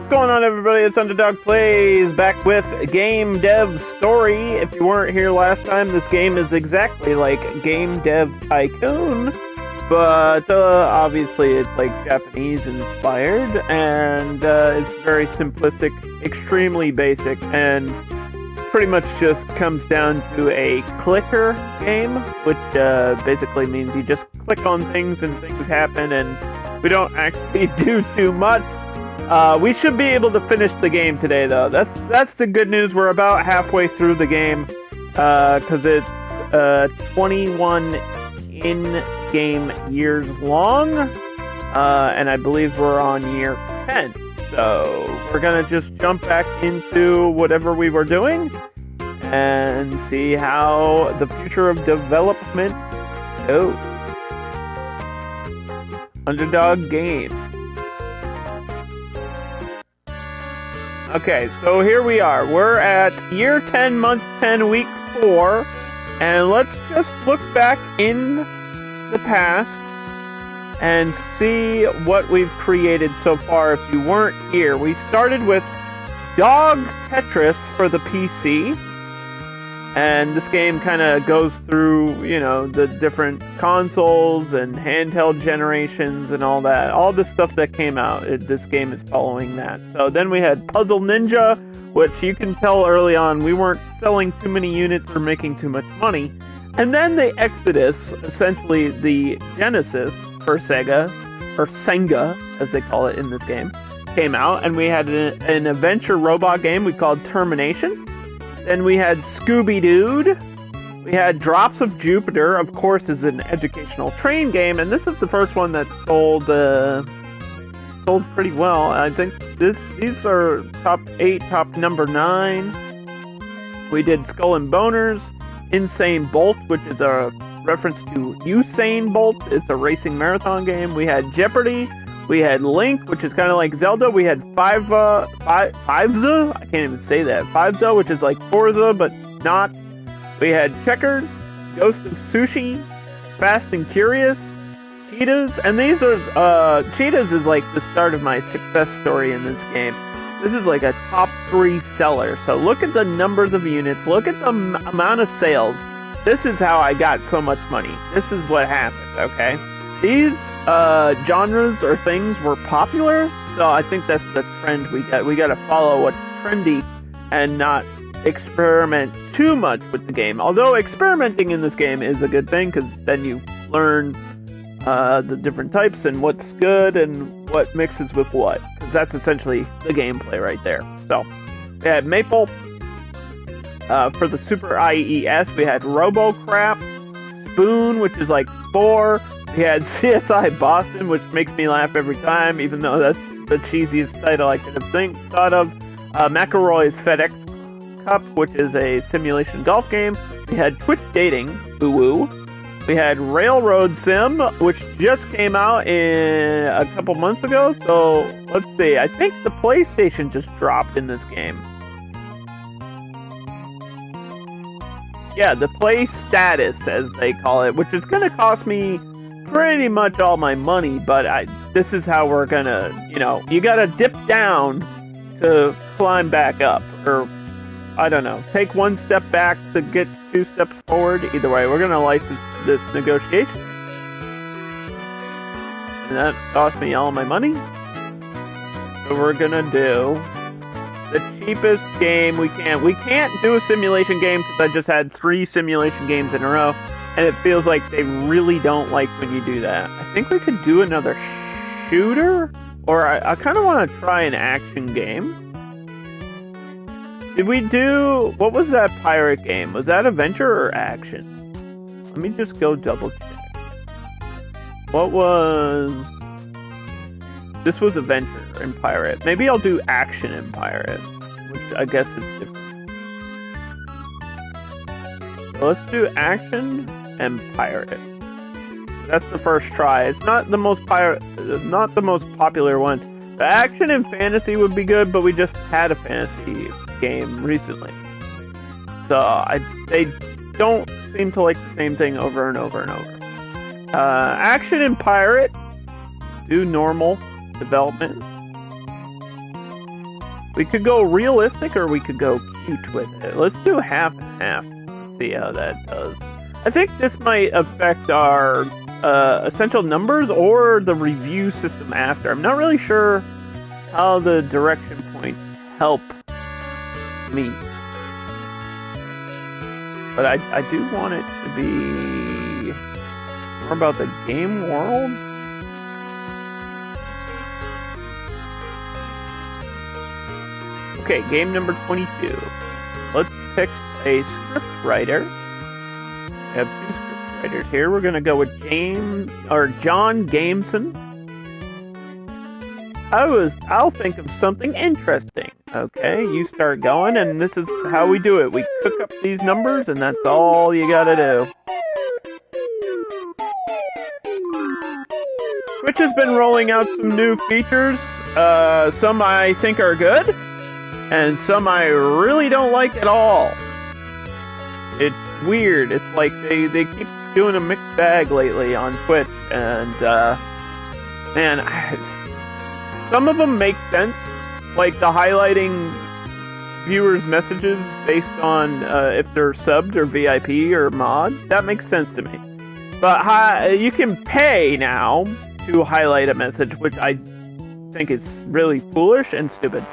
What's going on, everybody? It's Underdog Plays, back with Game Dev Story. If you weren't here last time, this game is exactly like Game Dev Tycoon, but obviously it's like Japanese inspired, and it's very simplistic, extremely basic, and pretty much just comes down to a clicker game, which basically means you just click on things and things happen, and we don't actually do too much. We should be able to finish the game today, though. That's the good news. We're about halfway through the game, because it's 21 in-game years long, and I believe we're on year 10. So we're gonna just jump back into whatever we were doing and see how the future of development goes. Underdog game. Okay, so here we are. We're at year 10, month 10, week 4, and let's just look back in the past and see what we've created so far. If you weren't here, we started with Dog Tetris for the PC, and this game kind of goes through, you know, the different consoles and handheld generations and all that. All the stuff that came out, this game is following that. So then we had Puzzle Ninja, which you can tell early on we weren't selling too many units or making too much money. And then the Exodus, essentially the Genesis for Sega, or Senga as they call it in this game, came out, and we had an adventure robot game we called Termination. Then we had Scooby-Doo. We had Drops of Jupiter, of course, is an educational train game, and this is the first one that sold pretty well. I think these are top 8, top number 9. We did Skull and Boners, Insane Bolt, which is a reference to Usain Bolt. It's a racing marathon game. We had Jeopardy. We had Link, which is kind of like Zelda. We had Fiveza. I can't even say that. Fiveza, which is like Forza, but not. We had Checkers, Ghost of Sushi, Fast and Curious, Cheetahs, and these are, Cheetahs is like the start of my success story in this game. This is like a top 3 seller. So look at the numbers of units, look at the amount of sales. This is how I got so much money. This is what happened, okay? These genres or things were popular, so I think that's the trend we got. We got to follow what's trendy and not experiment too much with the game. Although experimenting in this game is a good thing, because then you learn the different types and what's good and what mixes with what, because that's essentially the gameplay right there. So we had Maple for the Super IES. We had RoboCrap, Spoon, which is like Spore. We had CSI Boston, which makes me laugh every time, even though that's the cheesiest title I could have thought of. McElroy's FedEx Cup, which is a simulation golf game. We had Twitch Dating, ooh. We had Railroad Sim, which just came out a couple months ago. So let's see. I think the PlayStation just dropped in this game. Yeah, the Play Status, as they call it, which is going to cost me pretty much all my money, but this is how we're gonna, you know, you gotta dip down to climb back up, or I don't know, take one step back to get 2 steps forward. Either way, we're gonna license this negotiation, and that cost me all my money. So we're gonna do the cheapest game we can. We can't do a simulation game because I just had 3 simulation games in a row. And it feels like they really don't like when you do that. I think we could do another shooter? Or I kind of want to try an action game. Did we do... What was that pirate game? Was that adventure or action? Let me just go double check. What was... This was adventure in pirate. Maybe I'll do action in pirate, which I guess is different. So let's do action and pirate. That's the first try. It's not the most popular one. The action and fantasy would be good, but we just had a fantasy game recently, so they don't seem to like the same thing over and over and over. Action and pirate. Do normal development. We could go realistic or we could go cute with it. Let's do half and half. Let's see how that does. I think this might affect our essential numbers or the review system after. I'm not really sure how the direction points help me. But I do want it to be more about the game world. Okay, game number 22. Let's pick a script writer. We have 2 script writers here. We're gonna go with John Gameson. I'll think of something interesting. Okay, you start going, and this is how we do it. We cook up these numbers, and that's all you gotta do. Twitch has been rolling out some new features. Some I think are good, and some I really don't like at all. It's weird. It's like they keep doing a mixed bag lately on Twitch, and man, some of them make sense, like the highlighting viewers' messages based on if they're subbed or VIP or mod. That makes sense to me. But you can pay now to highlight a message, which I think is really foolish and stupid.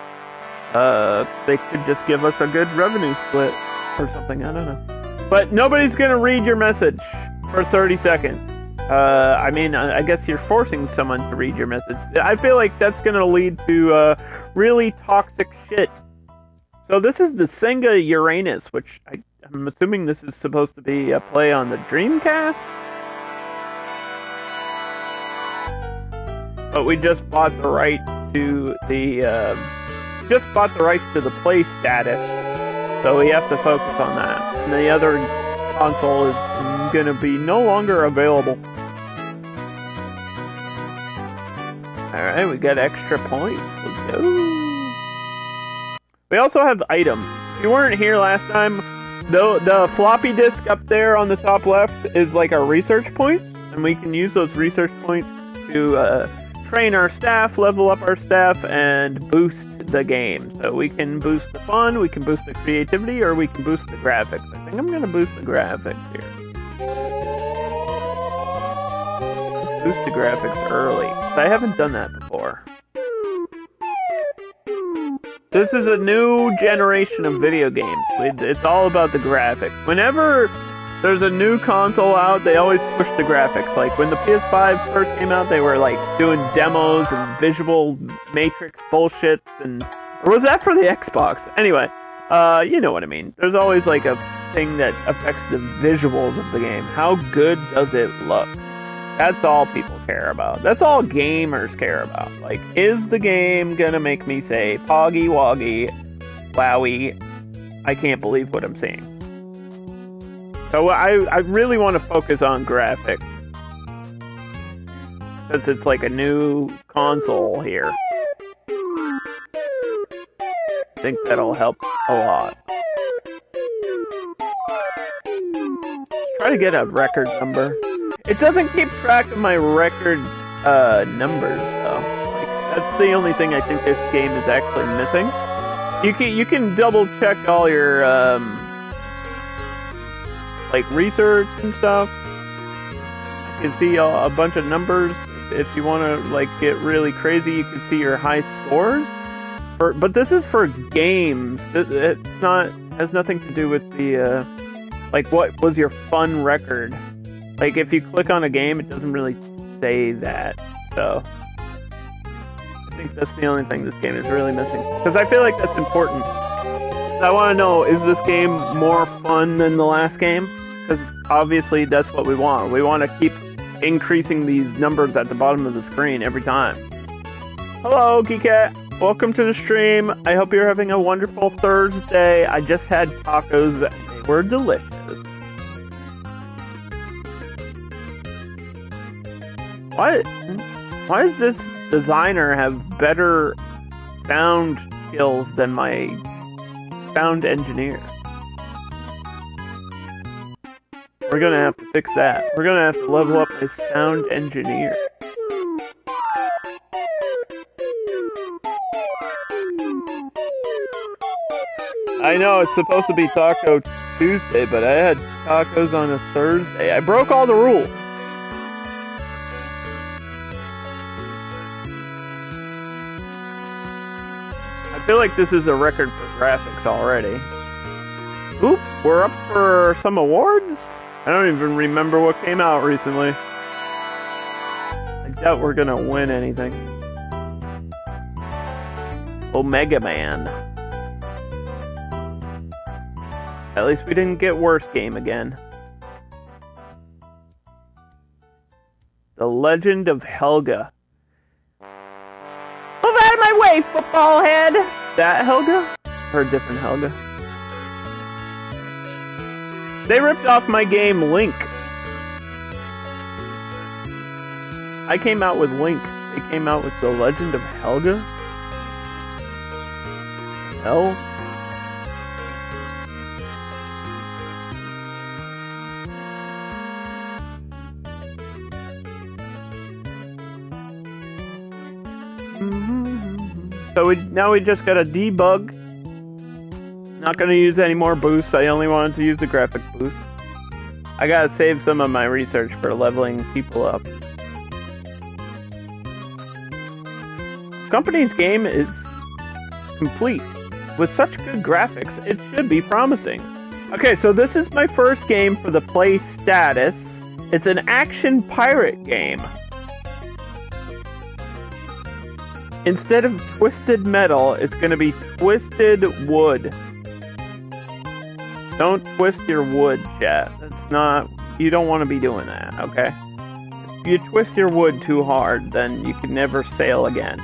They could just give us a good revenue split or something, I don't know. But nobody's gonna read your message for 30 seconds. I mean, I guess you're forcing someone to read your message. I feel like that's gonna lead to really toxic shit. So this is the Senga Uranus, which I'm assuming this is supposed to be a play on the Dreamcast? But we just bought the rights to the play status, so we have to focus on that. And the other console is gonna be no longer available. Alright, we got extra points. Let's go. We also have items. If you weren't here last time, the floppy disk up there on the top left is like our research points, and we can use those research points to train our staff, level up our staff, and boost the game. So we can boost the fun, we can boost the creativity, or we can boost the graphics. I think I'm going to boost the graphics here. Boost the graphics early. I haven't done that before. This is a new generation of video games. It's all about the graphics. Whenever there's a new console out, they always push the graphics. Like when the PS5 first came out, they were like doing demos and visual matrix bullshits, or was that for the Xbox? Anyway, you know what I mean. There's always like a thing that affects the visuals of the game. How good does it look? That's all people care about. That's all gamers care about. Like, is the game gonna make me say, Poggy Woggy, Wowie, I can't believe what I'm seeing. So I really want to focus on graphics, since it's like a new console here. I think that'll help a lot. Let's try to get a record number. It doesn't keep track of my record numbers, though. Like, that's the only thing I think this game is actually missing. You can double check all your like research and stuff. I can see a bunch of numbers. If you want to like get really crazy, you can see your high scores. But this is for games. It's not has nothing to do with the like what was your fun record. Like if you click on a game, it doesn't really say that. So I think that's the only thing this game is really missing. Because I feel like that's important. I want to know, is this game more fun than the last game? Because obviously that's what we want. We want to keep increasing these numbers at the bottom of the screen every time. Hello, Geekat. Welcome to the stream. I hope you're having a wonderful Thursday. I just had tacos. They were delicious. Why does this designer have better sound skills than my sound engineer? We're gonna have to fix that. We're gonna have to level up my sound engineer. I know it's supposed to be Taco Tuesday, but I had tacos on a Thursday. I broke all the rules. I feel like this is a record for graphics already. Oop, we're up for some awards? I don't even remember what came out recently. I doubt we're gonna win anything. Omega Man. At least we didn't get worst game again. The Legend of Helga. Move out of my way, football head! That Helga? Or a different Helga? They ripped off my game Link. I came out with Link. They came out with The Legend of Helga? Hell? So now we just gotta debug. Not gonna use any more boosts. I only wanted to use the graphic boost. I gotta save some of my research for leveling people up. Company's game is complete. With such good graphics, it should be promising. Okay, so this is my first game for the play status. It's an action pirate game. Instead of twisted metal, it's gonna be twisted wood. Don't twist your wood, chat. That's not... You don't want to be doing that, okay? If you twist your wood too hard, then you can never sail again.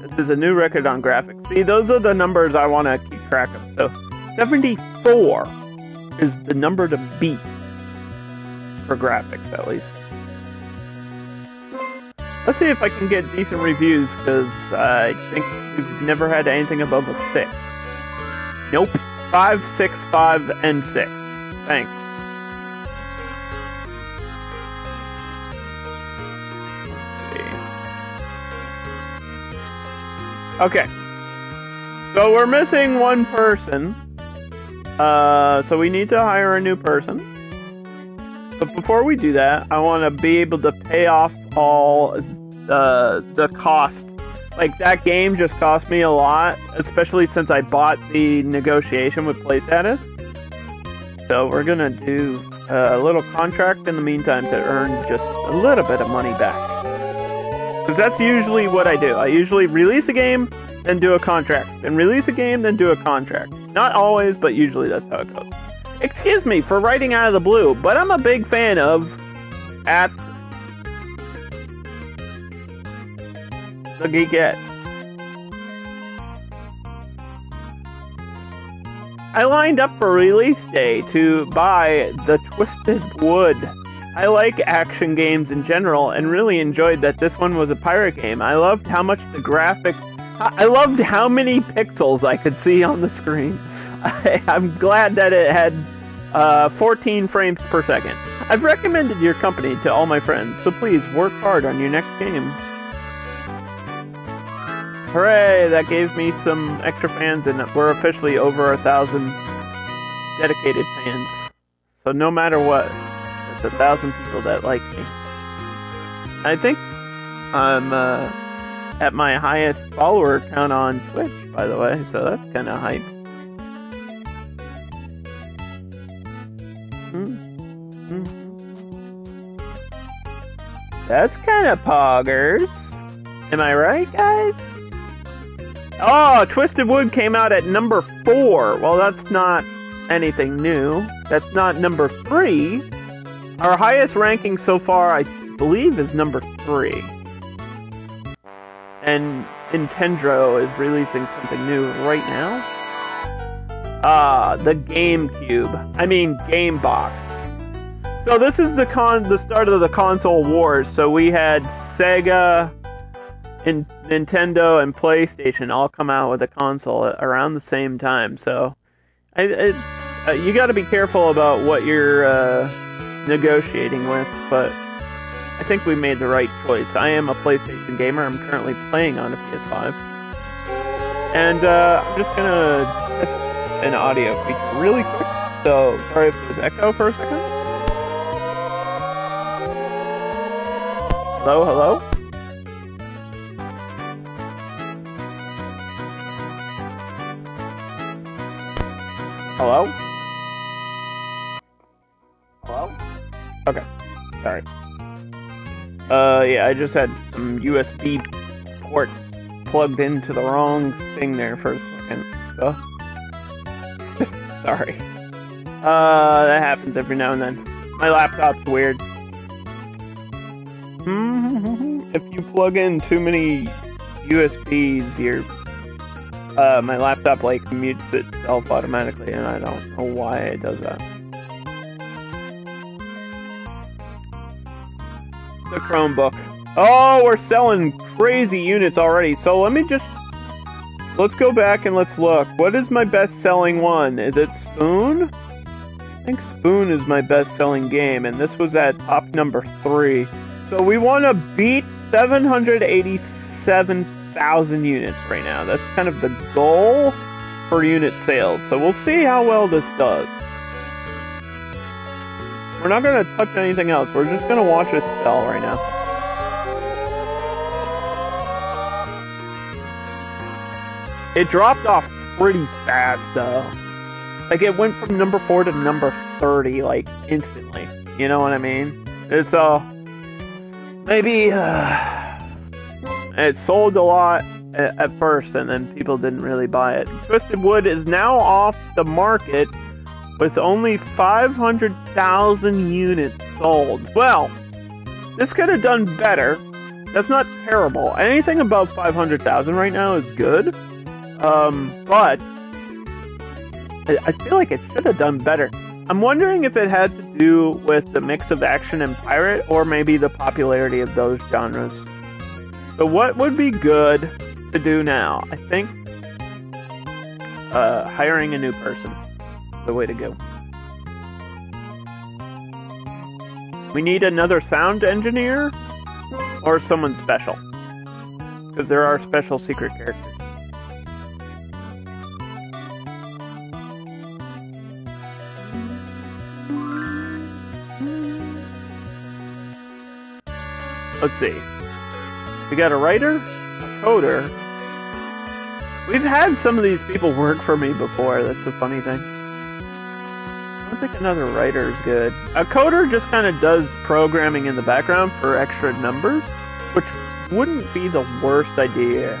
This is a new record on graphics. See, those are the numbers I want to keep track of. So, 74 is the number to beat. For graphics, at least. Let's see if I can get decent reviews, because I think we've never had anything above a 6. Nope. 5, 6, 5, and 6. Thanks. Okay. So we're missing one person. So we need to hire a new person. But before we do that, I want to be able to pay off all the cost. Like, that game just cost me a lot, especially since I bought the negotiation with play status. So we're gonna do a little contract in the meantime to earn just a little bit of money back. Because that's usually what I do. I usually release a game, then do a contract. Then release a game, then do a contract. Not always, but usually that's how it goes. Excuse me for writing out of the blue, but I'm a big fan of At the Geekette. I lined up for release day to buy the Twisted Wood. I like action games in general and really enjoyed that this one was a pirate game. I loved how much the graphic... I loved how many pixels I could see on the screen. I'm glad that it had 14 frames per second. I've recommended your company to all my friends, so please work hard on your next games. Hooray, that gave me some extra fans, and we're officially over 1,000 dedicated fans. So no matter what, there's 1,000 people that like me. I think I'm at my highest follower count on Twitch, by the way, so that's kind of hype. That's kind of poggers. Am I right, guys? Oh, Twisted Wood came out at number 4. Well, that's not anything new. That's not number 3. Our highest ranking so far, I believe, is number 3. And Nintendo is releasing something new right now. Ah, the GameCube. I mean, Game Box. So this is the start of the console wars. So we had Sega, Nintendo, and PlayStation all come out with a console around the same time. So you got to be careful about what you're negotiating with, but I think we made the right choice. I am a PlayStation gamer. I'm currently playing on a PS5. And I'm just gonna test an audio feature really quick. So sorry if there's echo for a second. Hello, hello? Hello? Hello? Okay, sorry. Yeah, I just had some USB ports plugged into the wrong thing there for a second, so... sorry. That happens every now and then. My laptop's weird. If you plug in too many USBs, my laptop, like, mutes itself automatically, and I don't know why it does that. The Chromebook. Oh, we're selling crazy units already, so let's go back and let's look. What is my best-selling one? Is it Spoon? I think Spoon is my best-selling game, and this was at top number 3. So we want to beat 787,000 units right now. That's kind of the goal for unit sales. So we'll see how well this does. We're not going to touch anything else. We're just going to watch it sell right now. It dropped off pretty fast, though. Like, it went from number 4 to number 30, like, instantly. You know what I mean? It's, maybe, it sold a lot at first, and then people didn't really buy it. Twisted Wood is now off the market with only 500,000 units sold. Well, this could have done better. That's not terrible. Anything above 500,000 right now is good. But I feel like it should have done better. I'm wondering if it had to do with the mix of action and pirate, or maybe the popularity of those genres. So what would be good to do now? I think hiring a new person is the way to go. We need another sound engineer or someone special, because there are special secret characters. Let's see. We got a writer, a coder. We've had some of these people work for me before. That's the funny thing. I don't think another writer is good. A coder just kind of does programming in the background for extra numbers, which wouldn't be the worst idea.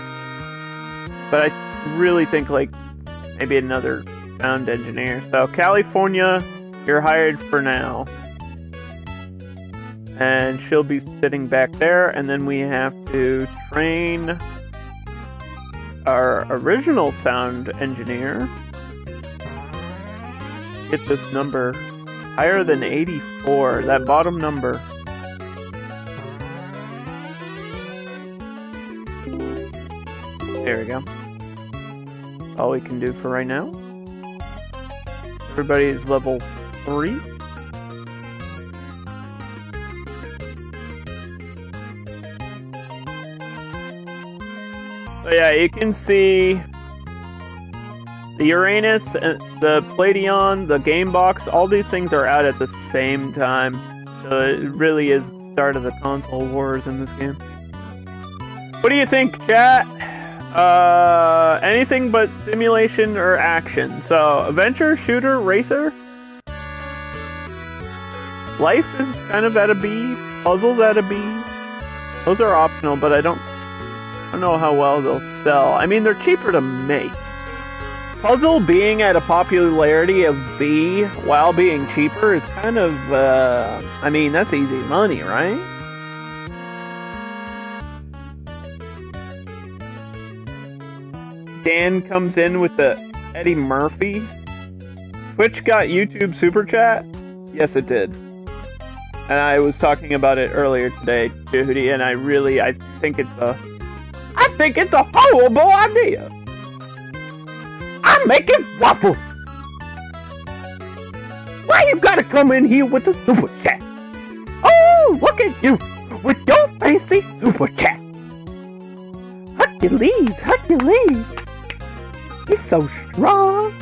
But I really think, like, maybe another sound engineer. So, California, you're hired for now. And she'll be sitting back there, and then we have to train our original sound engineer. Get this number higher than 84, that bottom number. There we go. All we can do for right now. Everybody is level 3. So yeah, you can see the Uranus, the Palladion, the Game Box, all these things are out at the same time. So it really is the start of the console wars in this game. What do you think, chat? Anything but simulation or action. So, adventure, shooter, racer. Life is kind of at a B. Puzzles at a B. Those are optional, but I don't know how well they'll sell. I mean, they're cheaper to make. Puzzle being at a popularity of B while being cheaper is kind of, I mean, that's easy money, right? Dan comes in with the Eddie Murphy. Twitch got YouTube Super Chat? Yes, it did. And I was talking about it earlier today, Judy, and I think it's a horrible idea. I'm making waffles. Why you gotta come in here with a super chat? Oh, look at you with your fancy super chat. Hercules, Hercules. He's so strong.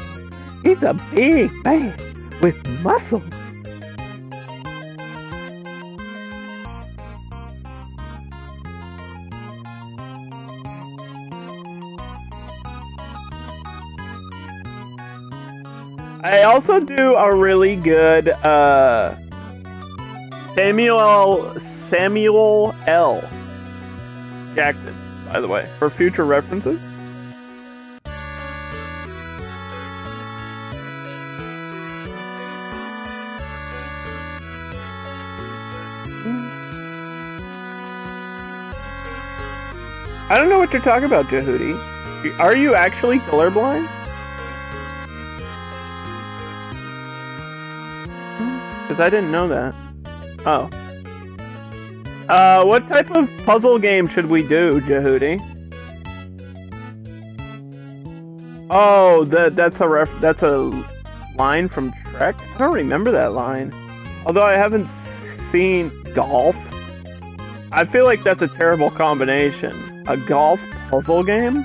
He's a big man with muscle. I also do a really good Samuel L. Jackson, by the way, for future references. I don't know what you're talking about, Jehudi. Are you actually colorblind? Because I didn't know that. Oh. What type of puzzle game should we do, Jehudi? Oh, that's a line from Trek? I don't remember that line. Although I haven't seen golf. I feel like that's a terrible combination. A golf puzzle game?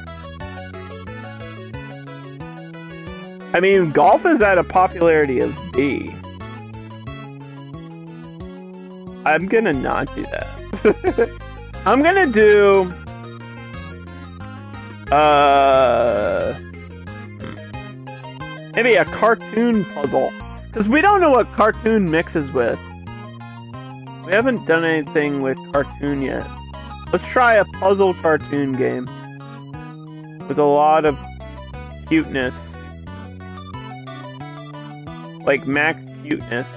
I mean, golf is at a popularity of B. I'm gonna not do that. I'm gonna do... maybe a cartoon puzzle. Because we don't know what cartoon mixes with. We haven't done anything with cartoon yet. Let's try a puzzle cartoon game. With a lot of cuteness. Like max cuteness.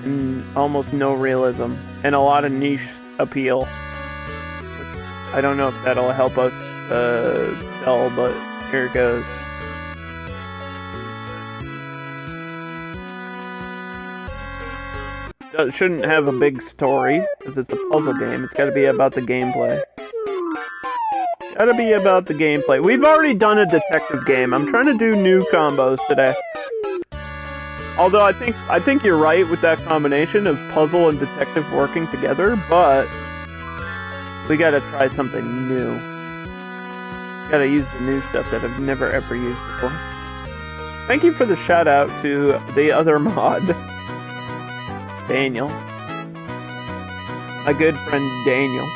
And almost no realism. And a lot of niche appeal. Which I don't know if that'll help us sell, but here it goes. It shouldn't have a big story, because it's a puzzle game. It's gotta be about the gameplay. Gotta be about the gameplay. We've already done a detective game. I'm trying to do new combos today. Although I think you're right with that combination of puzzle and detective working together, but we gotta try something new. Gotta use the new stuff that I've never ever used before. Thank you for the shout out to the other mod. Daniel. My good friend Daniel.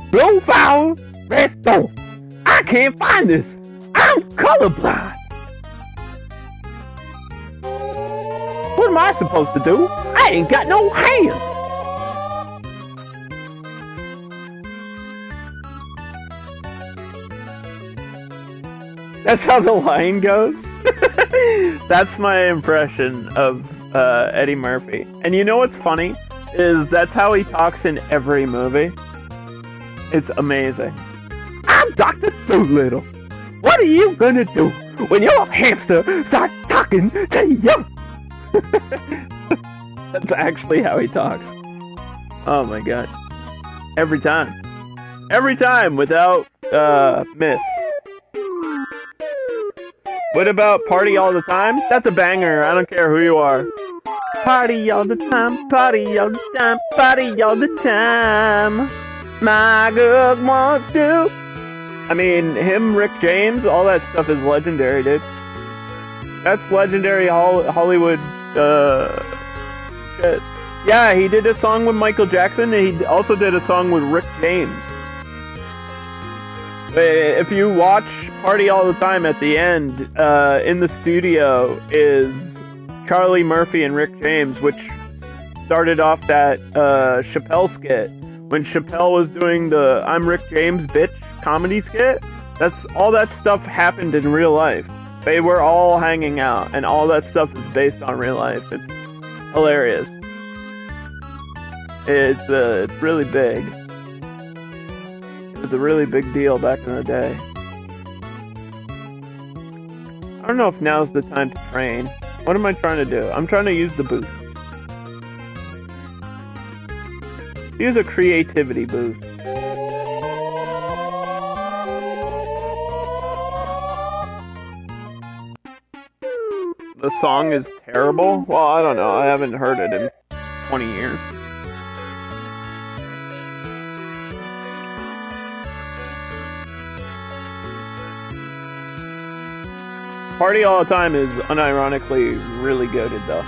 Profile red thorn. I can't find this. I'm colorblind. What am I supposed to do? I ain't got no hands. That's how the line goes? That's my impression of Eddie Murphy. And you know what's funny? Is that's how he talks in every movie. It's amazing. I'm Dr. Dolittle. What are you gonna do when your hamster starts talking to you? That's actually how he talks. Oh my god. Every time. Every time without miss. What about Party All the Time? That's a banger. I don't care who you are. Party all the time, party all the time, party all the time. My girl wants to. I mean, him, Rick James, all that stuff is legendary, dude. That's legendary Hollywood shit. Yeah, he did a song with Michael Jackson, and he also did a song with Rick James. If you watch Party All the Time, at the end, in the studio is Charlie Murphy and Rick James, which started off that Chappelle skit. When Chappelle was doing the I'm Rick James bitch comedy skit, that's all that stuff happened in real life. They were all hanging out, and all that stuff is based on real life. It's hilarious. It's really big. It was a really big deal back in the day. I don't know if now's the time to train. What am I trying to do? I'm trying to use the boost. Use a creativity boost. The song is terrible? Well, I don't know. I haven't heard it in 20 years. Party All the Time is unironically really goated, though.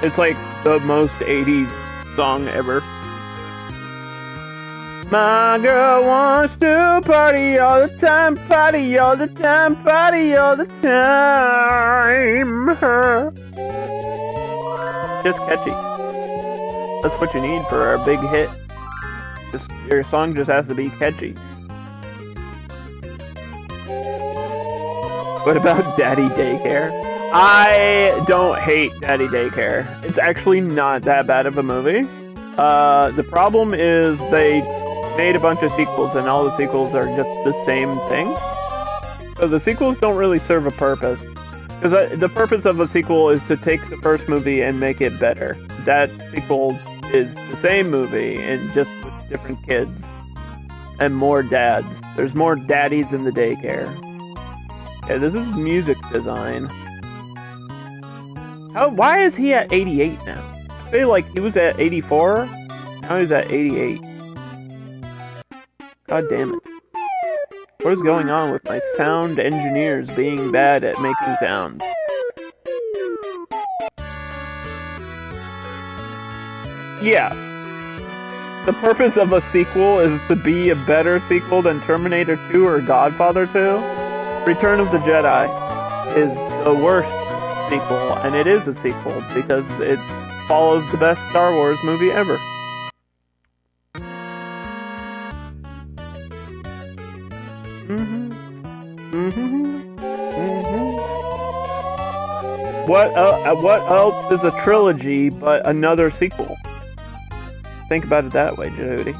It's like the most 80s song ever. My girl wants to party all the time, party all the time, party all the time. Just catchy. That's what you need for a big hit. Just your song just has to be catchy. What about Daddy Daycare? I don't hate Daddy Daycare. It's actually not that bad of a movie. The problem is they made a bunch of sequels, and all the sequels are just the same thing. So the sequels don't really serve a purpose. Because the purpose of a sequel is to take the first movie and make it better. That sequel is the same movie, and just with different kids. And more dads. There's more daddies in the daycare. Yeah, this is music design. Why is he at 88 now? I feel like he was at 84. Now he's at 88. God damn it. What is going on with my sound engineers being bad at making sounds? Yeah. The purpose of a sequel is to be a better sequel than Terminator 2 or Godfather 2. Return of the Jedi is the worst sequel, and it is a sequel because it follows the best Star Wars movie ever. What else is a trilogy but another sequel? Think about it that way, Jehudi.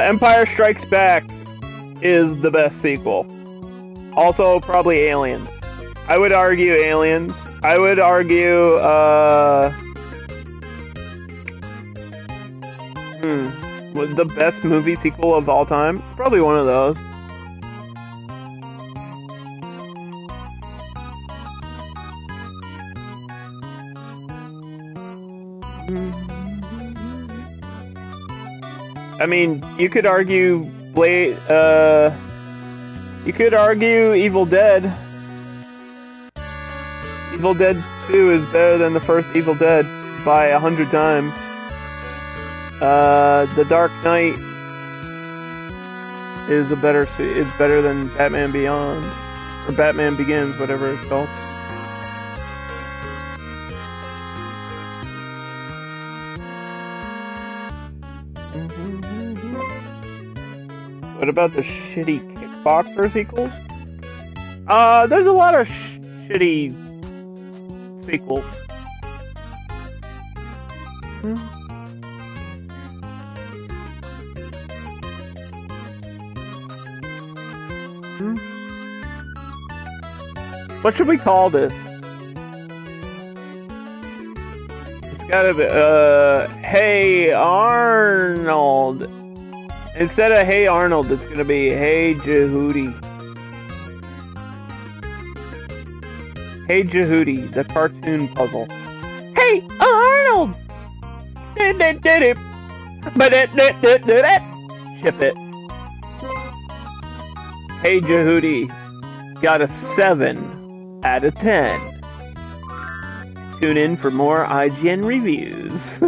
Empire Strikes Back is the best sequel. Also, probably Aliens. I would argue Aliens. I would argue, the best movie sequel of all time? Probably one of those. I mean, you could argue you could argue Evil Dead. Evil Dead 2 is better than the first Evil Dead by 100 times. The Dark Knight is better than Batman Beyond, or Batman Begins, whatever it's called. What about the shitty Kickboxer sequels? There's a lot of shitty sequels. What should we call this? It's gotta be, Hey Arnold. Instead of Hey Arnold, it's gonna be Hey Jehudi. Hey Jehudi, the cartoon puzzle. Hey Arnold! Ship it. Hey Jehudi, got a 7 out of 10. Tune in for more IGN reviews.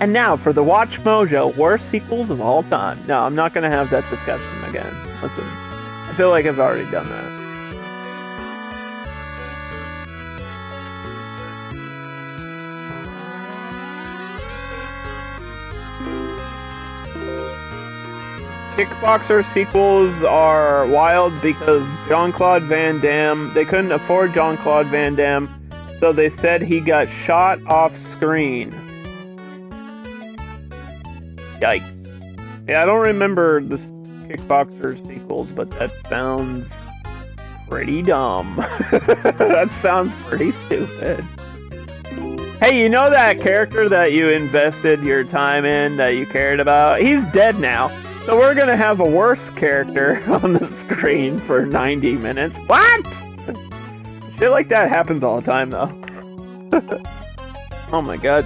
And now for the Watch Mojo worst sequels of all time. No, I'm not gonna have that discussion again. Listen, I feel like I've already done that. Kickboxer sequels are wild because Jean-Claude Van Damme, they couldn't afford Jean-Claude Van Damme, so they said he got shot off screen. Yikes. Yeah, I don't remember the Kickboxer sequels, but that sounds pretty dumb. That sounds pretty stupid. Hey, you know that character that you invested your time in, that you cared about? He's dead now. So we're gonna have a worse character on the screen for 90 minutes. What? Shit like that happens all the time, though. Oh my god.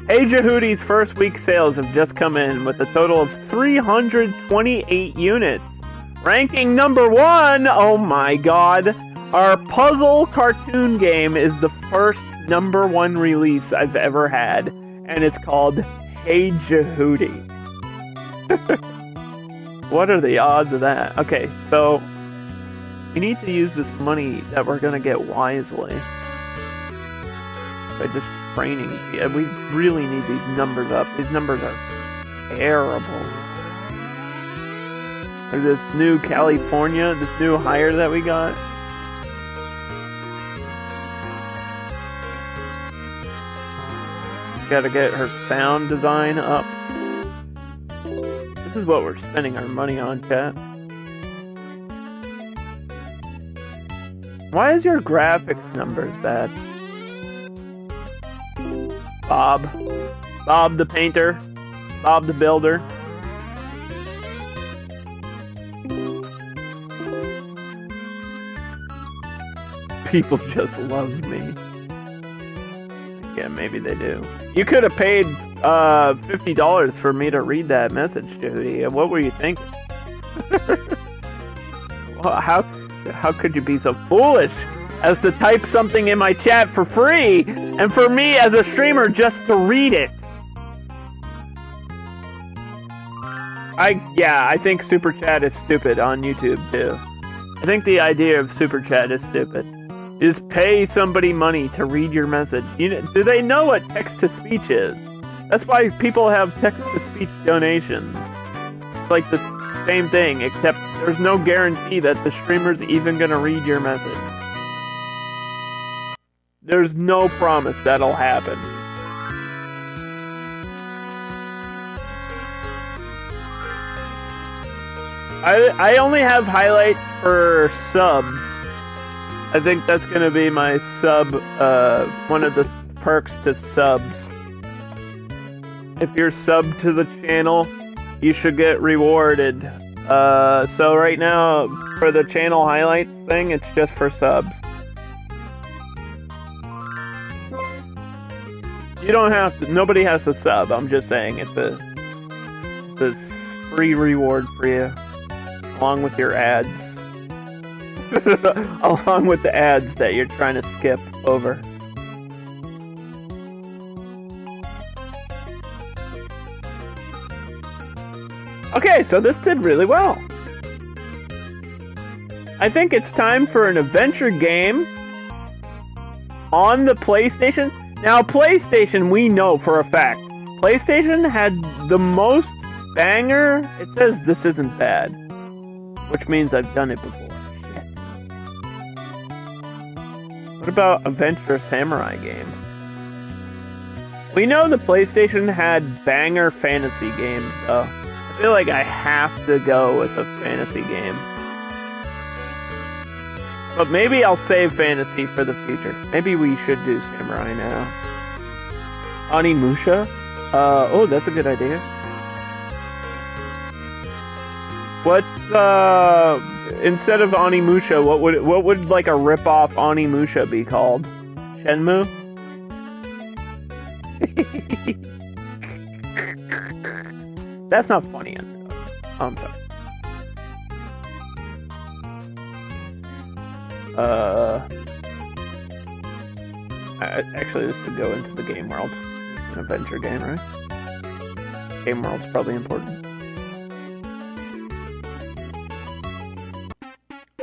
Hey Jehudie's first week sales have just come in with a total of 328 units. Ranking number 1! Oh my god. Our puzzle cartoon game is the first number 1 release I've ever had. And it's called Hey Jehudie. What are the odds of that? Okay, so we need to use this money that we're gonna get wisely. By just training. Yeah, we really need these numbers up. These numbers are terrible. There's this new California, this new hire that we got. Gotta get her sound design up. This is what we're spending our money on, chat. Why is your graphics numbers bad? Bob. Bob the painter. Bob the builder. People just love me. Yeah, maybe they do. You could have paid $50 for me to read that message, Jody. What were you thinking? Well, how could you be so foolish as to type something in my chat for free and for me as a streamer just to read it? I think Super Chat is stupid on YouTube too. I think the idea of Super Chat is stupid. Just pay somebody money to read your message. Do they know what text-to-speech is? That's why people have text-to-speech donations. It's like the same thing, except there's no guarantee that the streamer's even gonna read your message. There's no promise that'll happen. I only have highlights for subs. I think that's gonna be my sub, one of the perks to subs. If you're sub to the channel, you should get rewarded. So right now, for the channel highlights thing, it's just for subs. You don't have to, nobody has to sub, I'm just saying, it's a free reward for you, along with your ads. Along with the ads that you're trying to skip over. Okay, so this did really well. I think it's time for an adventure game on the PlayStation. Now, PlayStation, we know for a fact, PlayStation had the most banger. It says this isn't bad, which means I've done it before. Shit. What about Adventure Samurai game? We know the PlayStation had banger fantasy games, though. I feel like I have to go with a fantasy game. But maybe I'll save fantasy for the future. Maybe we should do Samurai now. Onimusha? Oh, that's a good idea. What's, instead of Onimusha, what would like a rip-off Onimusha be called? Shenmue? That's not funny, Underdog. Oh, I'm sorry. Actually, this could go into the game world. It's an adventure game, right? Game world's probably important.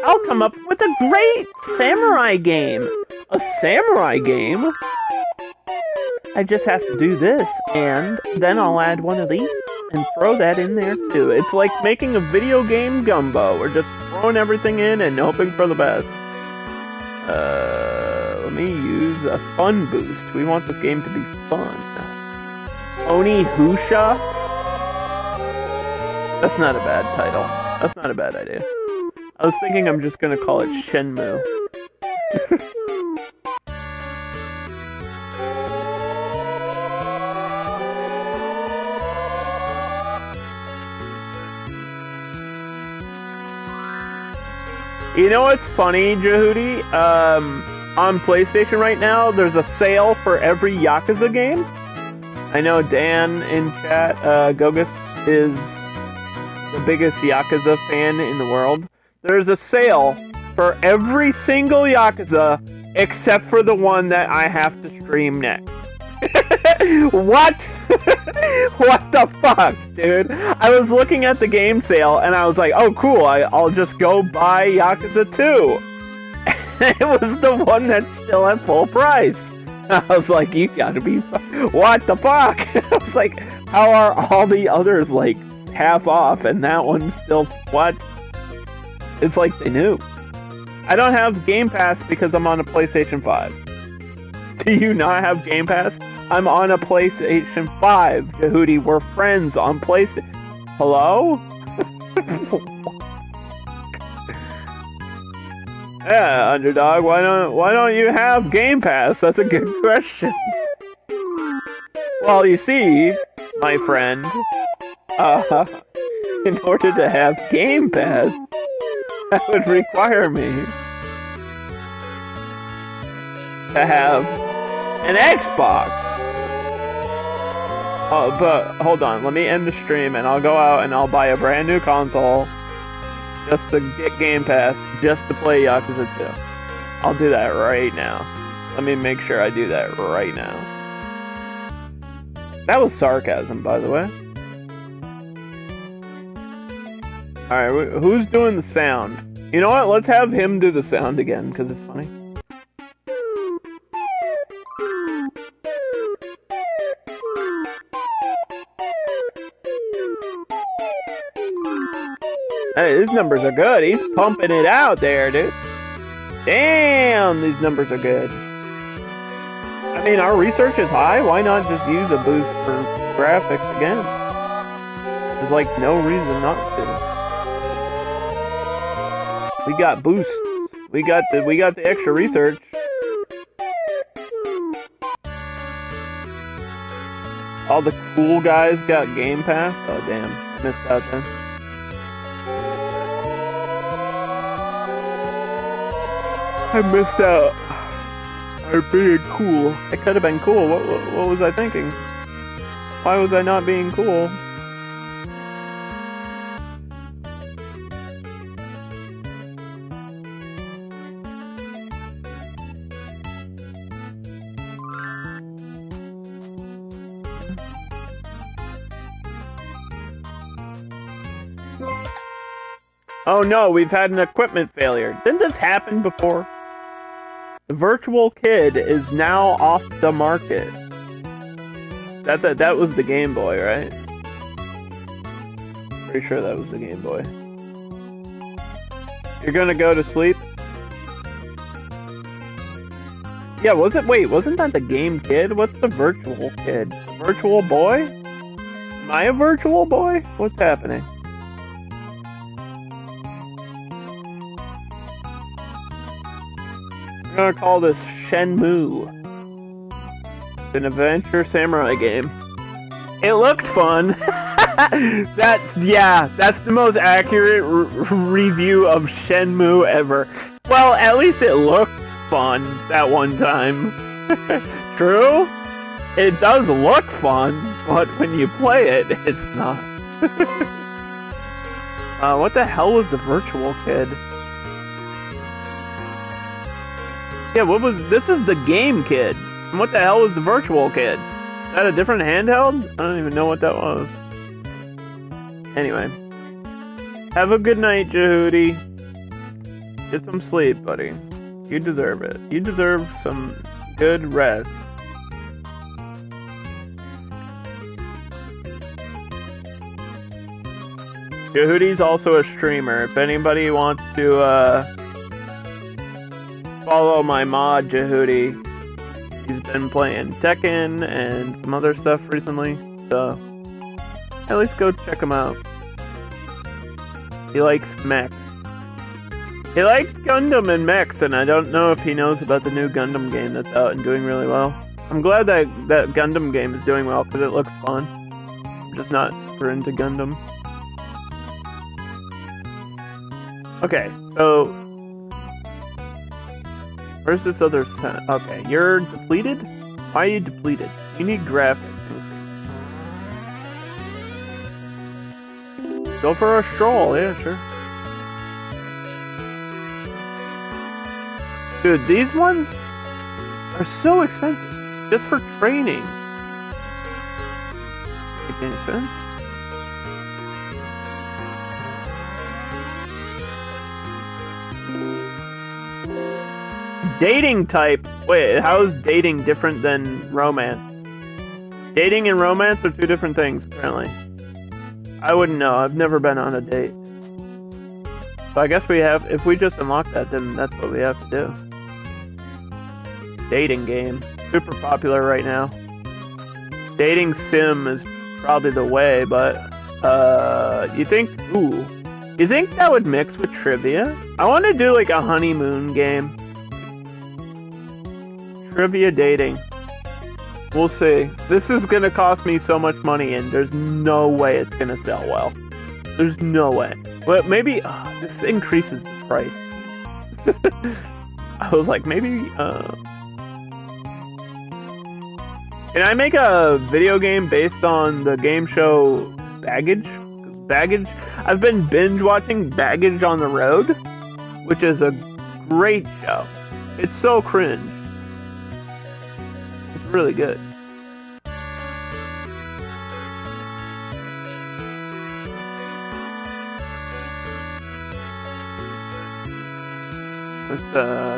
I'll come up with a great samurai game! A samurai game? I just have to do this, and then I'll add one of these and throw that in there too. It's like making a video game gumbo. We're just throwing everything in and hoping for the best. Let me use a fun boost. We want this game to be fun. Onihusha? That's not a bad title. That's not a bad idea. I was thinking I'm just gonna call it Shenmue. You know what's funny, Jehudi? On PlayStation right now, there's a sale for every Yakuza game. I know Dan in chat, Gogus, is the biggest Yakuza fan in the world. There's a sale for every single Yakuza except for the one that I have to stream next. What? What the fuck, dude? I was looking at the game sale and I was like, oh cool, I'll just go buy Yakuza 2. It was the one that's still at full price. I was like, you gotta be... What the fuck? I was like, how are all the others like half off and that one's still... What? It's like they knew. I don't have Game Pass because I'm on a PlayStation 5. Do you not have Game Pass? I'm on a PlayStation 5, Jehudi. We're friends on PlayStation. Hello? Yeah, Underdog, why don't you have Game Pass? That's a good question. Well, you see, my friend, in order to have Game Pass, that would require me to have an Xbox. Oh, but hold on, let me end the stream and I'll go out and I'll buy a brand new console just to get Game Pass, just to play Yakuza 2. I'll do that right now. Let me make sure I do that right now. That was sarcasm, by the way. Alright, who's doing the sound? You know what? Let's have him do the sound again, because it's funny. Hey, these numbers are good. He's pumping it out there, dude. Damn, these numbers are good. I mean, our research is high. Why not just use a boost for graphics again? There's like no reason not to. We got boosts. We got the extra research. All the cool guys got Game Pass. Oh damn, I missed out then. I missed out. I'm being cool. I could have been cool. What was I thinking? Why was I not being cool? Oh no, we've had an equipment failure. Didn't this happen before? The virtual kid is now off the market. That was the Game Boy, right? Pretty sure that was the Game Boy. You're gonna go to sleep? Yeah, wasn't that the Game Kid? What's the virtual kid? Virtual boy? Am I a virtual boy? What's happening? I'm gonna call this Shenmue. It's an adventure samurai game. It looked fun. That's the most accurate review of Shenmue ever. Well, at least it looked fun that one time. True? It does look fun, but when you play it, it's not. What the hell was the virtual kid? Yeah, this is the Game Kid. And what the hell was the virtual kid? Is that a different handheld? I don't even know what that was. Anyway. Have a good night, Jehudi. Get some sleep, buddy. You deserve it. You deserve some good rest. Jehudi's also a streamer. If anybody wants to, follow my mod, Jehudi. He's been playing Tekken and some other stuff recently, so at least go check him out. He likes mechs. He likes Gundam and mechs, and I don't know if he knows about the new Gundam game that's out and doing really well. I'm glad that Gundam game is doing well, because it looks fun. I'm just not super into Gundam. Okay, so Where's this other set? Okay, you're depleted? Why are you depleted? You need graphics increase. Go for a stroll, yeah, sure. Dude, these ones are so expensive. Just for training. Make any sense? Dating type. Wait, how is dating different than romance? Dating and romance are two different things, apparently. I wouldn't know. I've never been on a date. So I guess we have, if we just unlock that, then that's what we have to do. Dating game. Super popular right now. Dating sim is probably the way, but, you think that would mix with trivia? I want to do like a honeymoon game. Trivia dating. We'll see. This is gonna cost me so much money, and there's no way it's gonna sell well. There's no way. But maybe this increases the price. I was like, maybe. Can I make a video game based on the game show Baggage? I've been binge watching Baggage on the Road, which is a great show. It's so cringe. It's really good. Let's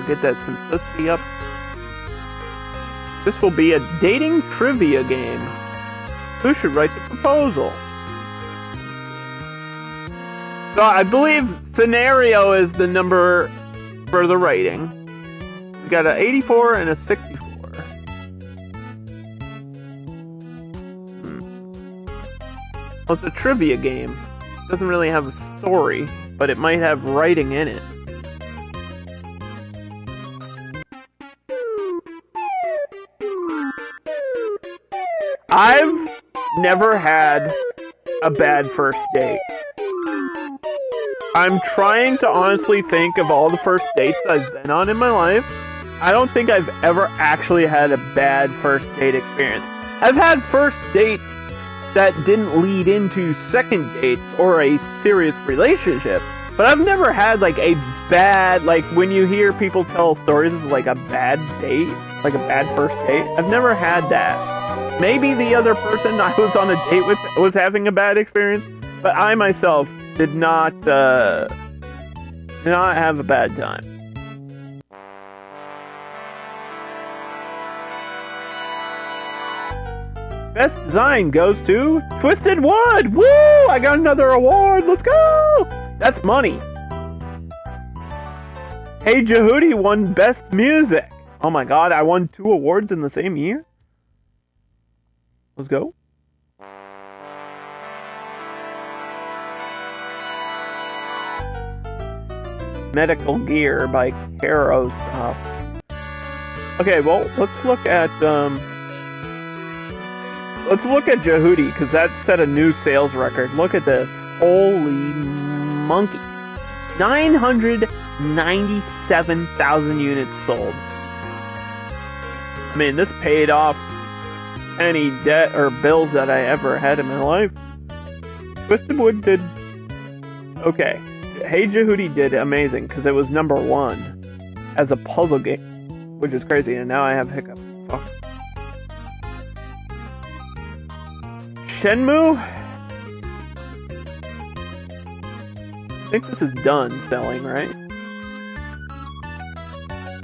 get that simplicity up. This will be a dating trivia game. Who should write the proposal? So I believe scenario is the number for the rating. We got an 84 and a 64. Well, it's a trivia game. It doesn't really have a story, but it might have writing in it. I've never had a bad first date. I'm trying to honestly think of all the first dates I've been on in my life. I don't think I've ever actually had a bad first date experience. I've had first dates that didn't lead into second dates or a serious relationship, but I've never had like a bad, like when you hear people tell stories of like a bad date, like a bad first date, I've never had that. Maybe the other person I was on a date with was having a bad experience, but I myself did not have a bad time. Best design goes to Twisted Wood! Woo! I got another award! Let's go! That's money. Hey Jehudi won Best Music. Oh my god, I won 2 awards in the same year? Let's go. Medical Gear by Caro's. Okay, well, let's look at Jehudi, because that set a new sales record. Look at this. Holy monkey. 997,000 units sold. I mean, this paid off any debt or bills that I ever had in my life. Twisted Wood did okay. Hey Jehudi did amazing, because it was #1 as a puzzle game, which is crazy, and now I have hiccups. Fuck. Shenmue? I think this is done selling, right?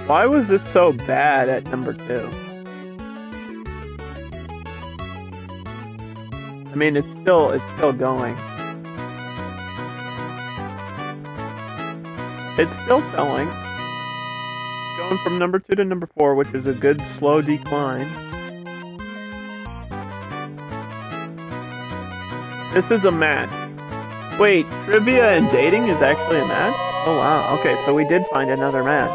Why was this so bad at #2? I mean, it's still going. It's still selling. It's going from #2 to #4, which is a good slow decline. This is a match. Wait, trivia and dating is actually a match? Oh wow, okay, so we did find another match.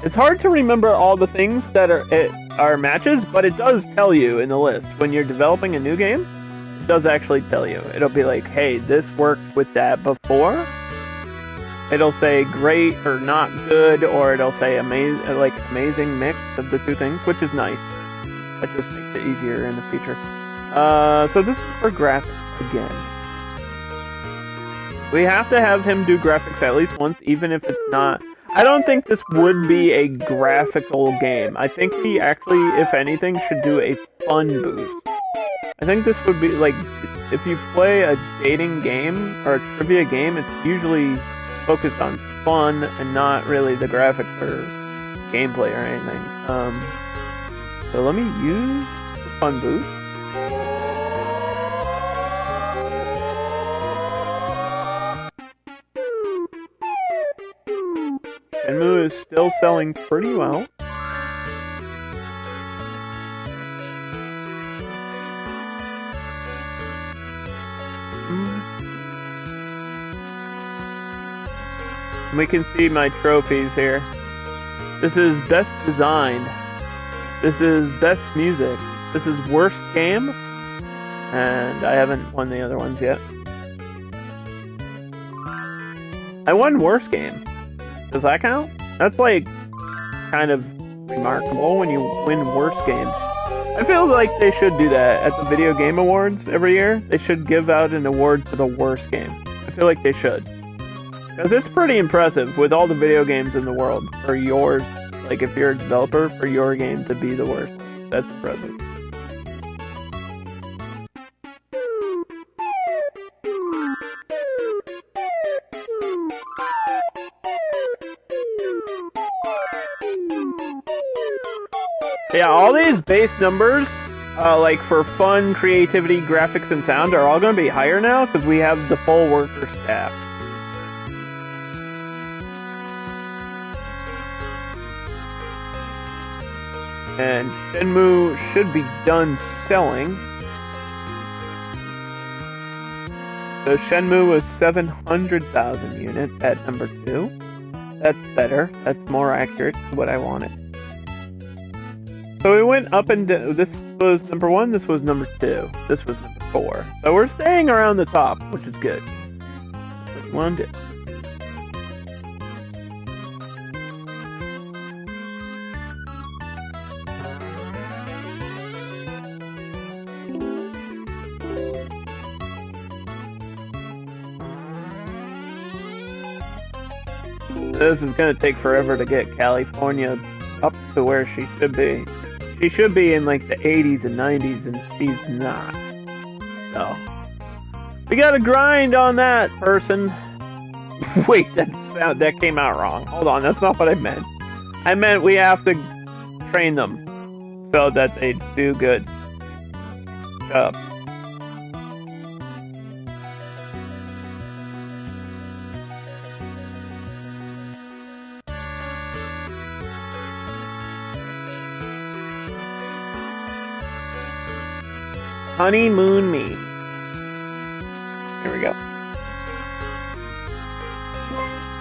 It's hard to remember all the things that are matches, but it does tell you in the list. When you're developing a new game, it does actually tell you. It'll be like, hey, this worked with that before. it'll say great or not good, or it'll say amazing mix of the two things, which is nice. That just makes it easier in the future. So this is for graphics again. We have to have him do graphics at least once, even if it's not. I don't think this would be a graphical game. I think we actually, if anything, should do a fun boost. I think this would be like, if you play a dating game or a trivia game, it's usually focused on fun and not really the graphics or gameplay or anything. So let me use the fun boost. Shenmue is still selling pretty well. We can see my trophies here. This is best designed. This is best music. This is worst game. And I haven't won the other ones yet. I won worst game. Does that count? That's like kind of remarkable when you win worst game. I feel like they should do that at the Video Game Awards every year. They should give out an award for the worst game. I feel like they should. Because it's pretty impressive with all the video games in the world for yours. Like if you're a developer, for your game to be the worst. That's impressive. Yeah, all these base numbers, like for fun, creativity, graphics, and sound, are all going to be higher now because we have the full worker staff. And Shenmue should be done selling. So Shenmue was 700,000 units at number 2. That's better. That's more accurate to what I wanted. So we went up and down. This was number 1, this was number 2, this was number 4. So we're staying around the top, which is good. That's what you want to do. This is going to take forever to get California up to where she should be. She should be in like the 80s and 90s, and she's not. So, we gotta grind on that, person. Wait, that came out wrong. Hold on, that's not what I meant. I meant we have to train them so that they do good. Shut up. Honeymoon Me. Here we go.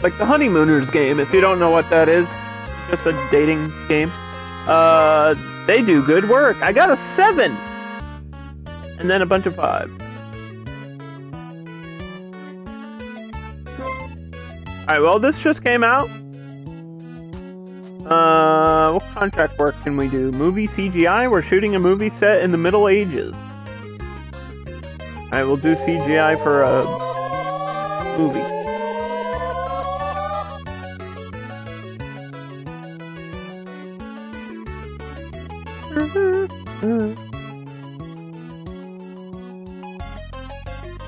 Like the Honeymooners game, if you don't know what that is, just a dating game. They do good work. I got a 7! And then a bunch of 5. Alright, well, this just came out. What contract work can we do? Movie CGI? We're shooting a movie set in the Middle Ages. Alright, we'll do CGI for a movie.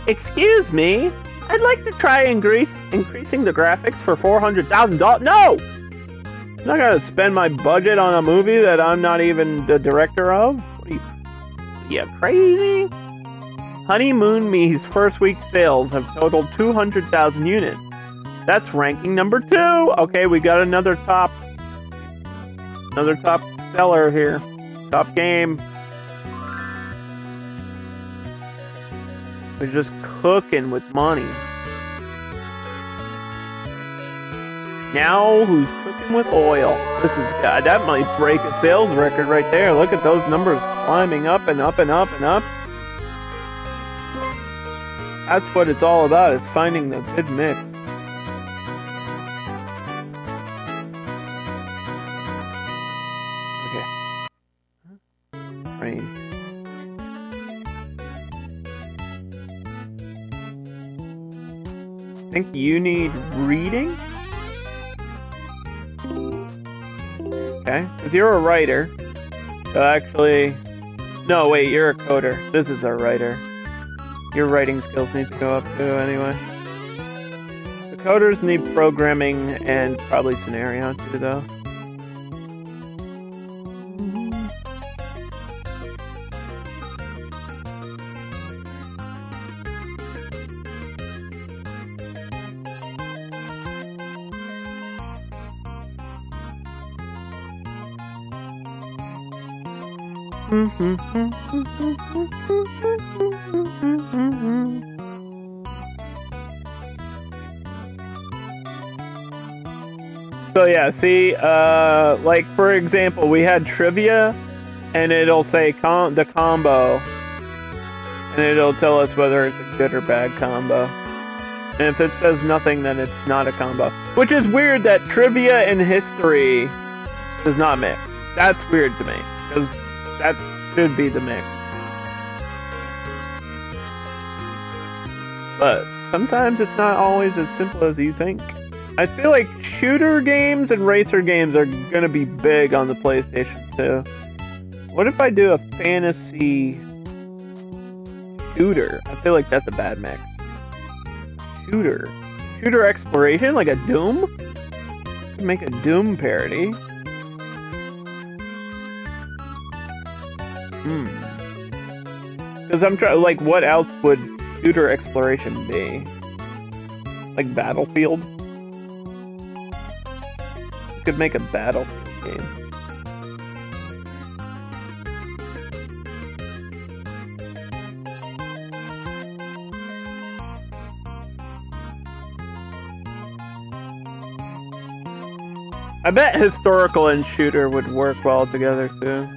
Excuse me? I'd like to try increasing the graphics for $400,000. No! I'm not gonna spend my budget on a movie that I'm not even the director of? What are you crazy? Honeymoon Me's first week sales have totaled 200,000 units. That's ranking number 2! Okay, we got another top seller here. Top game. We're just cooking with money. Now, who's cooking with oil? God, that might break a sales record right there. Look at those numbers climbing up and up and up and up. That's what it's all about, is finding the good mix. Okay. Rain. I think you need reading? Okay, because you're a writer. So actually... No, wait, you're a coder. This is a writer. Your writing skills need to go up too, anyway. The coders need programming and probably scenario too, though. So yeah, see, like for example, we had trivia, and it'll say the combo, and it'll tell us whether it's a good or bad combo. And if it says nothing, then it's not a combo. Which is weird that trivia and history does not mix. That's weird to me, because that should be the mix. But sometimes it's not always as simple as you think. I feel like shooter games and racer games are gonna be big on the PlayStation 2. What if I do a fantasy shooter? I feel like that's a bad mix. Shooter exploration, like a Doom? Could make a Doom parody. Because I'm trying, like, what else would shooter exploration be? Like Battlefield? Could make a Battlefield game. I bet historical and shooter would work well together too.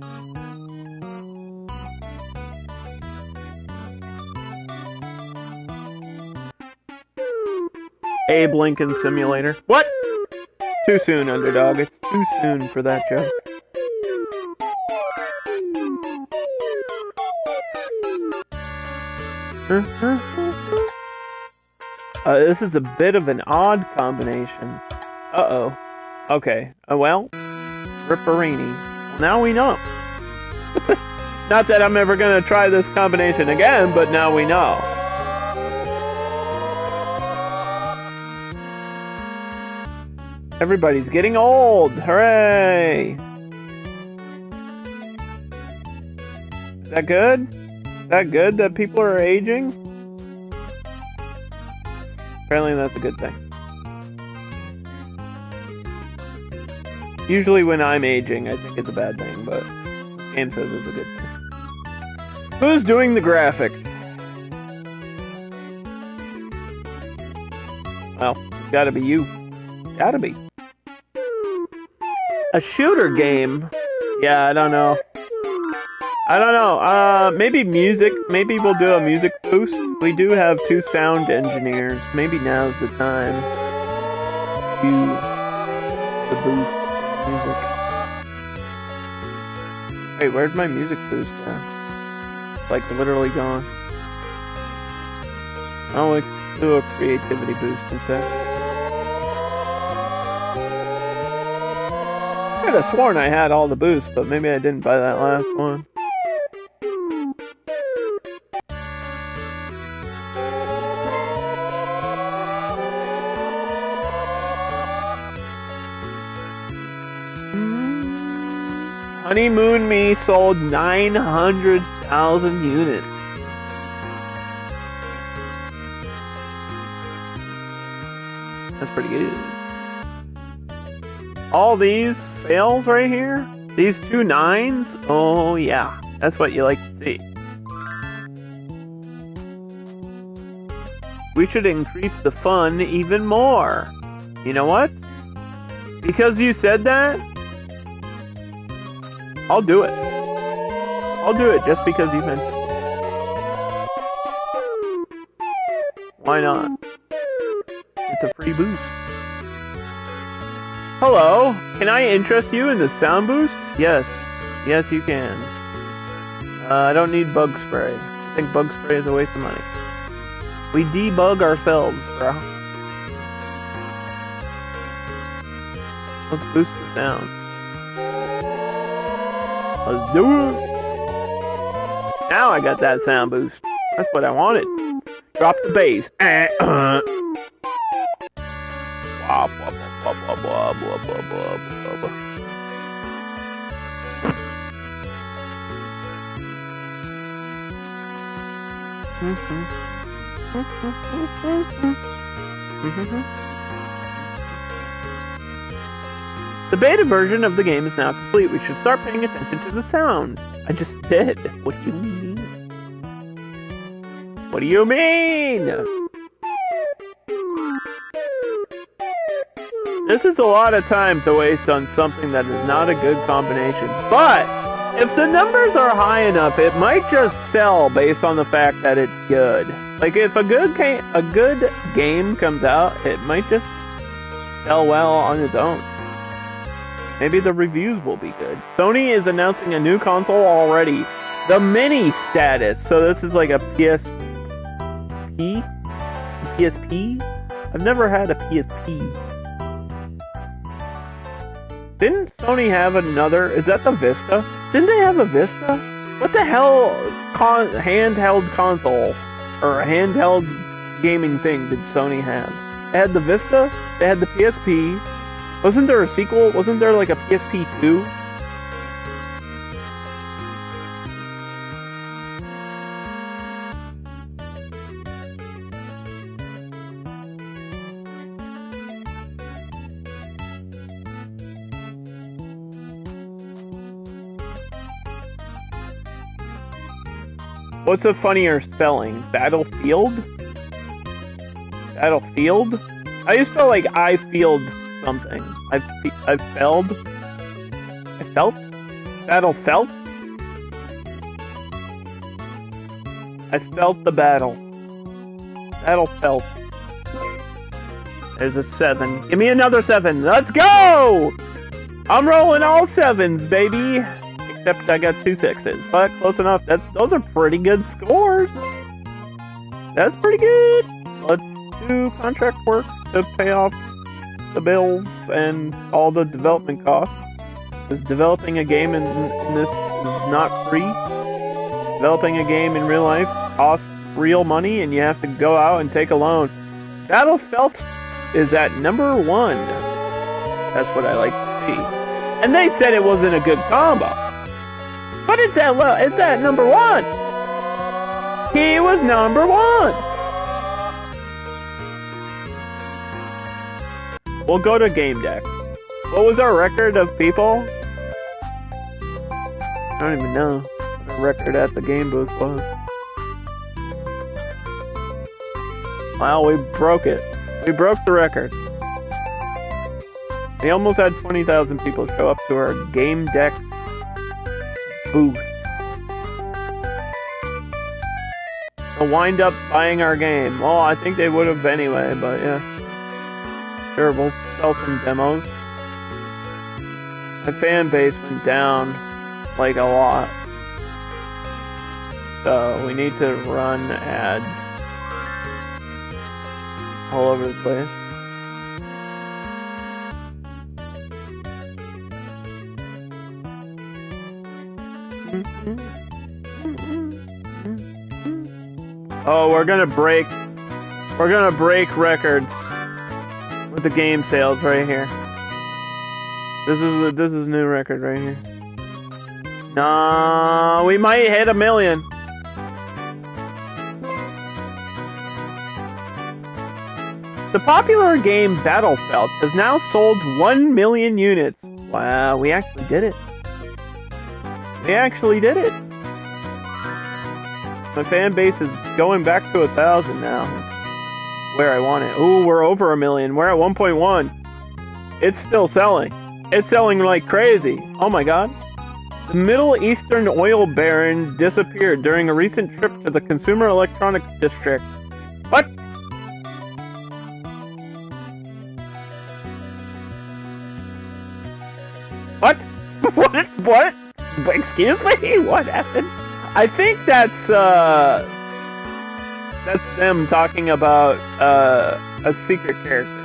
Abe Lincoln Simulator. What? Too soon, Underdog. It's too soon for that joke. This is a bit of an odd combination. Uh-oh. Okay. Well, Ripperini. Well, now we know. Not that I'm ever gonna try this combination again, but now we know. Everybody's getting old! Hooray! Is that good? Is that good that people are aging? Apparently that's a good thing. Usually when I'm aging, I think it's a bad thing, but this game says it's a good thing. Who's doing the graphics? Well, it's gotta be you. Gotta be. A shooter game? Yeah, I don't know. Maybe music. Maybe we'll do a music boost. We do have 2 sound engineers. Maybe now's the time to the boost music. Wait, where'd my music boost go? It's like literally gone. Oh, we can do a creativity boost instead. I could have sworn I had all the boosts, but maybe I didn't buy that last one. Honeymoon Me sold 900,000 units. That's pretty good. All these sales right here, these 2 9s, oh yeah, that's what you like to see. We should increase the fun even more. You know what? Because you said that, I'll do it. I'll do it just because you mentioned it. Why not? It's a free boost. Hello, can I interest you in the sound boost? Yes. Yes, you can. I don't need bug spray. I think bug spray is a waste of money. We debug ourselves, bro. Let's boost the sound. Let's do it! Now I got that sound boost. That's what I wanted. Drop the bass. The beta version of the game is now complete. We should start paying attention to the sound. I just did. What do you mean? What do you mean? This is a lot of time to waste on something that is not a good combination. But if the numbers are high enough, it might just sell based on the fact that it's good. Like if a good game comes out, it might just sell well on its own. Maybe the reviews will be good. Sony is announcing a new console already. The Mini status. So this is like a PSP? PSP? I've never had a PSP. Didn't Sony have another? Is that the Vista? Didn't they have a Vista? What the hell handheld console or handheld gaming thing did Sony have? They had the Vista, they had the PSP. Wasn't there a sequel? Wasn't there like a PSP 2? What's a funnier spelling? Battlefield? Battlefield? How do you spell like I field something? I've felled? I felt? Battle felt? I felt the battle. Battle felt. There's a 7. Give me another 7. Let's go! I'm rolling all 7s, baby! Except I got 2 6s, but close enough. Those are pretty good scores. That's pretty good. Let's do contract work to pay off the bills and all the development costs. Because developing a game in this is not free. Developing a game in real life costs real money, and you have to go out and take a loan. Battlefelt is at number 1. That's what I like to see. And they said it wasn't a good combo. But it's at number 1. He was number 1. We'll go to Game Deck. What was our record of people? I don't even know what our record at the game booth was. Wow, we broke it. We broke the record. We almost had 20,000 people show up to our Game Deck booth. They'll wind up buying our game. Well, I think they would have anyway, but yeah. Sure, we'll sell some demos. My fan base went down like a lot. So we need to run ads all over the place. Oh, we're gonna break records with the game sales right here. This is a new record right here. Nah, we might hit 1 million. The popular game Battlefelt has now sold 1 million units. Wow, we actually did it. We actually did it. My fan base is going back to 1,000 now. Where I want it. Ooh, we're over 1 million. We're at 1.1. It's still selling. It's selling like crazy. Oh my god. The Middle Eastern oil baron disappeared during a recent trip to the Consumer Electronics District. What? What? What? Excuse me? What happened? I think that's them talking about a secret character.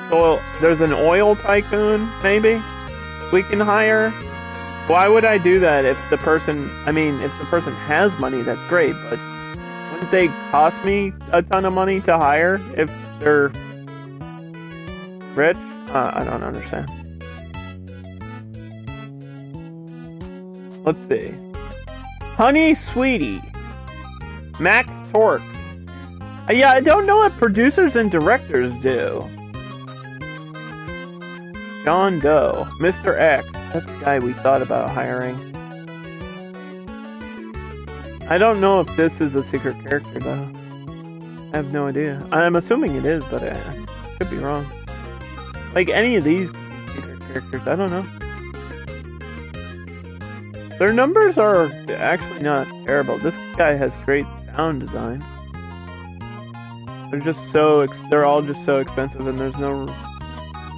So there's an oil tycoon, maybe, we can hire. Why would I do that if the person has money, that's great, but wouldn't they cost me a ton of money to hire if they're rich? I don't understand. Let's see. Honey Sweetie. Max Torque. Yeah, I don't know what producers and directors do. John Doe. Mr. X. That's the guy we thought about hiring. I don't know if this is a secret character, though. I have no idea. I'm assuming it is, but I could be wrong. Like, any of these could be secret characters. I don't know. Their numbers are actually not terrible. This guy has great sound design. They're all just so expensive, and there's no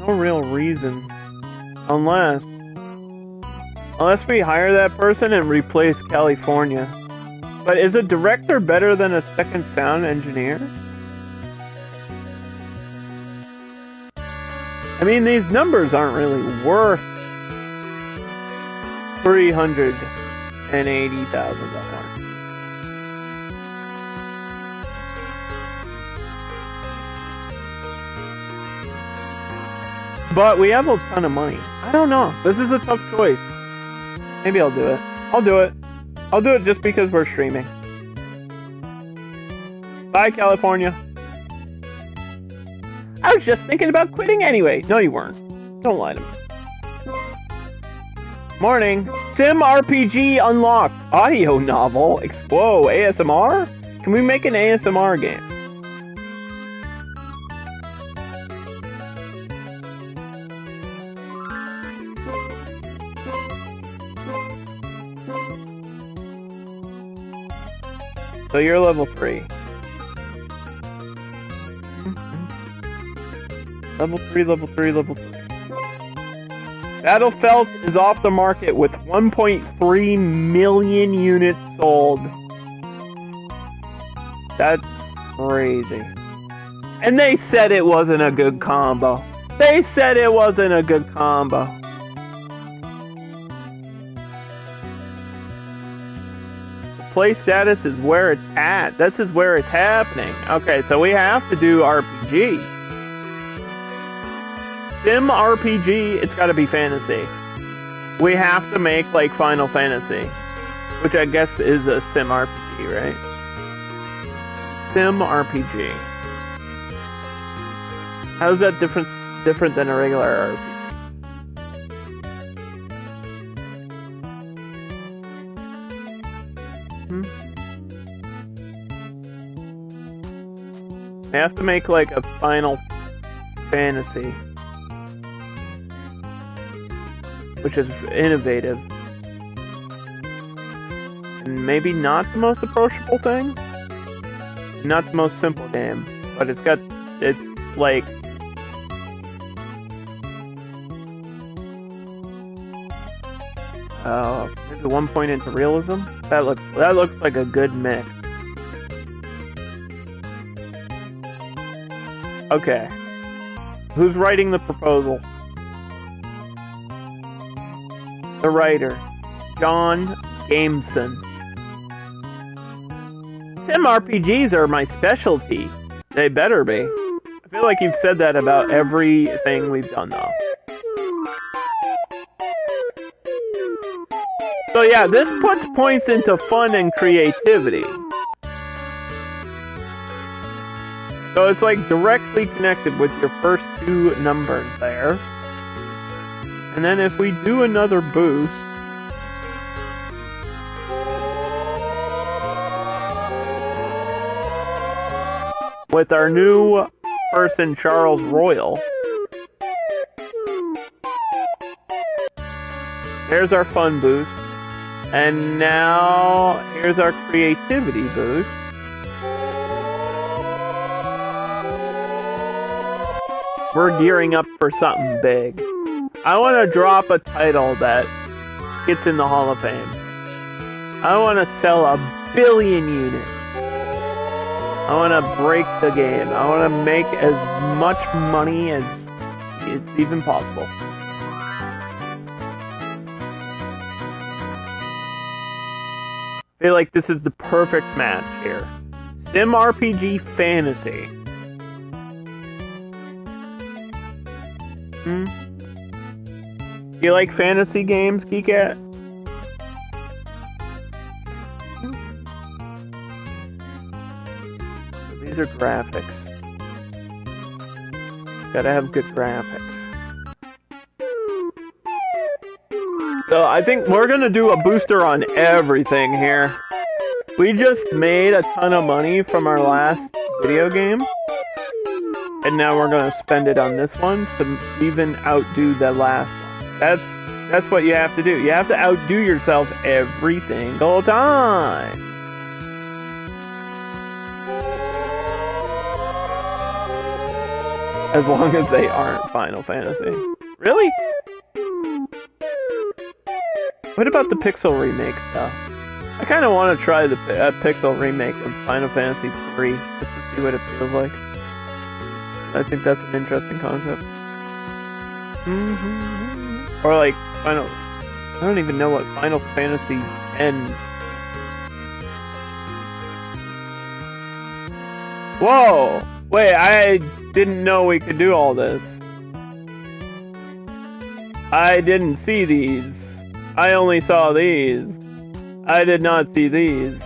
real reason. Unless we hire that person and replace California. But is a director better than a second sound engineer? I mean, these numbers aren't really worth $380,000. But we have a ton of money. I don't know. This is a tough choice. Maybe I'll do it. I'll do it. I'll do it just because we're streaming. Bye, California. I was just thinking about quitting anyway. No, you weren't. Don't lie to me. Morning. Sim RPG unlocked. Audio novel. Whoa, ASMR? Can we make an ASMR game? So you're level 3. Level 3, level 3, level 3. Battlefelt is off the market with 1.3 million units sold. That's crazy. And they said it wasn't a good combo. They said it wasn't a good combo. The play status is where it's at. This is where it's happening. Okay, so we have to do RPG. Sim RPG, it's gotta be fantasy. We have to make like Final Fantasy, which I guess is a Sim RPG, right? Sim RPG. How is that different than a regular RPG? I have to make like a Final Fantasy, which is innovative. And maybe not the most approachable thing. Not the most simple game. But it's like... maybe 1 point into realism? That looks like a good mix. Okay. Who's writing the proposal? The writer, John Gameson. Sim RPGs are my specialty. They better be. I feel like you've said that about everything we've done, though. So yeah, this puts points into fun and creativity. So it's like directly connected with your first two numbers there. And then if we do another boost, with our new person, Charles Royal, there's our fun boost. And now, here's our creativity boost. We're gearing up for something big. I want to drop a title that gets in the Hall of Fame. I want to sell 1 billion units. I want to break the game. I want to make as much money as is even possible. I feel like this is the perfect match here. Sim RPG Fantasy. Do you like fantasy games, Geekat? These are graphics. Gotta have good graphics. So I think we're gonna do a booster on everything here. We just made a ton of money from our last video game. And now we're gonna spend it on this one to even outdo the last one. That's what you have to do. You have to outdo yourself every single time. As long as they aren't Final Fantasy. Really? What about the Pixel remakes, though? I kind of want to try the Pixel remake of Final Fantasy 3 just to see what it feels like. I think that's an interesting concept. Or like Final... I don't even know what Final Fantasy 10... Whoa! Wait, I didn't know we could do all this. I didn't see these. I only saw these. I did not see these.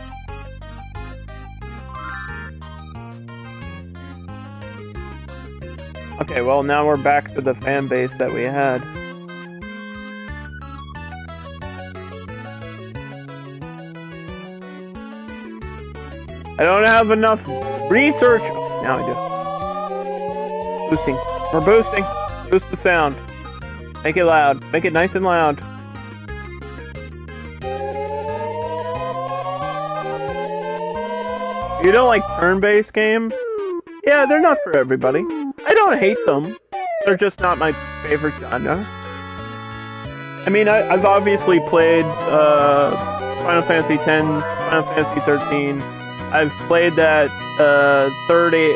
Okay, well now we're back to the fan base that we had. I don't have enough research. Now I do. Boosting. We're boosting. Boost the sound. Make it loud. Make it nice and loud. You don't like turn-based games? Yeah, they're not for everybody. I don't hate them. They're just not my favorite genre. I mean, I've obviously played Final Fantasy X, Final Fantasy 13. I've played that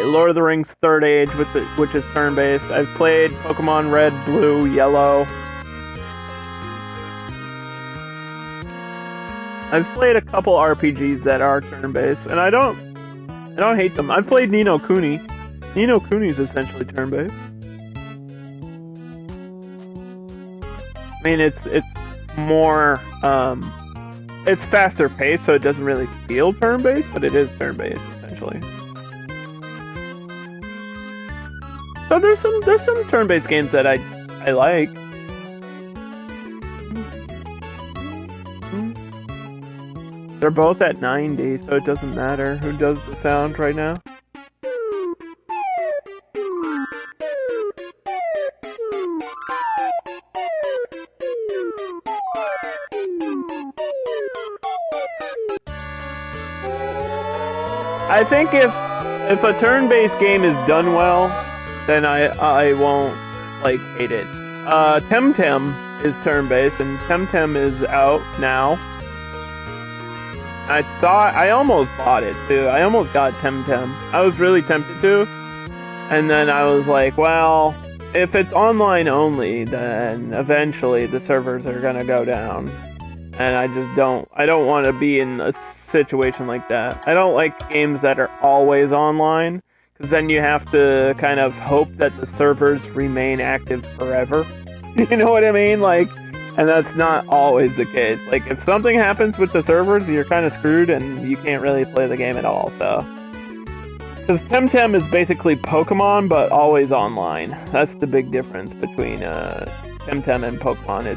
Lord of the Rings Third Age, which is turn-based. I've played Pokemon Red, Blue, Yellow. I've played a couple RPGs that are turn-based, and I don't hate them. I've played Ni no Kuni. Ni no Kuni is essentially turn-based. I mean, it's more it's faster paced, so it doesn't really feel turn-based, but it is turn-based essentially. So there's some turn-based games that I like. They're both at 90, so it doesn't matter who does the sound right now. I think if a turn-based game is done well, then I won't like hate it. Temtem is turn-based, and Temtem is out now. I almost bought it too. I almost got Temtem. I was really tempted to, and then I was like, well, if it's online only, then eventually the servers are gonna go down. And I don't want to be in a situation like that. I don't like games that are always online, because then you have to kind of hope that the servers remain active forever. You know what I mean? Like, and that's not always the case. Like, if something happens with the servers, you're kind of screwed and you can't really play the game at all, so. Because Temtem is basically Pokemon, but always online. That's the big difference between, Temtem and Pokemon.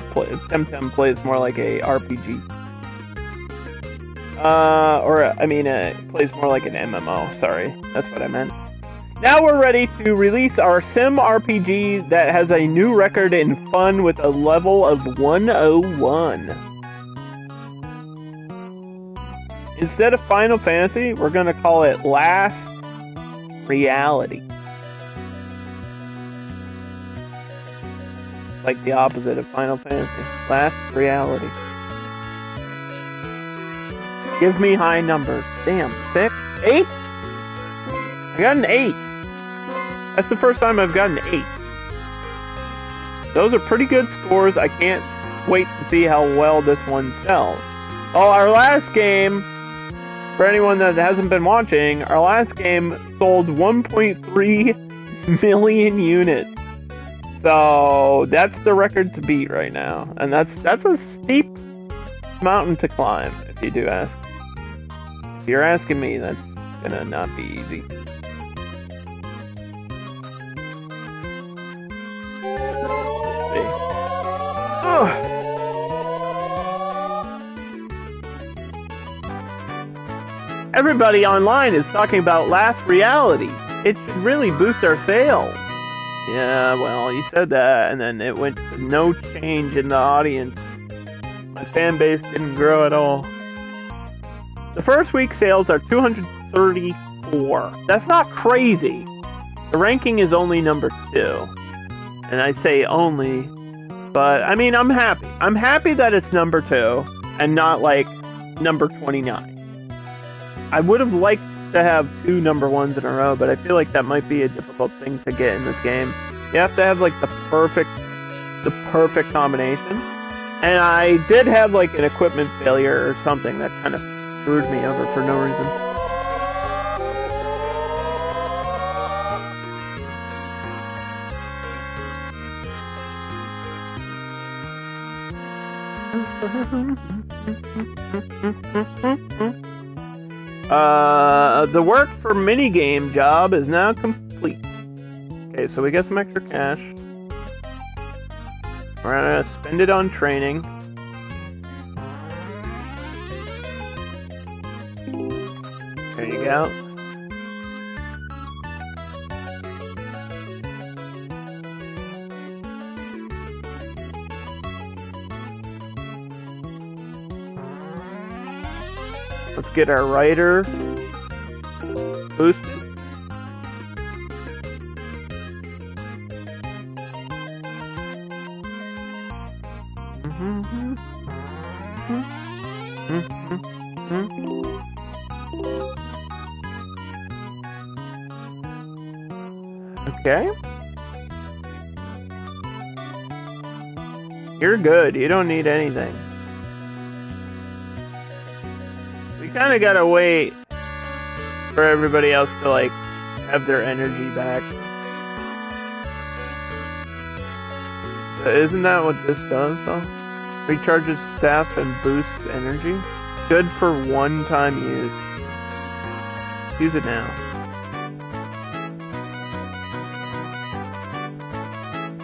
Temtem plays more like a RPG. It plays more like an MMO. Sorry, that's what I meant. Now we're ready to release our Sim RPG that has a new record in fun with a level of 101. Instead of Final Fantasy, we're gonna call it Last Reality. Like the opposite of Final Fantasy. Last Reality. Give me high numbers. Damn, 6? 8? I got an 8. That's the first time I've gotten 8. Those are pretty good scores. I can't wait to see how well this one sells. Oh, our last game, for anyone that hasn't been watching, our last game sold 1.3 million units. So that's the record to beat right now. And that's a steep mountain to climb, if you do ask. If you're asking me, that's gonna not be easy. Let's see. Oh. Everybody online is talking about Last Reality. It should really boost our sales. Yeah, well, you said that, and then it went to no change in the audience. My fan base didn't grow at all. The first week sales are 234. That's not crazy. The ranking is only number 2. And I say only, but I mean, I'm happy. I'm happy that it's number 2 and not like number 29. I would have liked to have 2 number 1s in a row, but I feel like that might be a difficult thing to get in this game. You have to have like the perfect combination. And I did have like an equipment failure or something that kind of screwed me over for no reason. The work for minigame job is now complete. Okay, so we get some extra cash. We're gonna spend it on training. There you go. Let's get our writer boosted. Okay. You're good. You don't need anything. We kind of gotta wait for everybody else to, like, have their energy back. Isn't that what this does, though? Recharges staff and boosts energy. Good for one-time use. Use it now.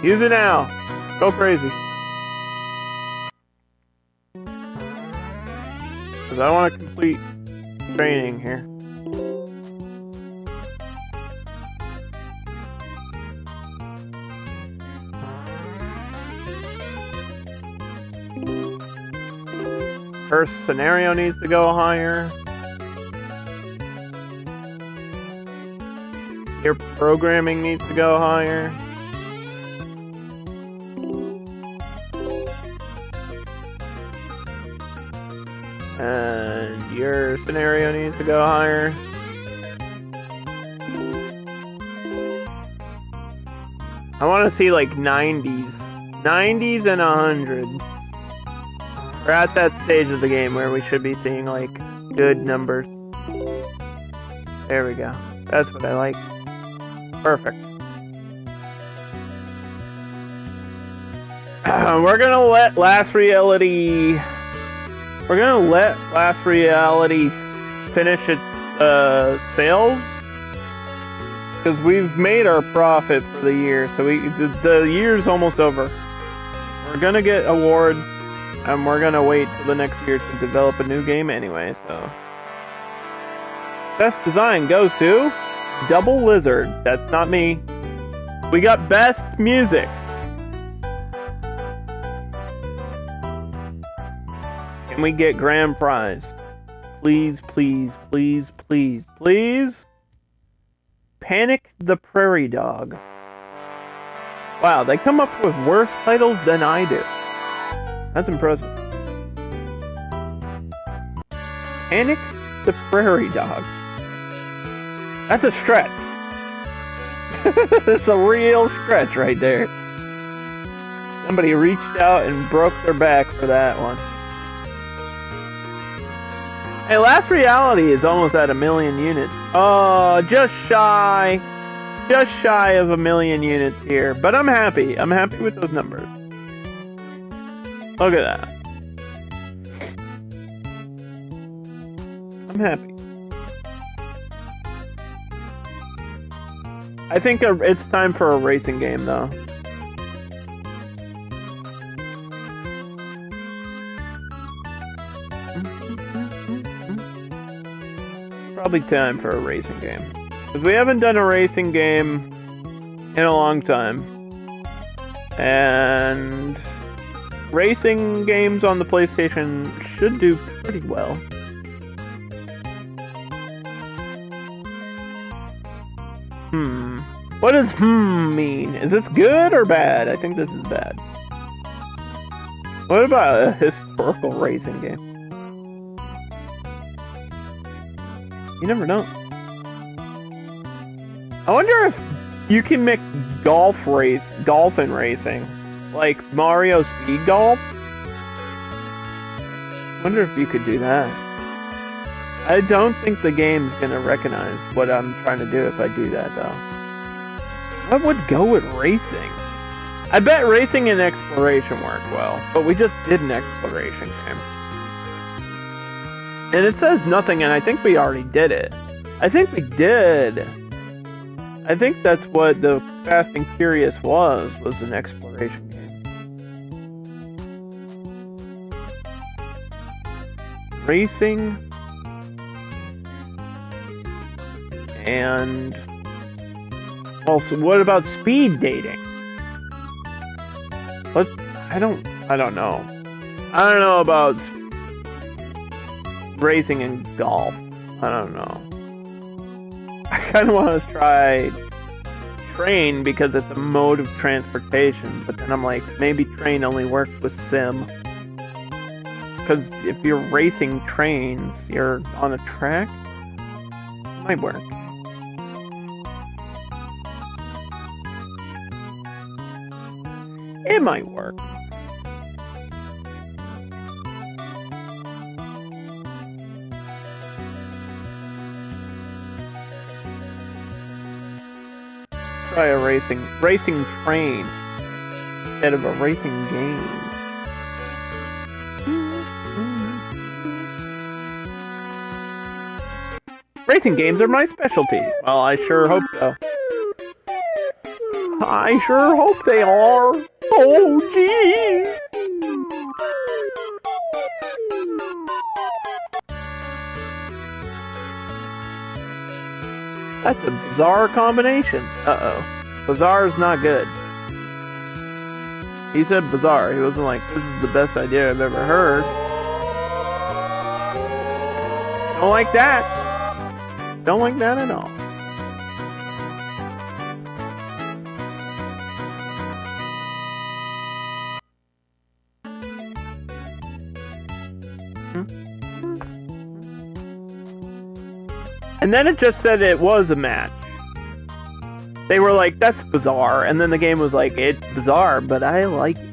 Use it now. Go crazy. Because I want to complete training here. First scenario needs to go higher. Your programming needs to go higher. And your scenario needs to go higher. I want to see like 90s. 90s and 100. We're at that stage of the game where we should be seeing like good numbers. There we go. That's what I like. Perfect. We're gonna let Last Reality finish its sales, because we've made our profit for the year. So the year's almost over. We're gonna get awards, and we're gonna wait till the next year to develop a new game anyway. So best design goes to Double Lizard. That's not me. We got best music. Can we get grand prize? Please, please, please, please, please. Panic the Prairie Dog. Wow, they come up with worse titles than I do. That's impressive. Panic the Prairie Dog. That's a stretch. That's a real stretch right there. Somebody reached out and broke their back for that one. Hey, Last Reality is almost at 1 million units. Oh, just shy of 1 million units here. But I'm happy. I'm happy with those numbers. Look at that. I'm happy. I think it's time for a racing game, though. Probably time for a racing game. Because we haven't done a racing game in a long time. And racing games on the PlayStation should do pretty well. What does mean? Is this good or bad? I think this is bad. What about a historical racing game? You never know. I wonder if you can mix golf and racing. Like Mario Speed Golf? I wonder if you could do that. I don't think the game's gonna recognize what I'm trying to do if I do that, though. What would go with racing? I bet racing and exploration work well, but we just did an exploration game. And it says nothing, and I think we already did it. I think we did. I think that's what the Fast and Curious was an exploration game. Racing and also, what about speed dating? What? I don't know. I don't know about racing and golf. I don't know. I kind of want to try train because it's a mode of transportation, but then I'm like, maybe train only works with sim. Because if you're racing trains, you're on a track. It might work. It might work. Try a racing train instead of a racing game. Racing games are my specialty. Well, I sure hope so. I sure hope they are. Oh, jeez. That's a bizarre combination. Uh-oh. Bizarre is not good. He said bizarre. He wasn't like, this is the best idea I've ever heard. Don't like that. Don't like that at all. And then it just said it was a match. They were like, that's bizarre. And then the game was like, it's bizarre, but I like it.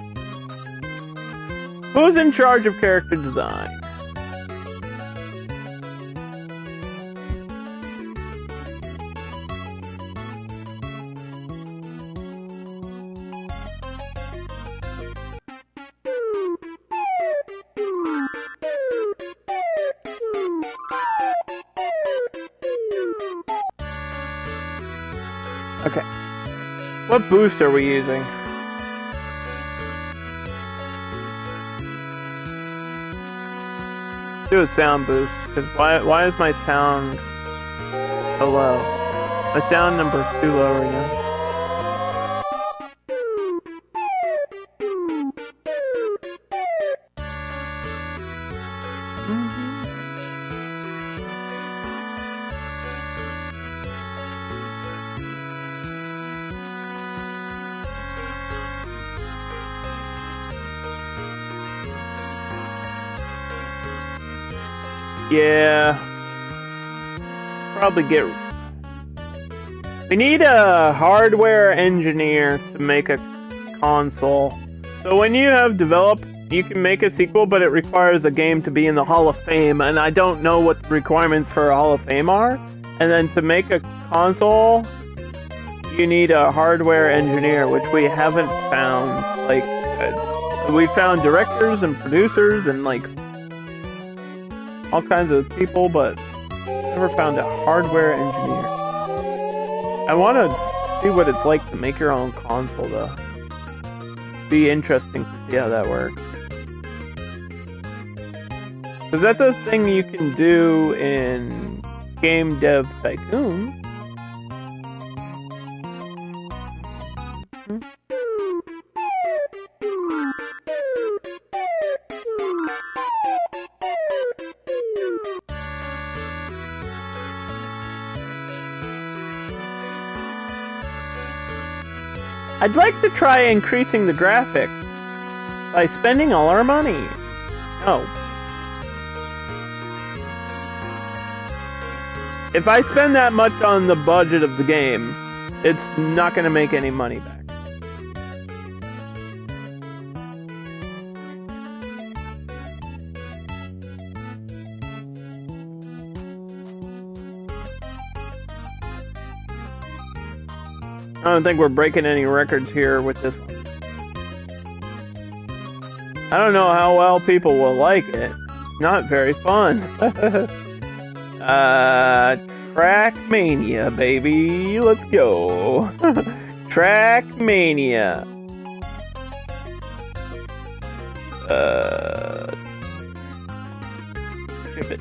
Who's in charge of character design? Okay. What boost are we using? Do a sound boost, because why is my sound so low? My sound number's too low right now. Yeah. Probably get... We need a hardware engineer to make a console. So when you have developed, you can make a sequel, but it requires a game to be in the Hall of Fame, and I don't know what the requirements for a Hall of Fame are. And then to make a console, you need a hardware engineer, which we haven't found. Like, we found directors and producers and like all kinds of people, but never found a hardware engineer. I want to see what it's like to make your own console, though. Be interesting to see how that works. Because that's a thing you can do in Game Dev Tycoon. I'd like to try increasing the graphics by spending all our money. No. If I spend that much on the budget of the game, it's not going to make any money back. I don't think we're breaking any records here with this one. I don't know how well people will like it. It's not very fun. Trackmania, baby. Let's go. Trackmania. Ship it.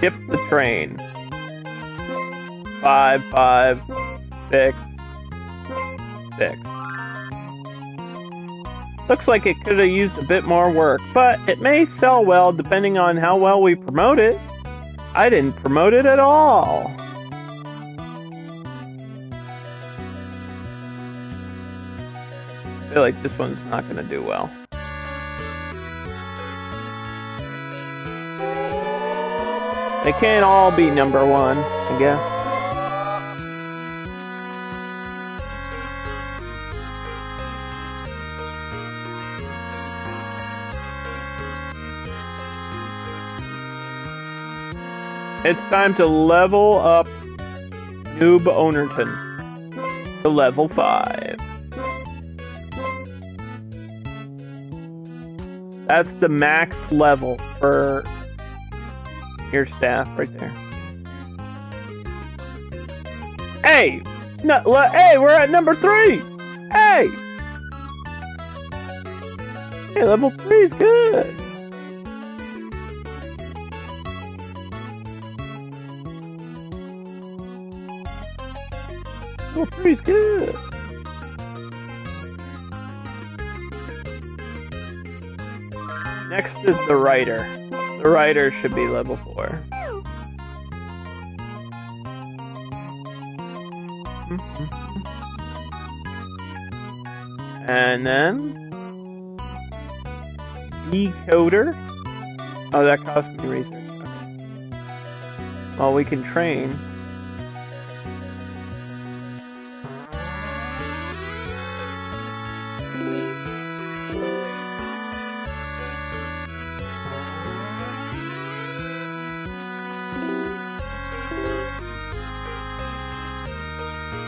Ship the train. 5, 5, 6, 6. Looks like it could have used a bit more work, but it may sell well depending on how well we promote it. I didn't promote it at all. I feel like this one's not going to do well. They can't all be number one, I guess. It's time to level up Noob Ownerton to level 5. That's the max level for your staff right there. Hey! No, hey, we're at number 3! Hey! Hey, level 3 is good! Level 3 is good! Next is the writer. The writer should be level 4. And then decoder. Oh, that cost me research. Okay. Well, we can train.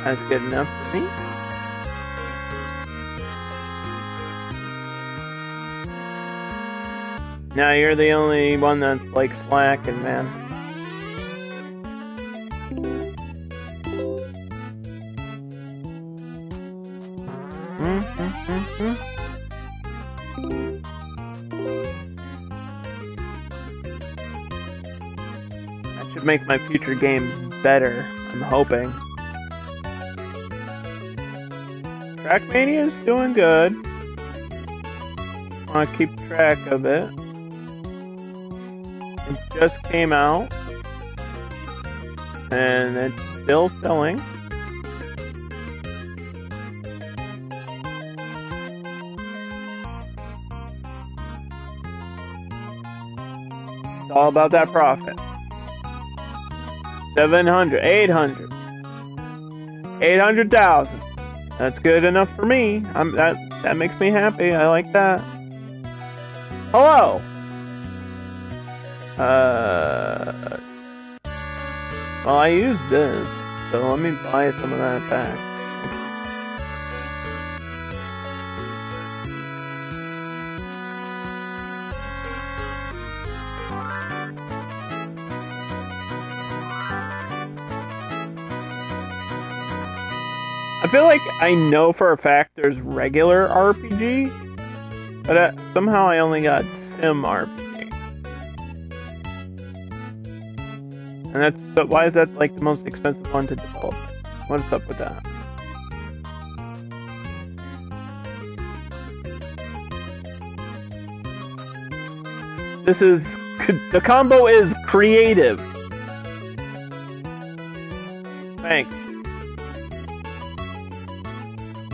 That's good enough for me. Now you're the only one that's like slacking, man. That should make my future games better, I'm hoping. Trackmania is doing good. I want to keep track of it. It just came out. And it's still selling. It's all about that profit. 700, 800, 800,000. That's good enough for me. That makes me happy. I like that. Hello. Well, I used this, so let me buy some of that back. I feel like I know for a fact there's regular RPG, but somehow I only got Sim RPG. And why is that like the most expensive one to develop? What's up with that? The combo is creative. Thanks.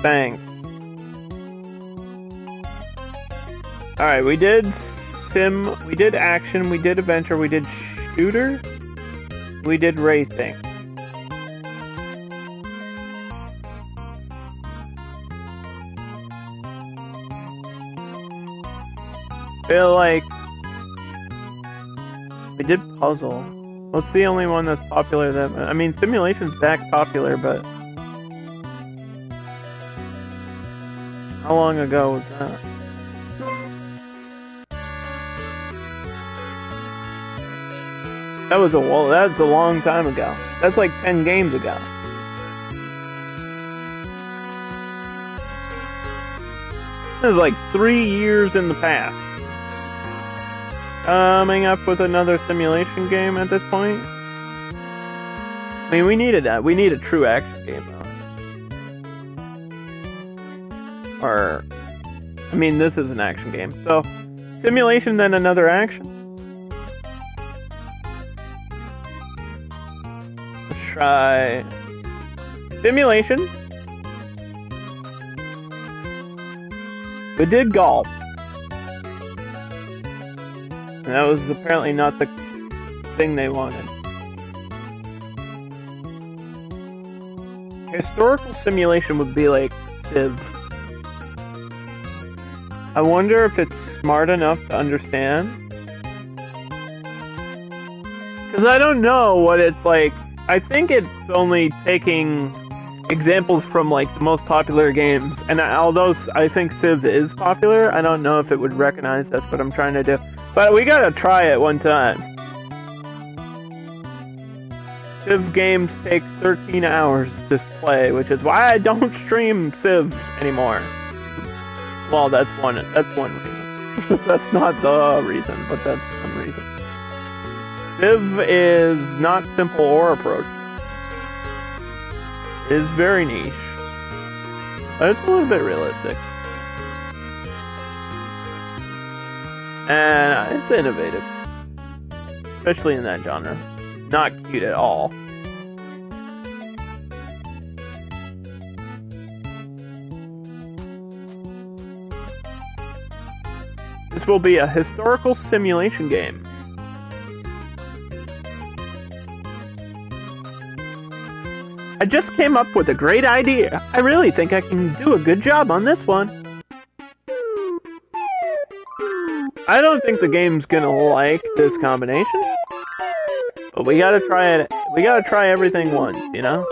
Thanks. Alright, we did sim, we did action, we did adventure, we did shooter, we did racing. Feel like we did puzzle. What's the only one that's popular that, I mean, simulation's back popular, but how long ago was that? That's a long time ago. That's like 10 games ago. That was like 3 years in the past. Coming up with another simulation game at this point. I mean, we needed that. We need a true action game, though. Or, I mean, this is an action game. So, simulation, then another action. Let's try simulation. We did golf. And that was apparently not the thing they wanted. Historical simulation would be like Civ. I wonder if it's smart enough to understand. Because I don't know what it's like. I think it's only taking examples from like the most popular games. And although I think Civ is popular, I don't know if it would recognize that's what I'm trying to do. But we gotta try it one time. Civ games take 13 hours to play, which is why I don't stream Civ anymore. Well, that's one reason. That's not the reason, but that's one reason. Civ is not simple or approachable. It is very niche. But it's a little bit realistic. And it's innovative. Especially in that genre. Not cute at all. This will be a historical simulation game. I just came up with a great idea. I really think I can do a good job on this one. I don't think the game's gonna like this combination. But we gotta try it. We gotta try everything once, you know?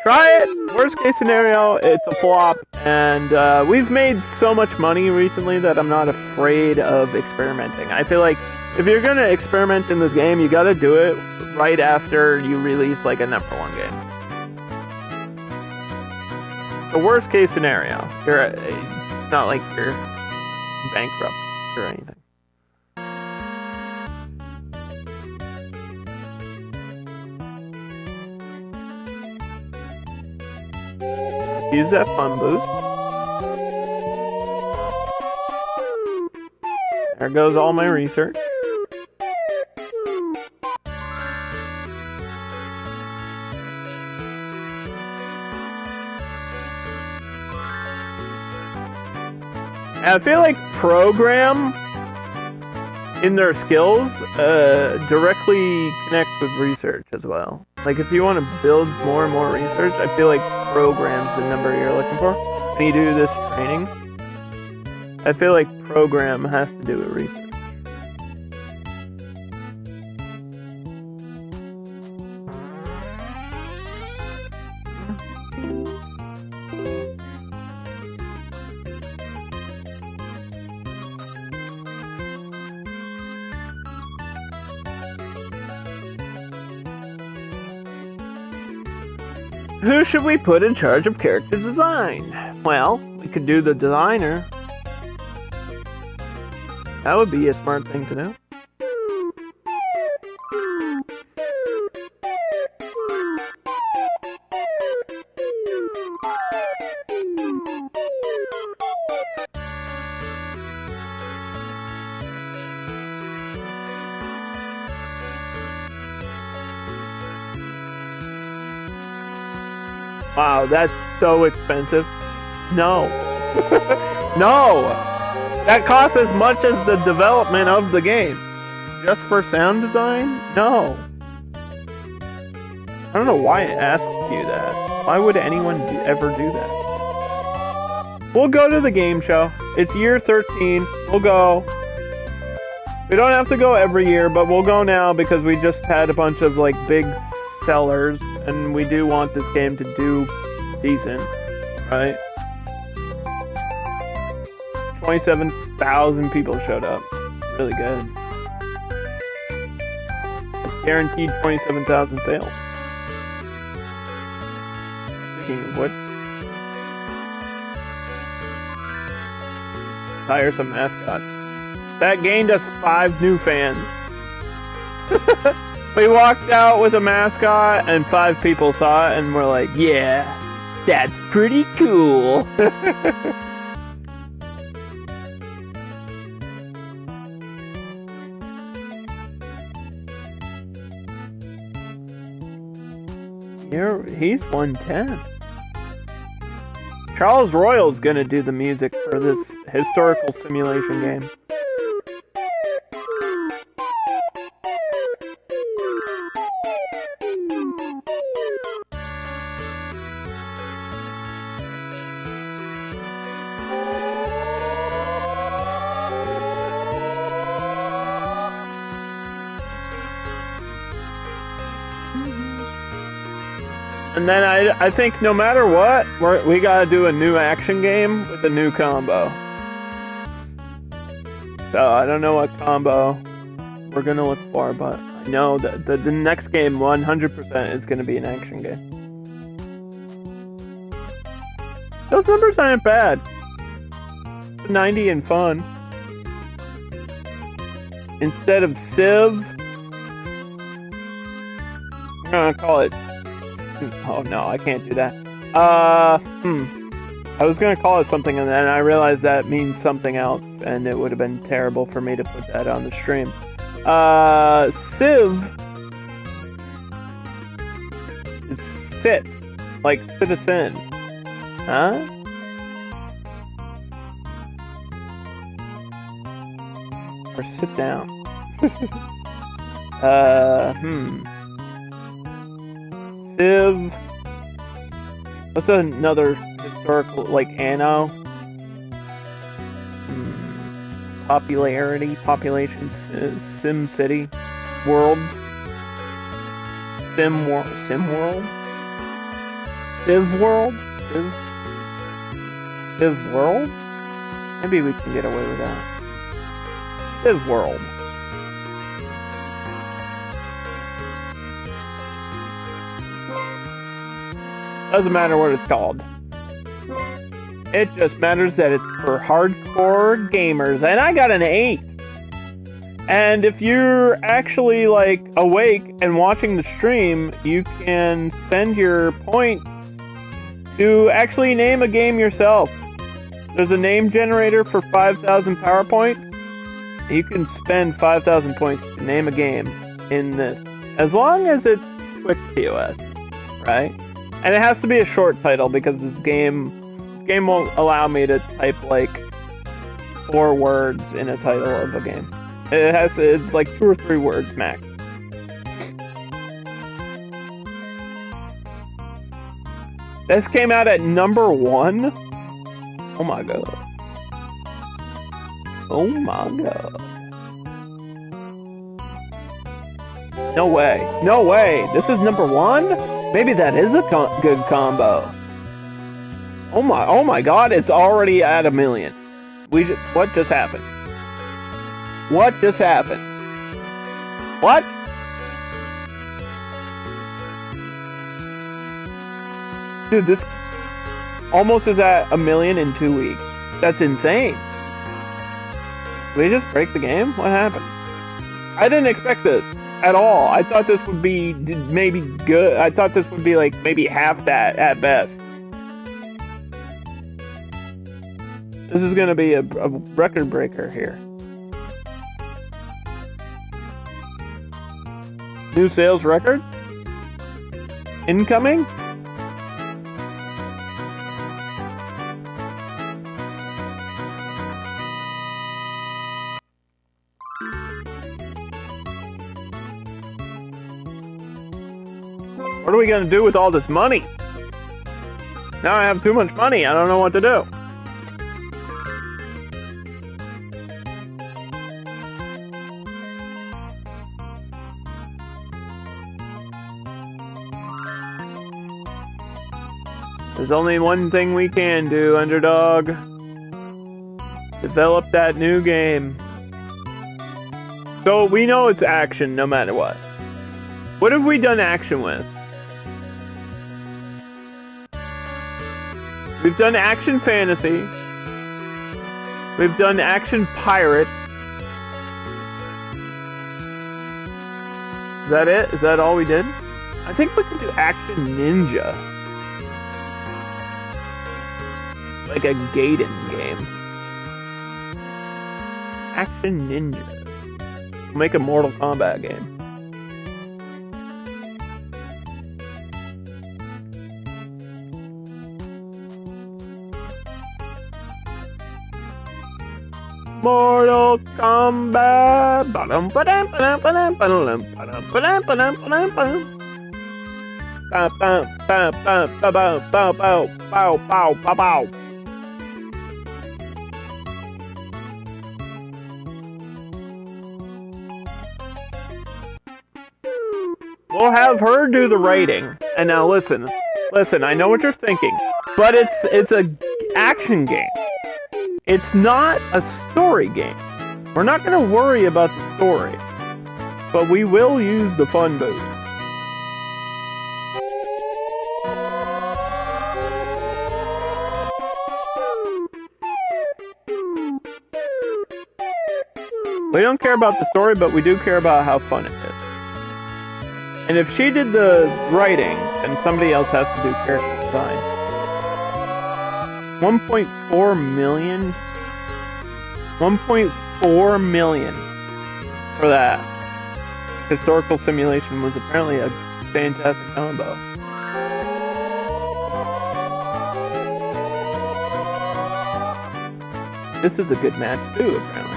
Try it! Worst case scenario, it's a flop. And we've made so much money recently that I'm not afraid of experimenting. I feel like if you're gonna experiment in this game, you gotta do it right after you release like a #1 game. The worst case scenario, it's not like you're bankrupt or anything. Let's use that fun boost. There goes all my research. I feel like program in their skills directly connects with research as well. Like if you want to build more and more research, I feel like program's the number you're looking for. When you do this training, I feel like program has to do with research. Who should we put in charge of character design? Well, we could do the designer. That would be a smart thing to do. Wow, that's so expensive. No. No! That costs as much as the development of the game. Just for sound design? No. I don't know why it asks you that. Why would anyone ever do that? We'll go to the game show. It's year 13. We'll go. We don't have to go every year, but we'll go now because we just had a bunch of like big sellers, and we do want this game to do decent, right? 27,000 people showed up. Really good. It's guaranteed 27,000 sales. Speaking of which, hire some mascots. That gained us 5 new fans. We walked out with a mascot and 5 people saw it and we're like, yeah, that's pretty cool. He's 110. Charles Royale's gonna do the music for this historical simulation game. And then I think no matter what, we gotta do a new action game with a new combo. So I don't know what combo we're gonna look for, but I know that the next game 100% is gonna be an action game. Those numbers aren't bad. 90 and fun. Instead of Civ, I'm gonna call it. Oh no, I can't do that. I was gonna call it something and then I realized that means something else and it would have been terrible for me to put that on the stream. Civ is sit, like citizen. Huh? Or sit down. Civ. What's another historical, like Anno? Popularity, population, Sim City, World, Sim World, Civ World, Civ World. Maybe we can get away with that. Civ World. Doesn't matter what it's called. It just matters that it's for hardcore gamers. And I got an 8. And if you're actually like awake and watching the stream, you can spend your points to actually name a game yourself. There's a name generator for 5,000 power points. You can spend 5,000 points to name a game in this. As long as it's Twitch POS, right? And it has to be a short title because this game won't allow me to type like 4 words in a title of a game. It's like 2 or 3 words max. This came out at number 1? Oh my god. Oh my god. No way. No way. This is number 1? Maybe that is a good combo. Oh my god, it's already at 1 million. What just happened? What just happened? What? Dude, this almost is at 1 million in 2 weeks. That's insane. Did we just break the game? What happened? I didn't expect this at all. I thought this would be maybe good. I thought this would be like maybe half that at best. This is gonna be a record breaker here. New sales record? Incoming? What are we gonna do with all this money? Now I have too much money, I don't know what to do. There's only one thing we can do, Underdog. Develop that new game. So we know it's action no matter what. What have we done action with? We've done action fantasy. We've done action pirate. Is that it? Is that all we did? I think we could do action ninja. Like a Gaiden game. Action ninja. We'll make a Mortal Kombat game. Mortal Kombat. We'll have her do the writing. And now listen, I know what you're thinking, but it's a action game. It's not a story game. We're not going to worry about the story, but we will use the fun boost. We don't care about the story, but we do care about how fun it is. And if she did the writing, then somebody else has to do character design. 1.4 million? 1.4 million for that. Historical simulation was apparently a fantastic combo. This is a good match too, apparently.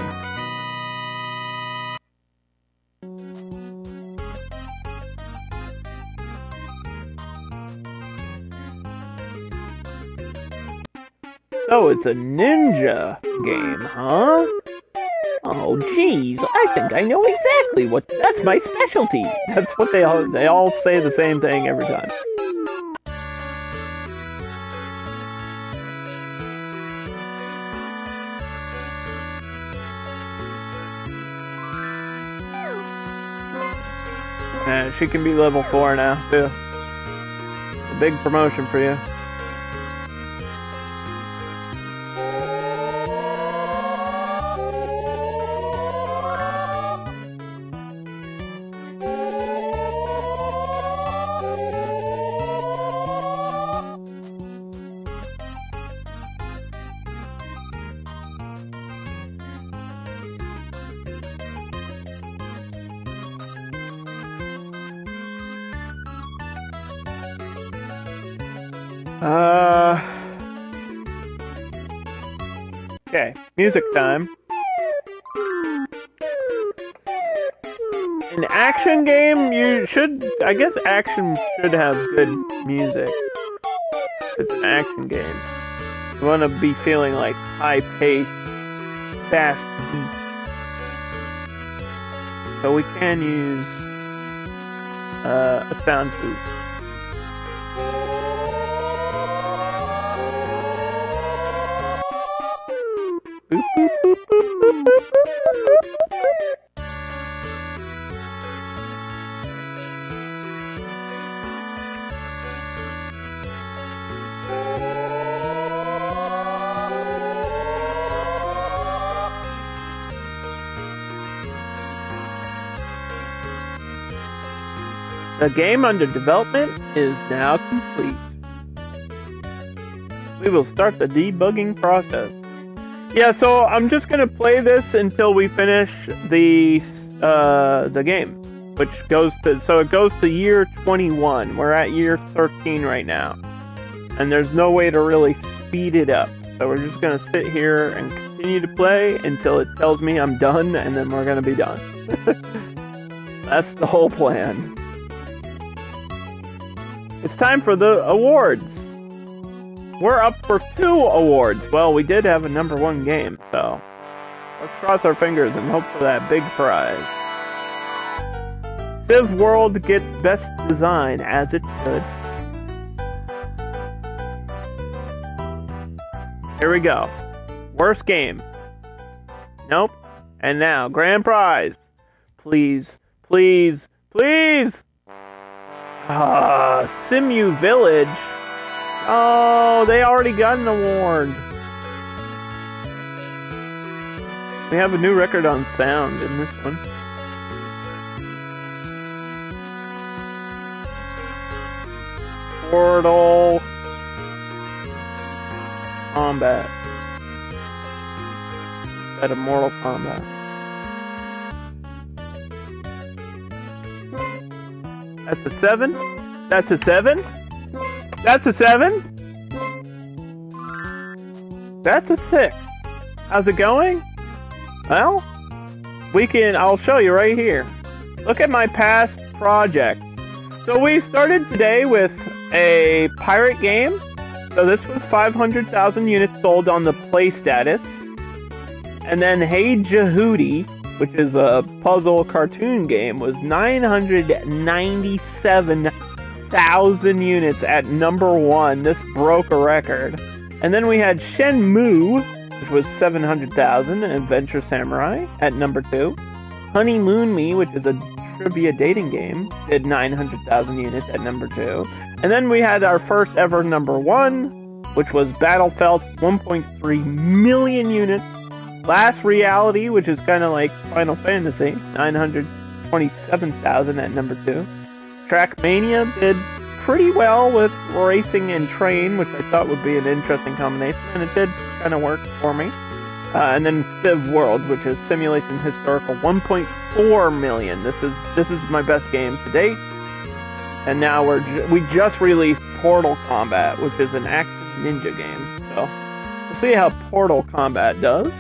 So it's a ninja game, huh? Oh, geez, I think I know exactly what. That's my specialty. That's what they all say the same thing every time. She can be level 4 now too. It's a big promotion for you. Okay, music time. An action game, I guess action should have good music. It's an action game. You want to be feeling like high-paced, fast beats. So we can use a sound booth. Boop, boop, boop, boop, boop, boop, boop. The game under development is now complete. We will start the debugging process. Yeah, so I'm just gonna play this until we finish the game, which goes to year 21. We're at year 13 right now, and there's no way to really speed it up. So we're just gonna sit here and continue to play until it tells me I'm done, and then we're gonna be done. That's the whole plan. It's time for the awards. We're up for 2 awards. Well, we did have a #1 game, so let's cross our fingers and hope for that big prize. Civ World gets Best Design, as it should. Here we go. Worst game. Nope. And now, grand prize. Please, please, please! Simu Village. Oh, they already got an award. We have a new record on sound in this one. Portal Combat. At a Mortal Kombat. That's a 7? That's a 7? That's a 7? That's a 6. How's it going? Well, I'll show you right here. Look at my past projects. So we started today with a pirate game. So this was 500,000 units sold on the play status. And then Hey Jehudi, which is a puzzle cartoon game, was 997,000 units at #1. This broke a record. And then we had Shenmue, which was 700,000, an adventure samurai, at #2. Honeymoon Me, which is a trivia dating game, did 900,000 units at #2. And then we had our first ever #1, which was Battlefelt, 1.3 million units. Last Reality, which is kind of like Final Fantasy, 927,000 at #2. Trackmania did pretty well with Racing and Train, which I thought would be an interesting combination, and it did kind of work for me. And then Civ World, which is Simulation Historical, 1.4 million. This is my best game to date. And now we just released Portal Combat, which is an action ninja game. So we'll see how Portal Combat does.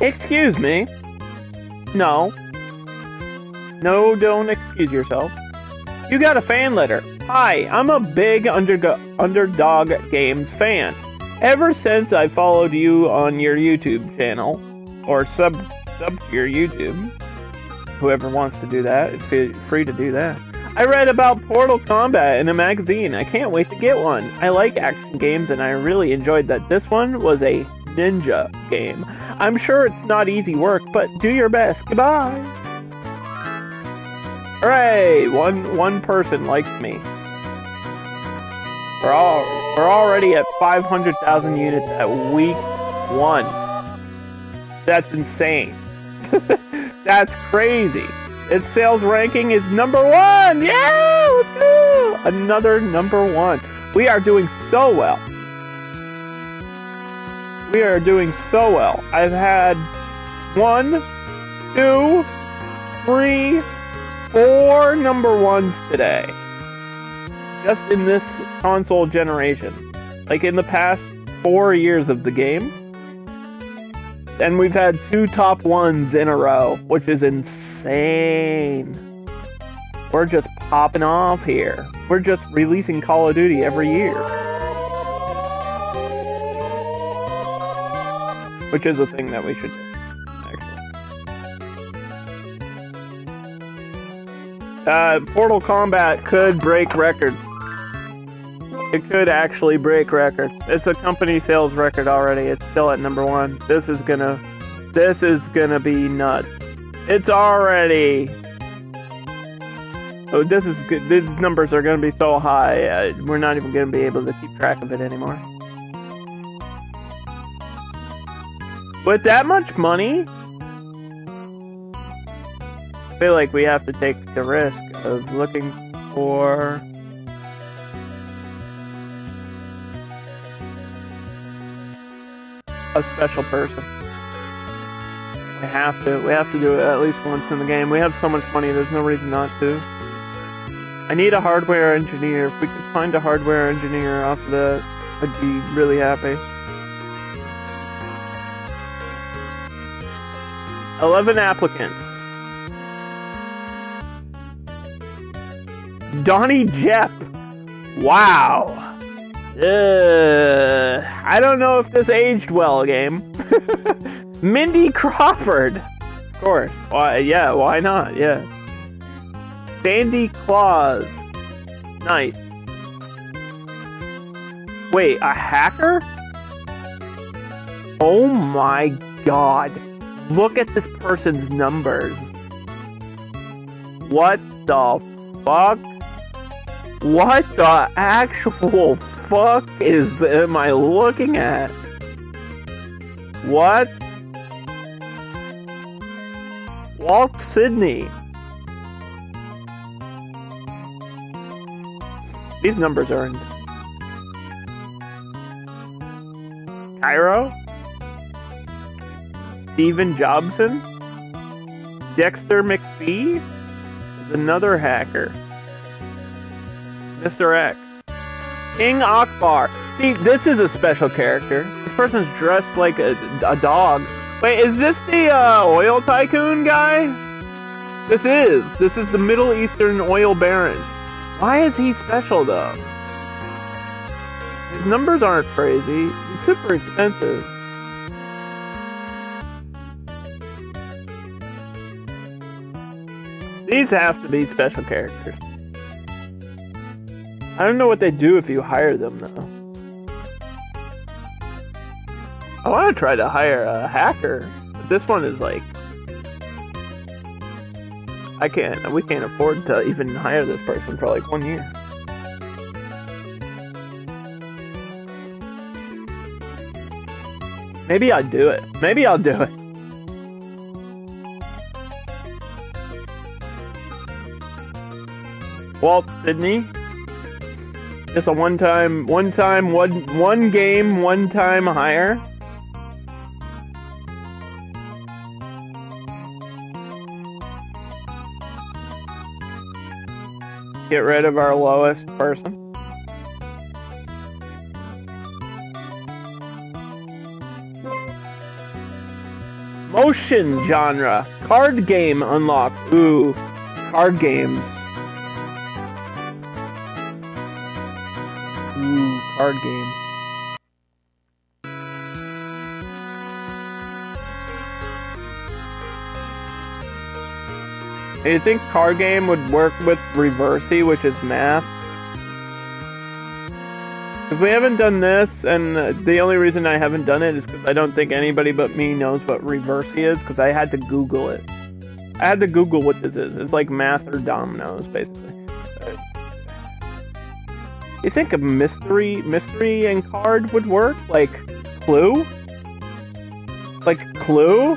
Excuse me. No. No, don't excuse yourself. You got a fan letter. Hi, I'm a big Underdog Games fan. Ever since I followed you on your YouTube channel, or sub to your YouTube, whoever wants to do that is free to do that. I read about Portal Combat in a magazine. I can't wait to get one. I like action games, and I really enjoyed that this one was a ninja game. I'm sure it's not easy work, but do your best. Goodbye. Hooray! One person likes me. We're already at 500,000 units at week 1. That's insane. That's crazy. Its sales ranking is #1. Yeah, let's go. Another #1. We are doing so well. We are doing so well. I've had 1, 2, 3, 4 number ones today. Just in this console generation. Like in the past 4 years of the game. And we've had 2 top ones in a row, which is insane. We're just popping off here. We're just releasing Call of Duty every year. Which is a thing that we should do, actually. Portal Combat could break records. It could actually break records. It's a company sales record already. It's still at number 1. This is gonna be nuts. It's already. Oh, this is good. These numbers are gonna be so high. We're not even gonna be able to keep track of it anymore. With that much money, I feel like we have to take the risk of looking for a special person. We have to do it at least once in the game. We have so much money, there's no reason not to. I need a hardware engineer. If we could find a hardware engineer off of that, I'd be really happy. 11 applicants. Donnie Jepp. Wow. I don't know if this aged well, game. Mindy Crawford. Of course. Yeah, why not? Yeah. Sandy Claus. Nice. Wait, a hacker? Oh my god. Look at this person's numbers. What the fuck? What the actual fuck am I looking at? What? Walt Sydney. These numbers are insane. Cairo? Steven Jobson? Dexter McPhee is another hacker. Mr. X. King Akbar. See, this is a special character. This person's dressed like a dog. Wait, is this the oil tycoon guy? This is the Middle Eastern oil baron. Why is he special though? His numbers aren't crazy. He's super expensive. These have to be special characters. I don't know what they do if you hire them, though. I want to try to hire a hacker, but this one is like... we can't afford to even hire this person for like 1 year. Maybe I'll do it. Maybe I'll do it. Walt Sydney. Just a one game, one time hire. Get rid of our lowest person. Motion genre. Card game unlocked. Ooh, card games. Ooh, card game. Do you think card game would work with Reversey, which is math? Because we haven't done this, and the only reason I haven't done it is because I don't think anybody but me knows what Reversey is, because I had to Google it. I had to Google what this is. It's like math or dominoes, basically. You think a mystery and card would work? Like Clue? Like Clue?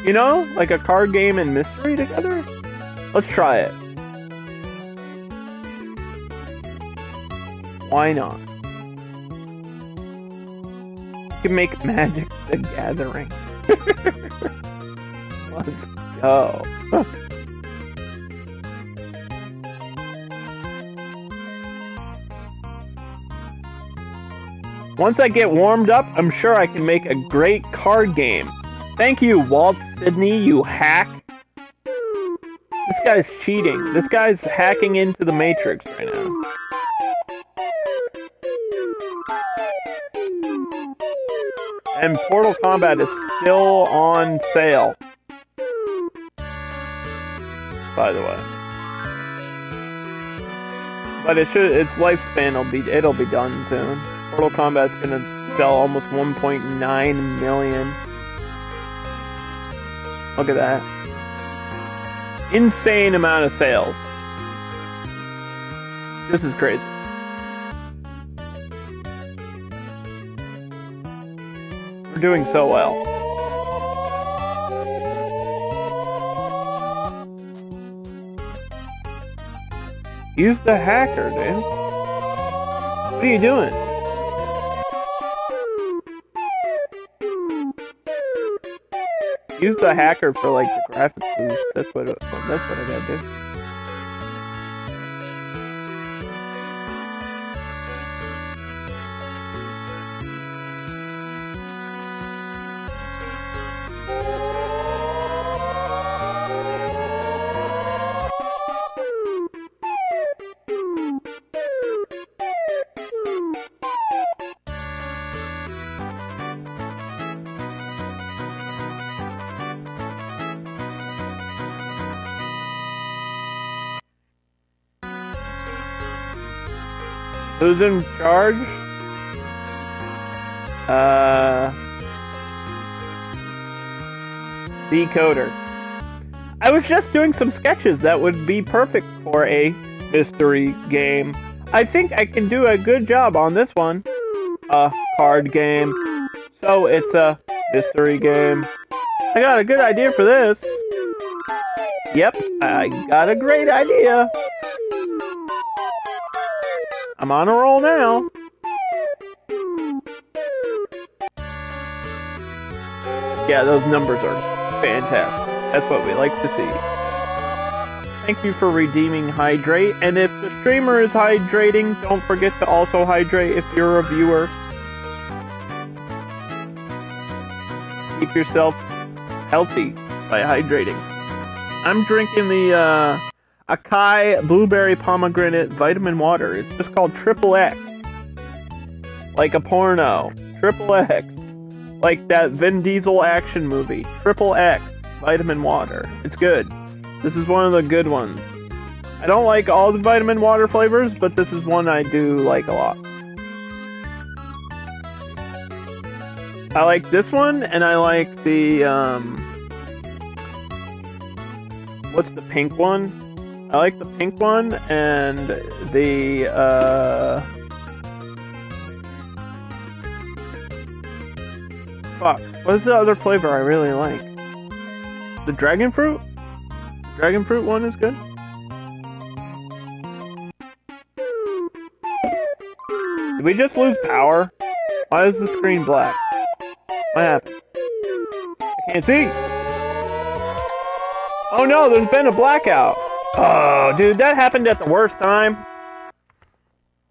You know? Like a card game and mystery together? Let's try it. Why not? You can make Magic the Gathering. Let's go. Once I get warmed up, I'm sure I can make a great card game. Thank you, Walt Sydney, you hack. This guy's cheating. This guy's hacking into the Matrix right now. And Portal Combat is still on sale. By the way. But its lifespan it'll be done soon. Portal Combat's gonna sell almost 1.9 million. Look at that. Insane amount of sales. This is crazy. We're doing so well. Use the hacker, dude. What are you doing? Use the hacker for like the graphic boost. That's what I gotta do. Who's in charge? Decoder. I was just doing some sketches that would be perfect for a mystery game. I think I can do a good job on this one. A card game. So it's a mystery game. I got a good idea for this. Yep, I got a great idea. I'm on a roll now. Yeah, those numbers are fantastic. That's what we like to see. Thank you for redeeming Hydrate. And if the streamer is hydrating, don't forget to also hydrate if you're a viewer. Keep yourself healthy by hydrating. I'm drinking the Acai Blueberry Pomegranate Vitamin Water. It's just called Triple X. Like a porno. Triple X. Like that Vin Diesel action movie. Triple X Vitamin Water. It's good. This is one of the good ones. I don't like all the vitamin water flavors, but this is one I do like a lot. I like this one, and I like the, what's the pink one? I like the pink one, and the, fuck. What's the other flavor I really like? The dragon fruit? Dragon fruit one is good. Did we just lose power? Why is the screen black? What happened? I can't see! Oh no, there's been a blackout! Oh, dude, that happened at the worst time.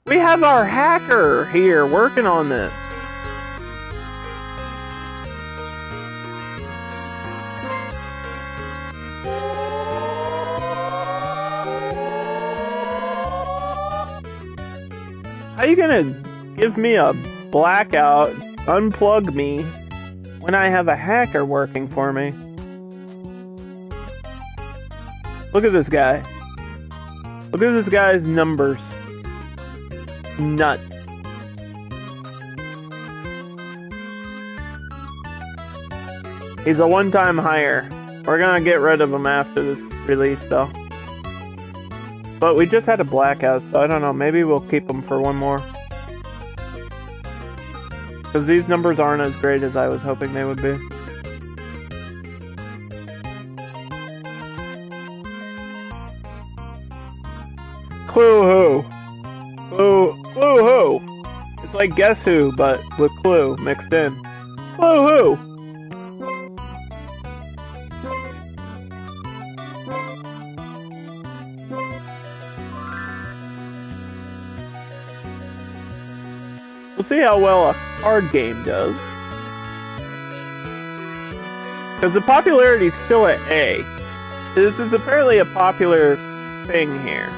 We have our hacker here working on this. How you gonna give me a blackout, unplug me, when I have a hacker working for me? Look at this guy. Look at this guy's numbers. Nuts. He's a one-time hire. We're gonna get rid of him after this release, though. But we just had a blackout, so I don't know. Maybe we'll keep him for one more. Because these numbers aren't as great as I was hoping they would be. Clue who? Clue who? It's like Guess Who, but with Clue mixed in. Clue who? We'll see how well a card game does. Because the popularity is still at A. This is apparently a popular thing here.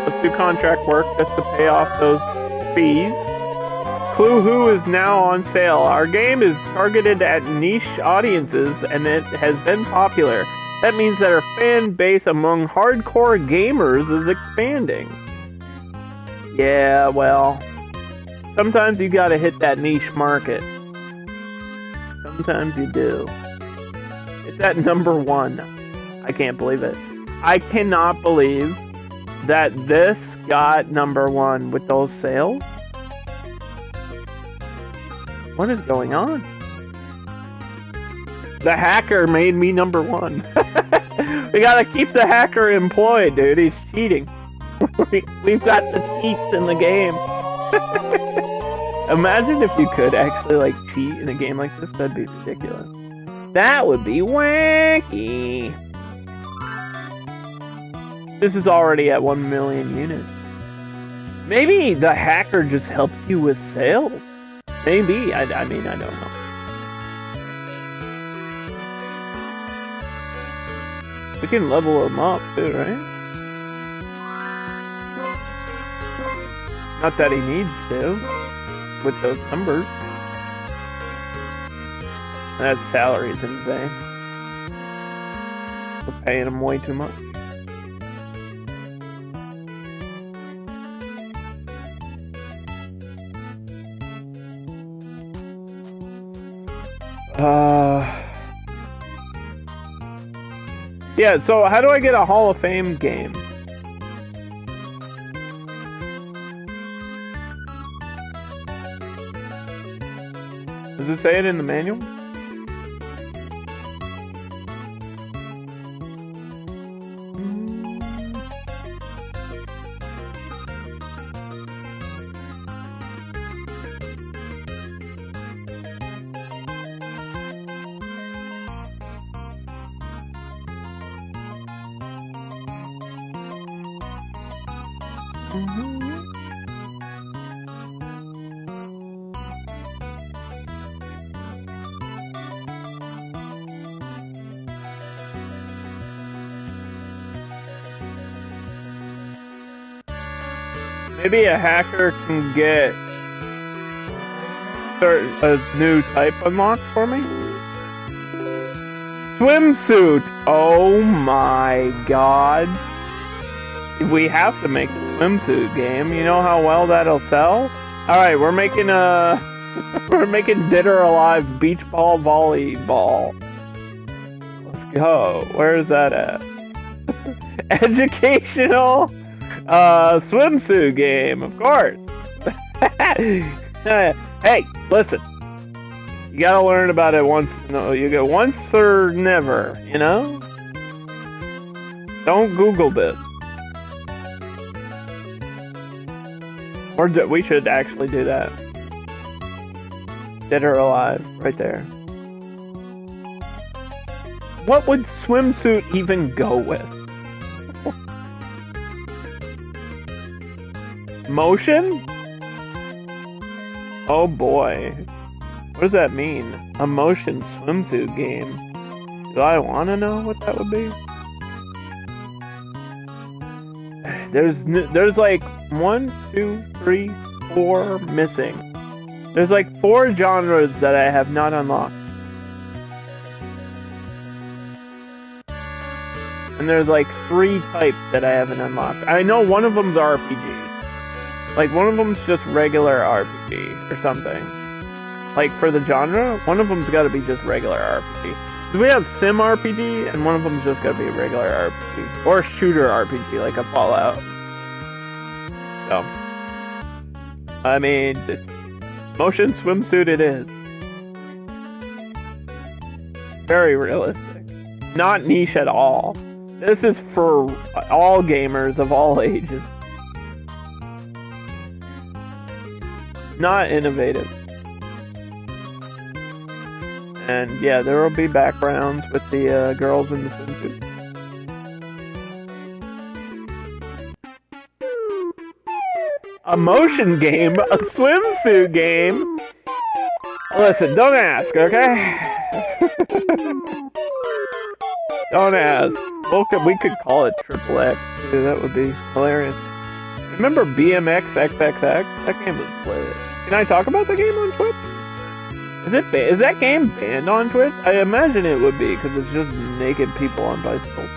Let's do contract work just to pay off those fees. Clue Who is now on sale. Our game is targeted at niche audiences and it has been popular. That means that our fan base among hardcore gamers is expanding. Yeah, well, sometimes you gotta hit that niche market. Sometimes you do. It's at #1. I can't believe it. I cannot believe that this got #1 with those sales. What is going on? The hacker made me #1. We gotta keep the hacker employed, dude. He's cheating. We've got the cheats in the game. Imagine if you could actually, like, cheat in a game like this. That'd be ridiculous. That would be wacky. This is already at 1 million units. Maybe the hacker just helps you with sales. Maybe. I mean, I don't know. We can level him up too, right? Not that he needs to, with those numbers. That salary's insane. We're paying him way too much. Yeah, so how do I get a Hall of Fame game? Does it say it in the manual? Maybe a hacker can get a new type unlocked for me? Swimsuit! Oh my god. We have to make a swimsuit game. You know how well that'll sell? Alright, we're making a... we're making Dead or Alive beach ball volleyball. Let's go. Where is that at? Educational swimsuit game, of course. Hey, listen. You gotta learn about it once. No, you go once or never, you know? Don't Google this. Or we should actually do that. Dead or Alive, right there. What would swimsuit even go with? Motion? Oh boy. What does that mean? A motion swimsuit game. Do I want to know what that would be? There's like 1, 2, 3, 4 missing. There's like 4 genres that I have not unlocked. And there's like 3 types that I haven't unlocked. I know one of them's RPG. Like, one of them's just regular RPG or something. Like, for the genre, one of them's gotta be just regular RPG. So we have Sim RPG, and one of them's just gotta be a regular RPG. Or a shooter RPG, like a Fallout. So, I mean, motion swimsuit it is. Very realistic. Not niche at all. This is for all gamers of all ages. Not innovative. And yeah, there will be backgrounds with the girls in the swimsuit. A motion game? A swimsuit game? Listen, don't ask, okay? Don't ask. We could call it Triple X, too. That would be hilarious. Remember BMX XXX? That game was lit. Can I talk about the game on Twitch? Is that game banned on Twitch? I imagine it would be, because it's just naked people on bicycles.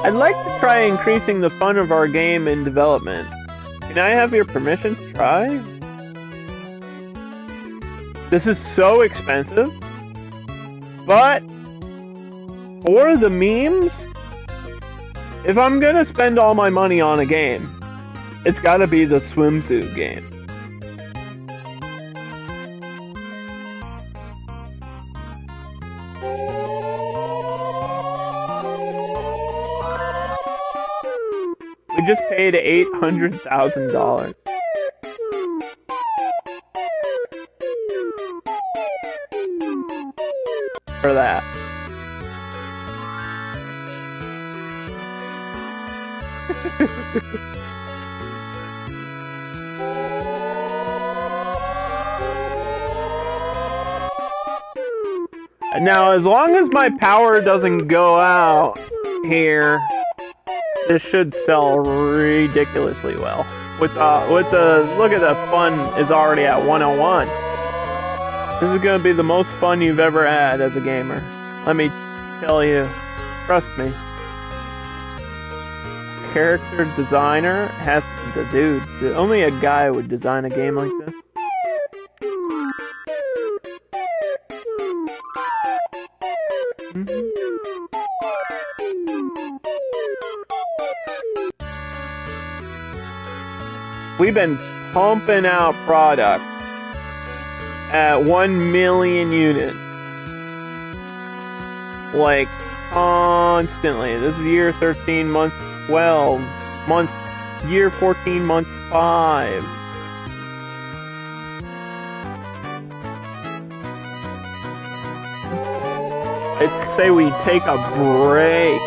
I'd like to try increasing the fun of our game in development. Can I have your permission to try? This is so expensive, but for the memes, if I'm gonna spend all my money on a game, it's gotta be the swimsuit game. We just paid $800,000 for that. Now, as long as my power doesn't go out here, this should sell ridiculously well. With the look at the fun is already at 101. This is gonna be the most fun you've ever had as a gamer. Let me tell you, trust me. Character designer has to be the dude. Only a guy would design a game like this. We've been pumping out product at 1 million units. Like, constantly. This is year 13, month 12, year 14, month 5. I'd say we take a break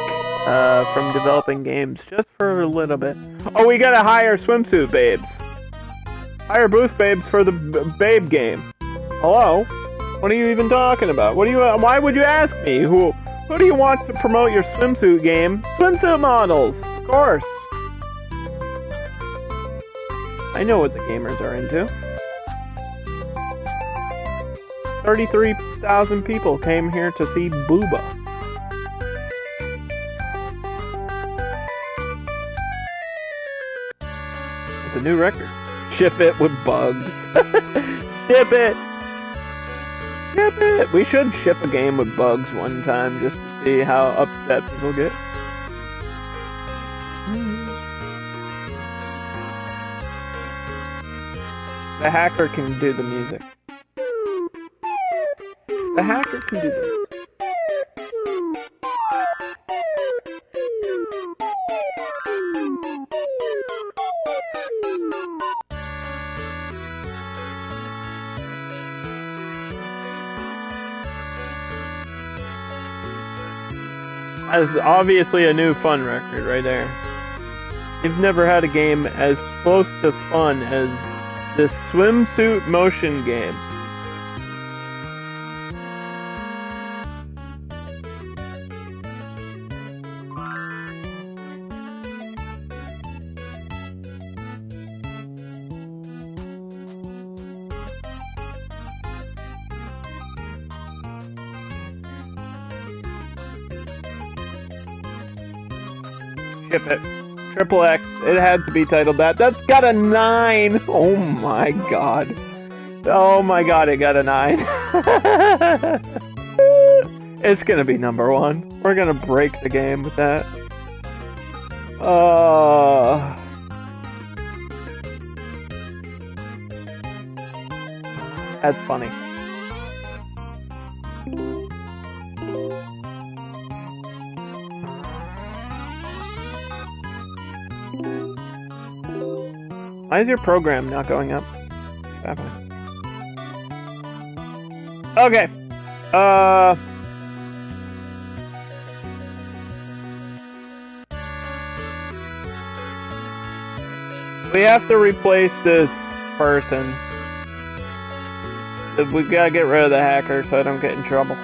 from developing games just for a little bit. Oh, we gotta hire swimsuit babes. Hire booth babes for the babe game. Hello? What are you even talking about? Why would you ask me? Who do you want to promote your swimsuit game? Swimsuit models, of course. I know what the gamers are into. 33,000 people came here to see Booba. It's a new record. Ship it with bugs. Ship it! Ship it! We should ship a game with bugs one time just to see how upset people get. The hacker can do the music. The hacker can do the music. That's obviously a new fun record right there. You've never had a game as close to fun as this swimsuit motion game. Ship it. Triple X. It had to be titled that. That's got a 9. Oh my god. Oh my god, it got a 9. It's gonna be number 1. We're gonna break the game with that. That's funny. Why is your program not going up? Okay. We have to replace this person. We gotta get rid of the hacker so I don't get in trouble.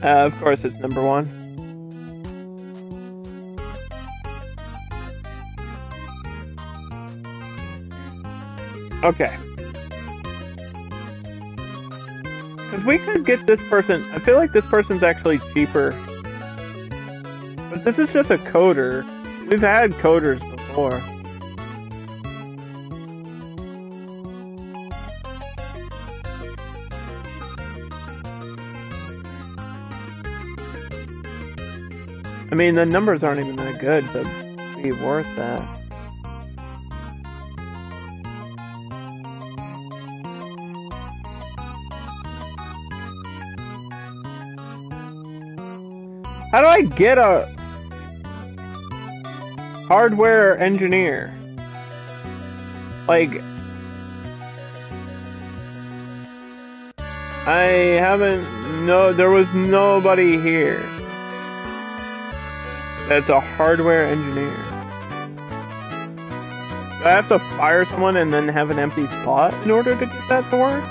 Of course, it's number 1. Okay. Because we could get this person. I feel like this person's actually cheaper. But this is just a coder. We've had coders before. I mean, the numbers aren't even that good to be worth that. How do I get a hardware engineer? Like, I haven't, there was nobody here that's a hardware engineer. Do I have to fire someone and then have an empty spot in order to get that to work?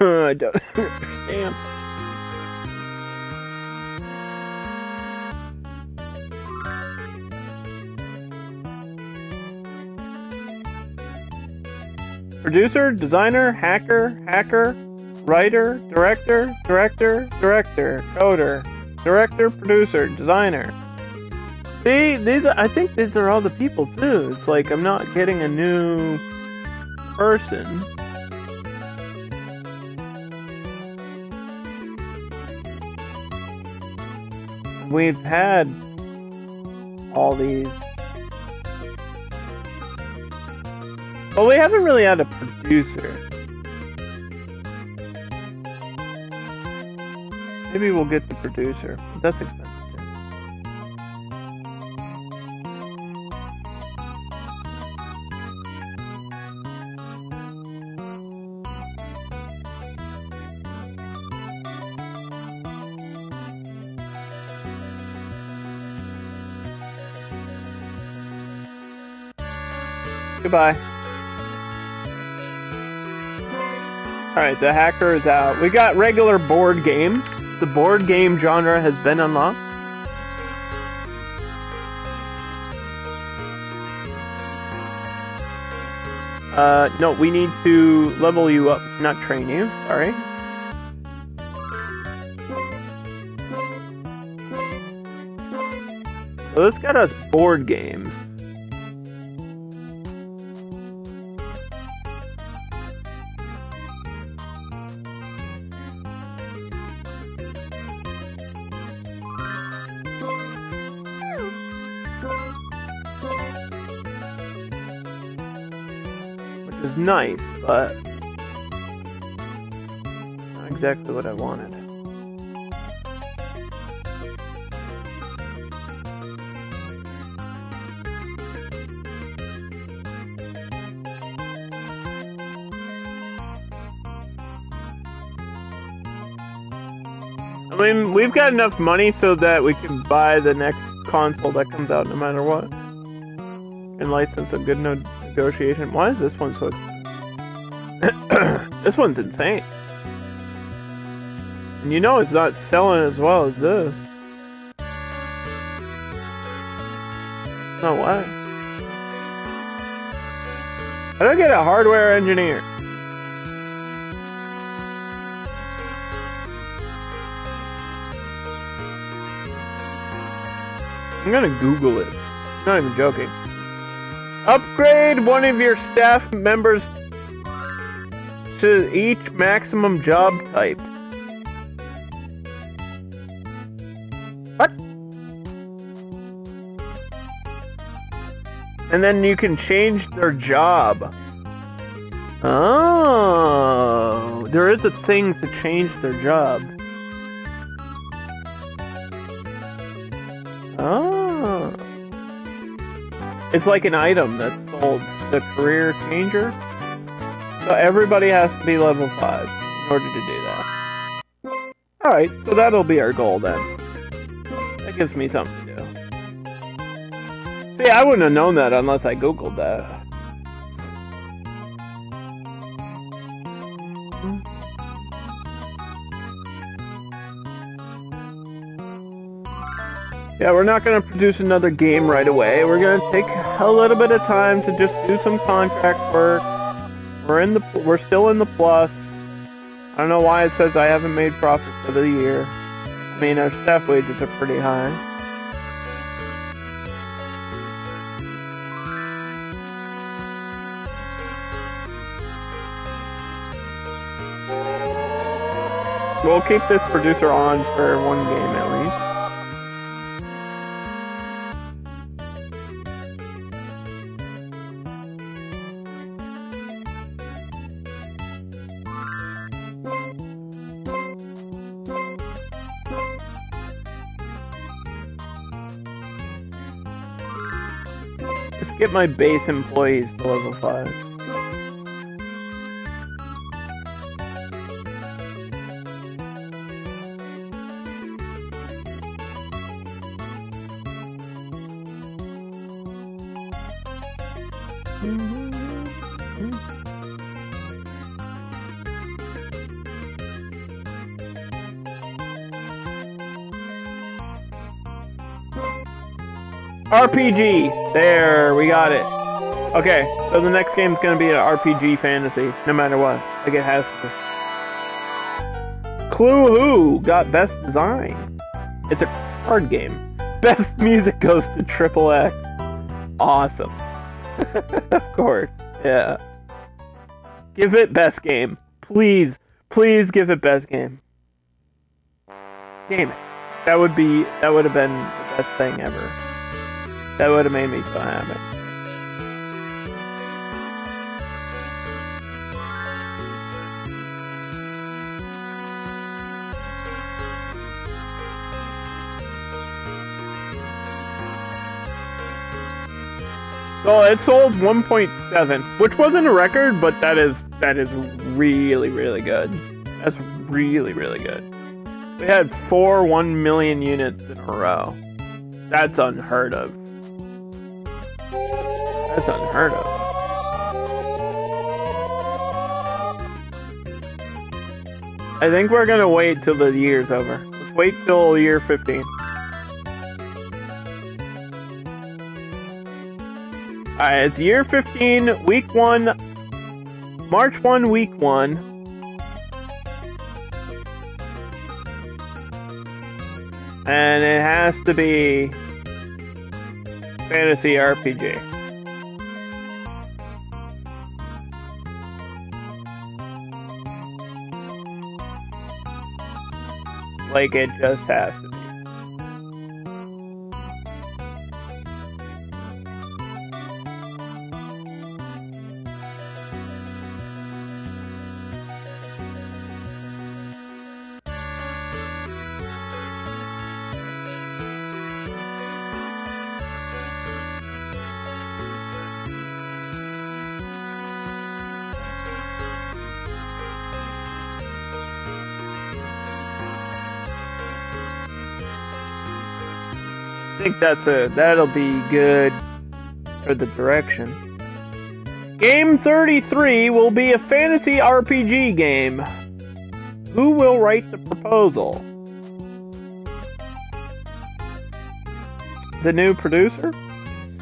I don't understand. Producer, designer, hacker, writer, director, coder, director, producer, designer. See, I think these are all the people too. It's like I'm not getting a new person. We've had all these. Well, we haven't really had a producer. Maybe we'll get the producer, but that's expensive too. Goodbye. Alright, the hacker is out. We got regular board games. The board game genre has been unlocked. No, we need to level you up, not train you. Sorry. So this got us board games. Is nice, but not exactly what I wanted. I mean, we've got enough money so that we can buy the next console that comes out no matter what. And license a good negotiation. Why is this one so expensive? This one's insane. And you know it's not selling as well as this. No way. How do I get a hardware engineer? I'm gonna Google it. I'm not even joking. Upgrade one of your staff members to each maximum job type. What? And then you can change their job. Oh, there is a thing to change their job. Oh. It's like an item that's sold, the career changer. So everybody has to be level 5 in order to do that. Alright, so that'll be our goal then. That gives me something to do. See, I wouldn't have known that unless I Googled that. Yeah, we're not going to produce another game right away. We're going to take a little bit of time to just do some contract work. We're still in the plus. I don't know why it says I haven't made profit for the year. I mean, our staff wages are pretty high. We'll keep this producer on for one game at least. Just get my base employees to level 5. RPG! There, we got it. Okay, so the next game's gonna be an RPG fantasy, no matter what. Like it has to. Clue Who got best design. It's a card game. Best music goes to Triple X. Awesome. Of course, yeah. Give it best game. Please, please give it best game. Damn it. That would have been the best thing ever. That would have made me so happy. So it sold 1.7, which wasn't a record, but that is really, really good. That's really, really good. We had 1 million units in a row. That's unheard of. That's unheard of. I think we're gonna wait till the year's over. Let's wait till year 15. Alright, it's year 15, week 1, March 1, week 1. And it has to be fantasy RPG. Like it just has to be. I think that'll be good for the direction. Game 33 will be a fantasy RPG game. Who will write the proposal? The new producer?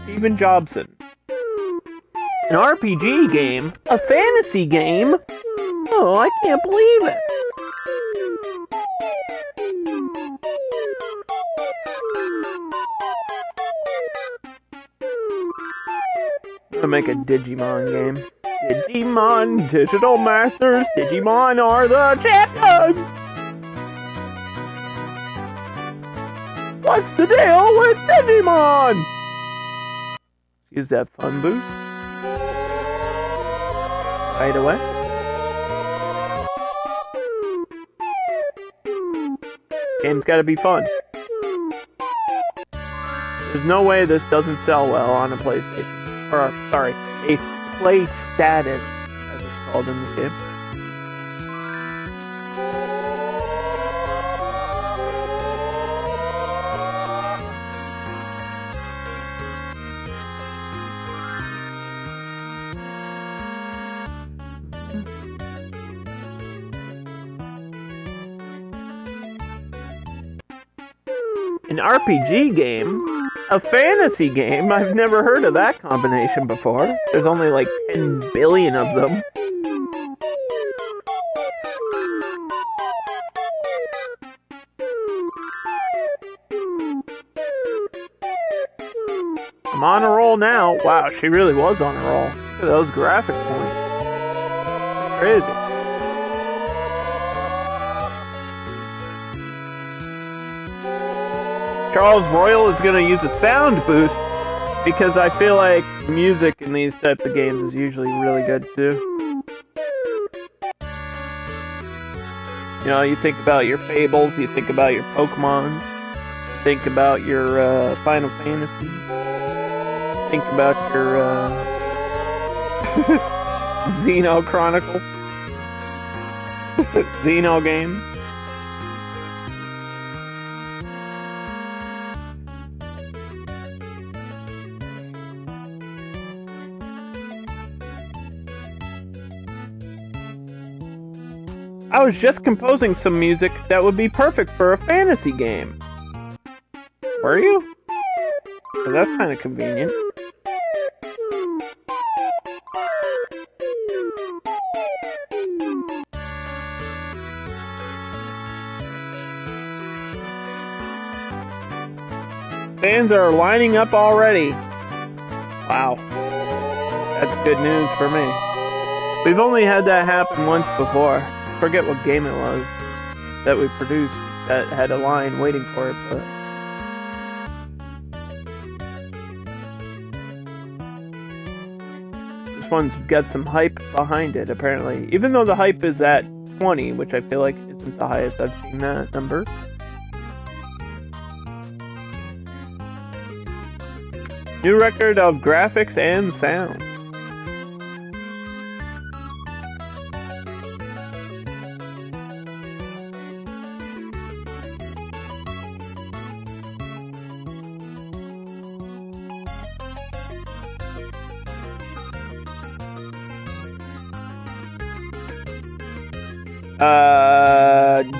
Steven Jobson. An RPG game? A fantasy game? Oh, I can't believe it. gonna make a Digimon game. Digimon, Digital Masters, Digimon are the champions! What's the deal with Digimon? Use that fun boost. Right away. Game's gotta be fun. There's no way this doesn't sell well on a PlayStation. Or, sorry, a Play Status, as it's called in this game. An RPG game? A fantasy game? I've never heard of that combination before. There's only like 10 billion of them. I'm on a roll now. Wow, she really was on a roll. Look at those graphic points. Crazy. Charles Royal is going to use a sound boost because I feel like music in these types of games is usually really good too. You know, you think about your Fables, you think about your Pokemons, you think about your Final Fantasies, think about your Xeno Chronicles, Xeno games. I was just composing some music that would be perfect for a fantasy game. Were you? 'Cause that's kind of convenient. Fans are lining up already. Wow. That's good news for me. We've only had that happen once before. Forget what game it was that we produced that had a line waiting for it, but this one's got some hype behind it, apparently. Even though the hype is at 20, which I feel like isn't the highest I've seen that number. New record of graphics and sound.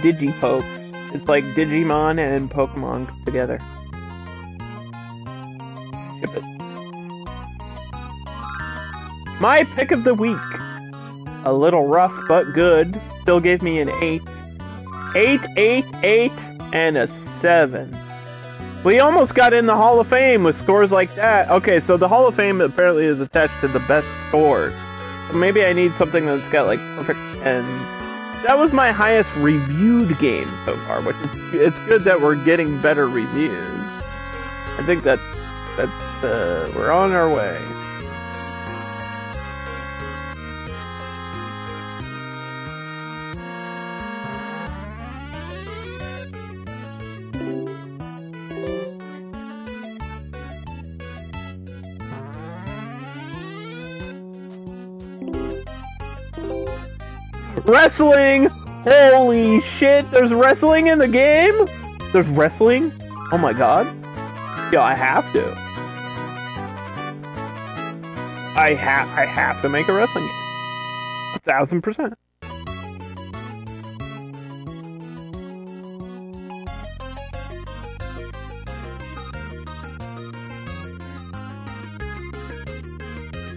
Digipoke. It's like Digimon and Pokemon together. Ship it. My pick of the week. A little rough, but good. Still gave me an 8. 8, 8, 8, and a 7. We almost got in the Hall of Fame with scores like that. Okay, so the Hall of Fame apparently is attached to the best scores. So maybe I need something that's got like perfect 10s. That was my highest reviewed game so far, which is, it's good that we're getting better reviews. I think that we're on our way. Wrestling! Holy shit, there's wrestling in the game? There's wrestling? Oh my god. Yo, I have to. I have to make a wrestling game. 1000%.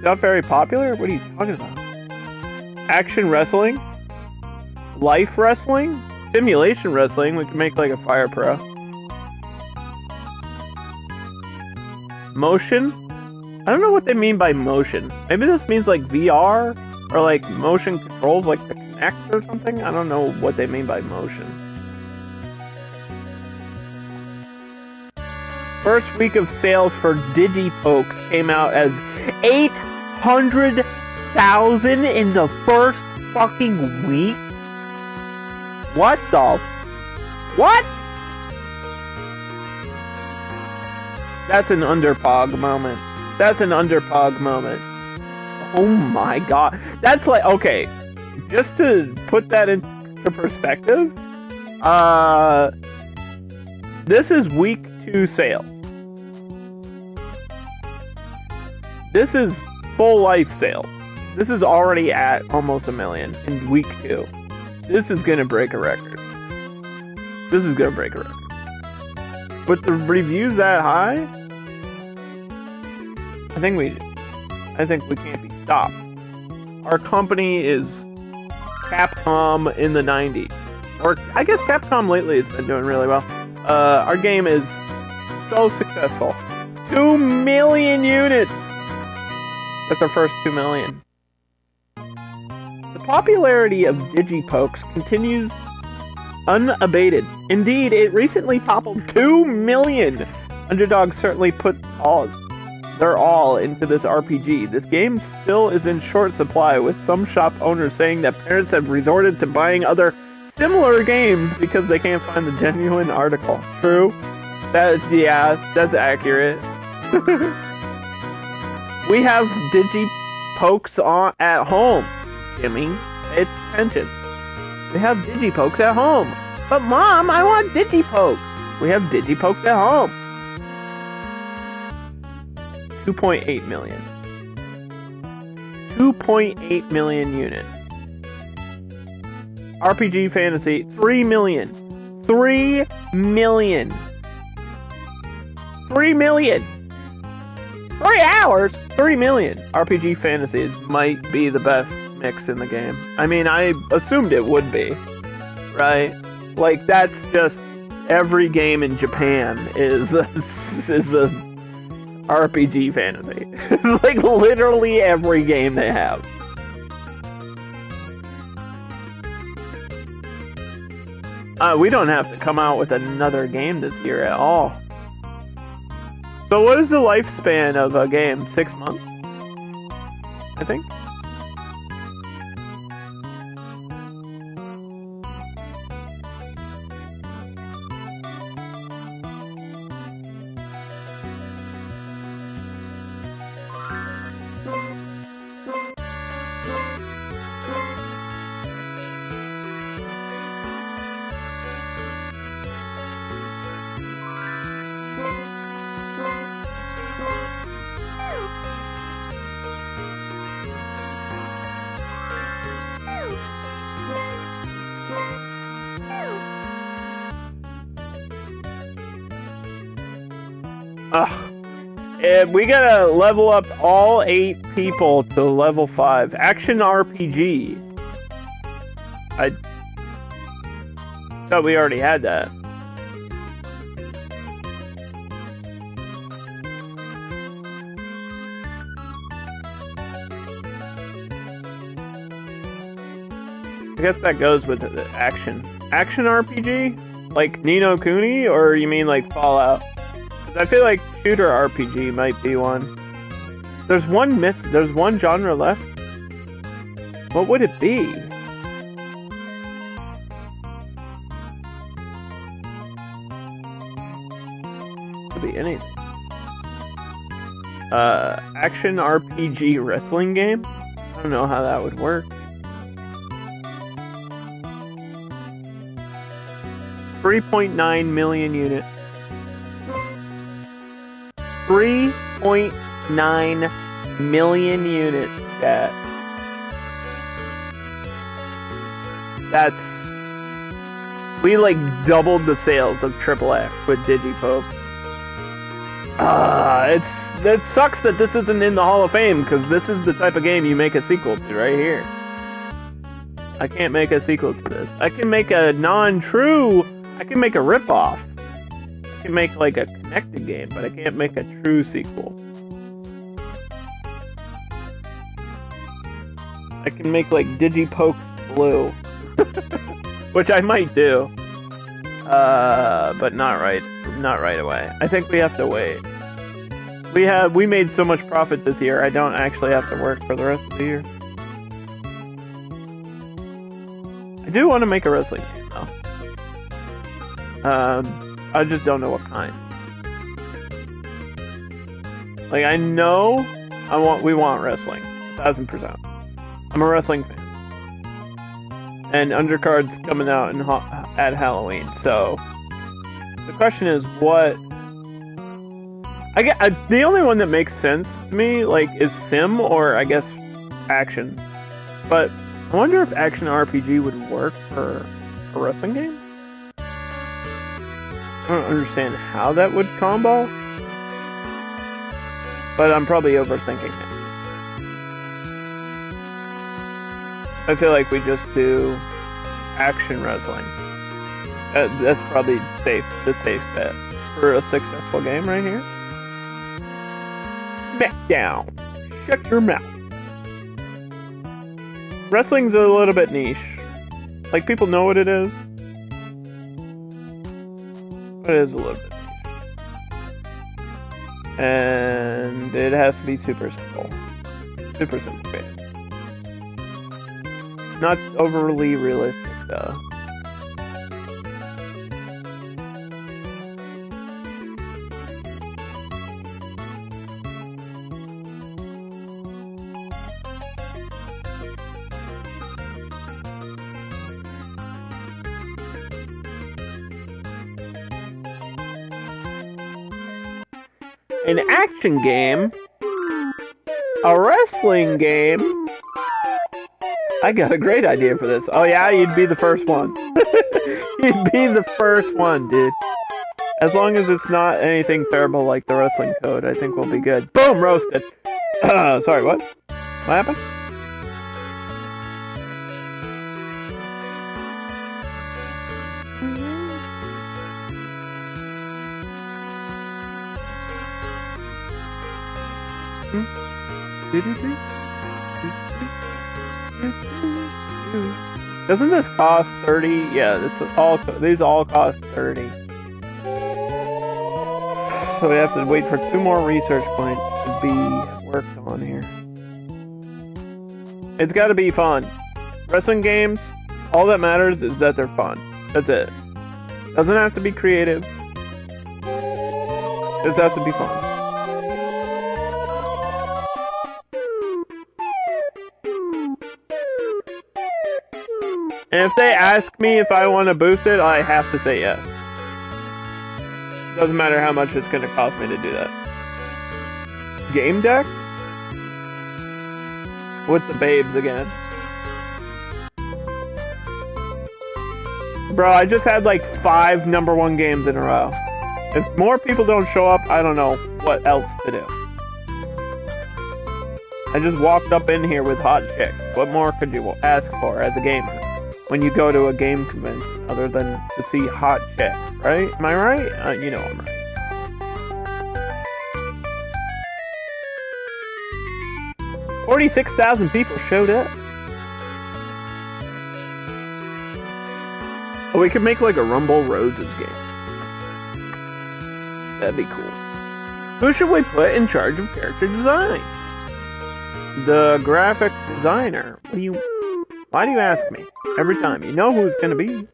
Not very popular? What are you talking about? Action wrestling? Life wrestling? Simulation wrestling? We can make like a Fire Pro. Motion? I don't know what they mean by motion. Maybe this means like VR or like motion controls, like the Kinect or something. I don't know what they mean by motion. First week of sales for Digipokes came out as 800,000 in the first fucking week? What the? What? That's an underpog moment. That's an underpog moment. Oh my god. That's like, okay, just to put that into perspective, this is week 2 sales. This is full life sales. This is already at almost 1 million in week 2. This is gonna break a record. This is gonna break a record. With the reviews that high, I think we can't be stopped. Our company is Capcom in the 90s. Or, I guess Capcom lately has been doing really well. Our game is so successful. 2 million units! That's our first 2 million. The popularity of Digipokes continues unabated. Indeed, it recently toppled 2 million! Underdog certainly put their all into this RPG. This game still is in short supply, with some shop owners saying that parents have resorted to buying other similar games because they can't find the genuine article. True? That's accurate. We have Digipokes at home. Jimmy, pay attention. We have Digipokes at home. But Mom, I want Digipokes. We have Digipokes at home. 2.8 million. 2.8 million units. RPG Fantasy, 3 million. 3 million. 3 million. 3 hours? 3 million. RPG Fantasies might be the best mix in the game. I mean, I assumed it would be. Right? Like, that's just... Every game in Japan is a RPG fantasy. It's like literally every game they have. We don't have to come out with another game this year at all. So what is the lifespan of a game? 6 months? I think? Ugh. We gotta level up all 8 people to level 5. Action RPG. I thought we already had that. I guess that goes with the action. Action RPG? Like Ni no Kuni? Or you mean like Fallout? I feel like shooter RPG might be one. There's one genre left. What would it be? Could be anything. Action RPG wrestling game? I don't know how that would work. 3.9 million units. 3.9 million units, chat. That's... We, like, doubled the sales of Triple X with Digipoke. That sucks that this isn't in the Hall of Fame, because this is the type of game you make a sequel to right here. I can't make a sequel to this. I can make a non-true... I can make a rip-off. I can make like a connected game, but I can't make a true sequel. I can make like Digipokes blue. Which I might do. But not right away. I think we have to wait. We made so much profit this year, I don't actually have to work for the rest of the year. I do want to make a wrestling game though. I just don't know what kind. Like I know we want wrestling. 1000%. I'm a wrestling fan. And Undercard's coming out at Halloween, so the question is what the only one that makes sense to me like is sim or I guess action. But I wonder if action RPG would work for a wrestling game. I don't understand how that would combo, but I'm probably overthinking it. I feel like we just do action wrestling. That's probably the safe bet for a successful game right here. Smackdown. Shut your mouth. Wrestling's a little bit niche. Like, people know what it is. But it is a little bit niche. And it has to be super simple. Super simple game. Not overly realistic, though. An action game? A wrestling game? I got a great idea for this. Oh yeah, you'd be the first one. You'd be the first one, dude. As long as it's not anything terrible like the wrestling code, I think we'll be good. Boom! Roasted! Sorry, what? What happened? Doesn't this cost 30? Yeah, these all cost 30. So we have to wait for 2 more research points to be worked on here. It's gotta be fun. Wrestling games, all that matters is that they're fun. That's it. Doesn't have to be creative. Just has to be fun. And if they ask me if I want to boost it, I have to say yes. Doesn't matter how much it's going to cost me to do that. Game deck? With the babes again. Bro, I just had like 5 #1 games in a row. If more people don't show up, I don't know what else to do. I just walked up in here with hot chicks. What more could you ask for as a gamer when you go to a game convention other than to see hot chicks, right? Am I right? You know I'm right. $46,000 people showed up. Oh, we could make like a Rumble Roses game. That'd be cool. Who should we put in charge of character design? The graphic designer. Why do you ask me? Every time. You know who it's gonna be.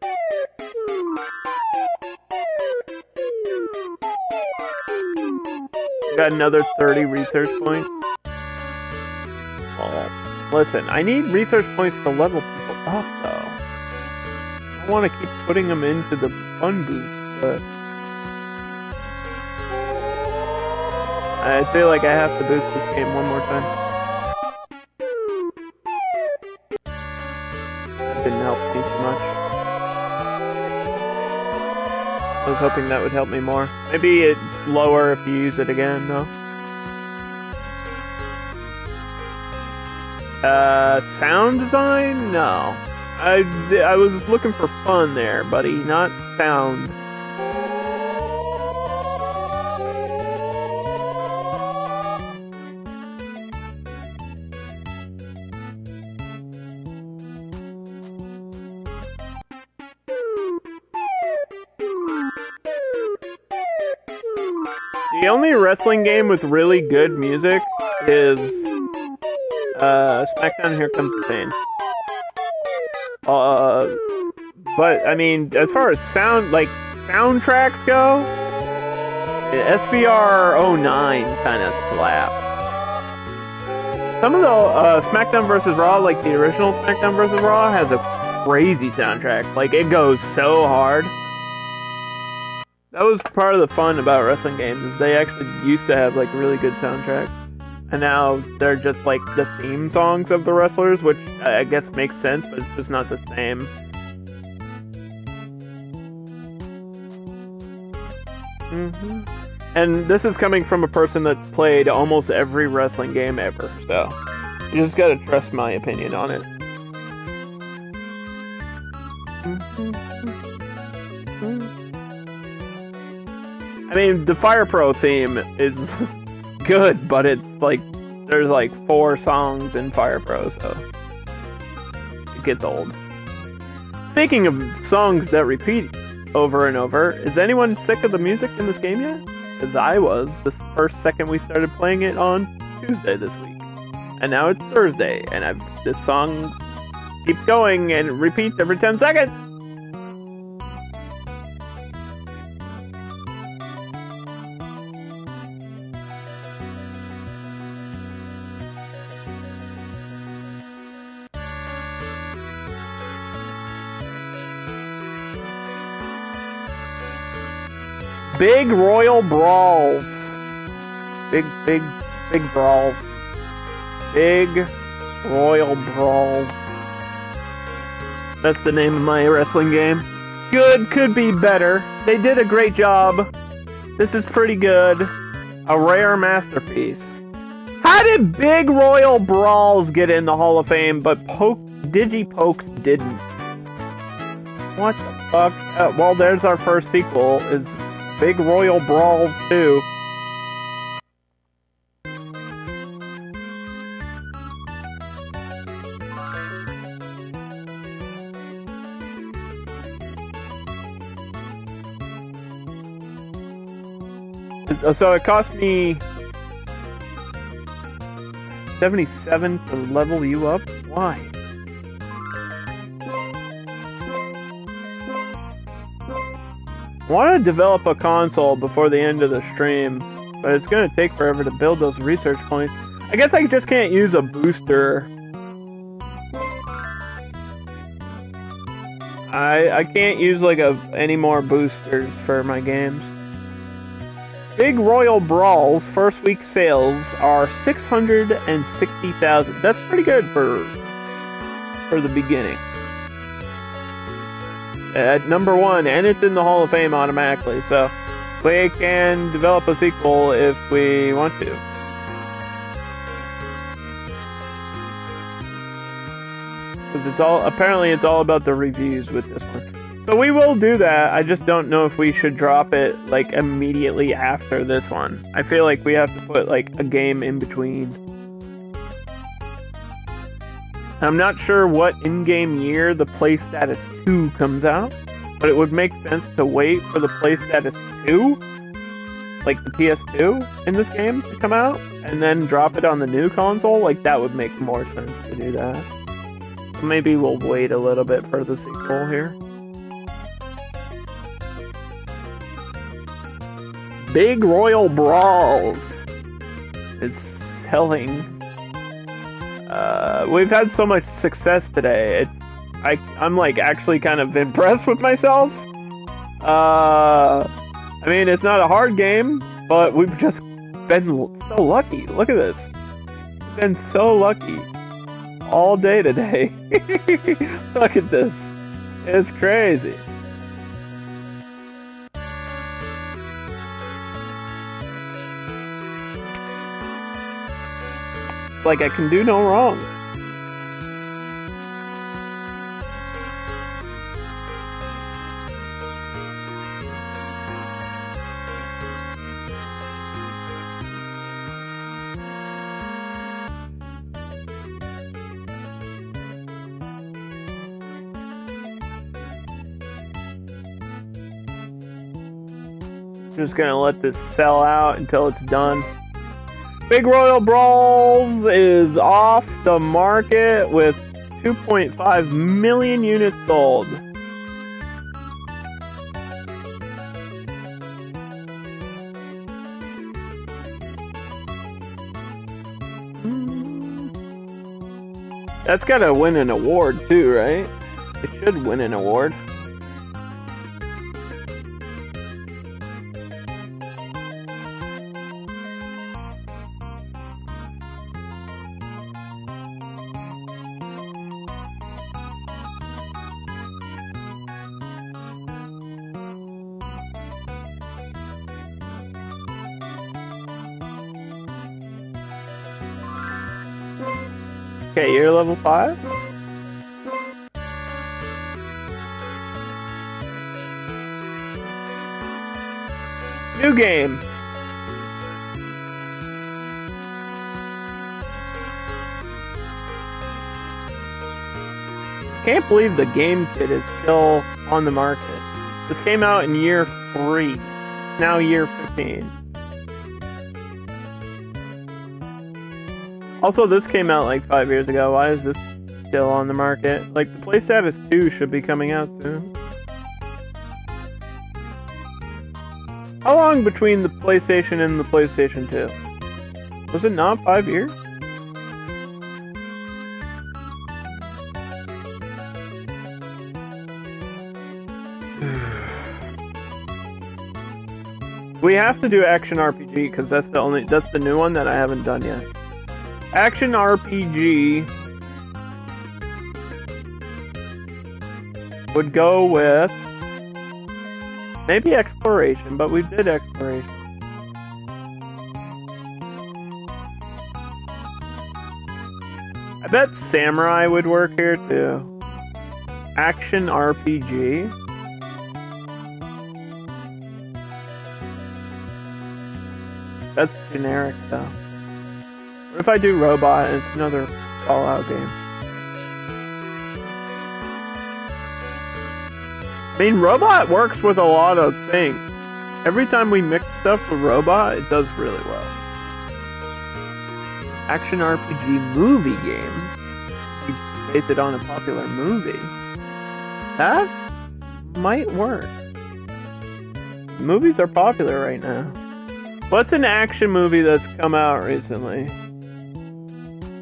Got another 30 research points. Oh, listen, I need research points to level people up, though. I want to keep putting them into the fun boost, but I feel like I have to boost this game one more time. That didn't help me too much. I was hoping that would help me more. Maybe it's lower if you use it again, though. Sound design? No. I was looking for fun there, buddy, not sound. The only wrestling game with really good music is SmackDown Here Comes the Pain. But I mean, as far as soundtracks go, SVR 09 kind of slapped. Some of the SmackDown vs. Raw, like the original SmackDown vs. Raw, has a crazy soundtrack. Like, it goes so hard. That was part of the fun about wrestling games, is they actually used to have, like, really good soundtracks. And now they're just, like, the theme songs of the wrestlers, which I guess makes sense, but it's just not the same. And this is coming from a person that played almost every wrestling game ever, so you just gotta trust my opinion on it. I mean, the Fire Pro theme is good, but it's like, there's like 4 songs in Fire Pro, so it gets old. Speaking of songs that repeat over and over, is anyone sick of the music in this game yet? Because I was the first second we started playing it on Tuesday this week. And now it's Thursday, and this song keeps going and it repeats every 10 seconds! Big Royal Brawls. Big brawls. Big Royal Brawls. That's the name of my wrestling game. Good, could be better. They did a great job. This is pretty good. A rare masterpiece. How did Big Royal Brawls get in the Hall of Fame, but Digipokes didn't? What the fuck? Well, there's our first sequel, is Big Royal Brawls 2. So it cost me 77 to level you up? Why? I want to develop a console before the end of the stream, but it's going to take forever to build those research points. I guess I just can't use a booster. I can't use like any more boosters for my games. Big Royal Brawl's first week sales are 660,000. That's pretty good for the beginning. At number 1, and it's in the Hall of Fame automatically, so we can develop a sequel if we want to. Because apparently it's all about the reviews with this one. So we will do that. I just don't know if we should drop it like immediately after this one. I feel like we have to put like a game in between. I'm not sure what in-game year the Play Status 2 comes out, but it would make sense to wait for the Play Status 2, like the PS2 in this game, to come out, and then drop it on the new console. Like, that would make more sense to do that. So maybe we'll wait a little bit for the sequel here. Big Royal Brawls is selling. We've had so much success today. I'm like actually kind of impressed with myself. I mean, it's not a hard game, but we've just been so lucky. Look at this. We've been so lucky all day today. Look at this. It's crazy. Like, I can do no wrong. Just gonna let this sell out until it's done. Big Royal Brawls is off the market with 2.5 million units sold. That's gotta win an award too, right? It should win an award. Okay, you're level 5? New game. Can't believe the game kit is still on the market. This came out in year 3. Now year 15. Also, this came out like 5 years ago. Why is this still on the market? Like, the PlayStatus 2 should be coming out soon. How long between the PlayStation and the PlayStation 2? Was it not 5 years? We have to do Action RPG because that's the new one that I haven't done yet. Action RPG would go with maybe exploration, but we did exploration. I bet samurai would work here too. Action RPG. That's generic though. What if I do Robot and it's another Fallout game? I mean, Robot works with a lot of things. Every time we mix stuff with Robot, it does really well. Action RPG movie game. You base it on a popular movie. That might work. Movies are popular right now. What's an action movie that's come out recently?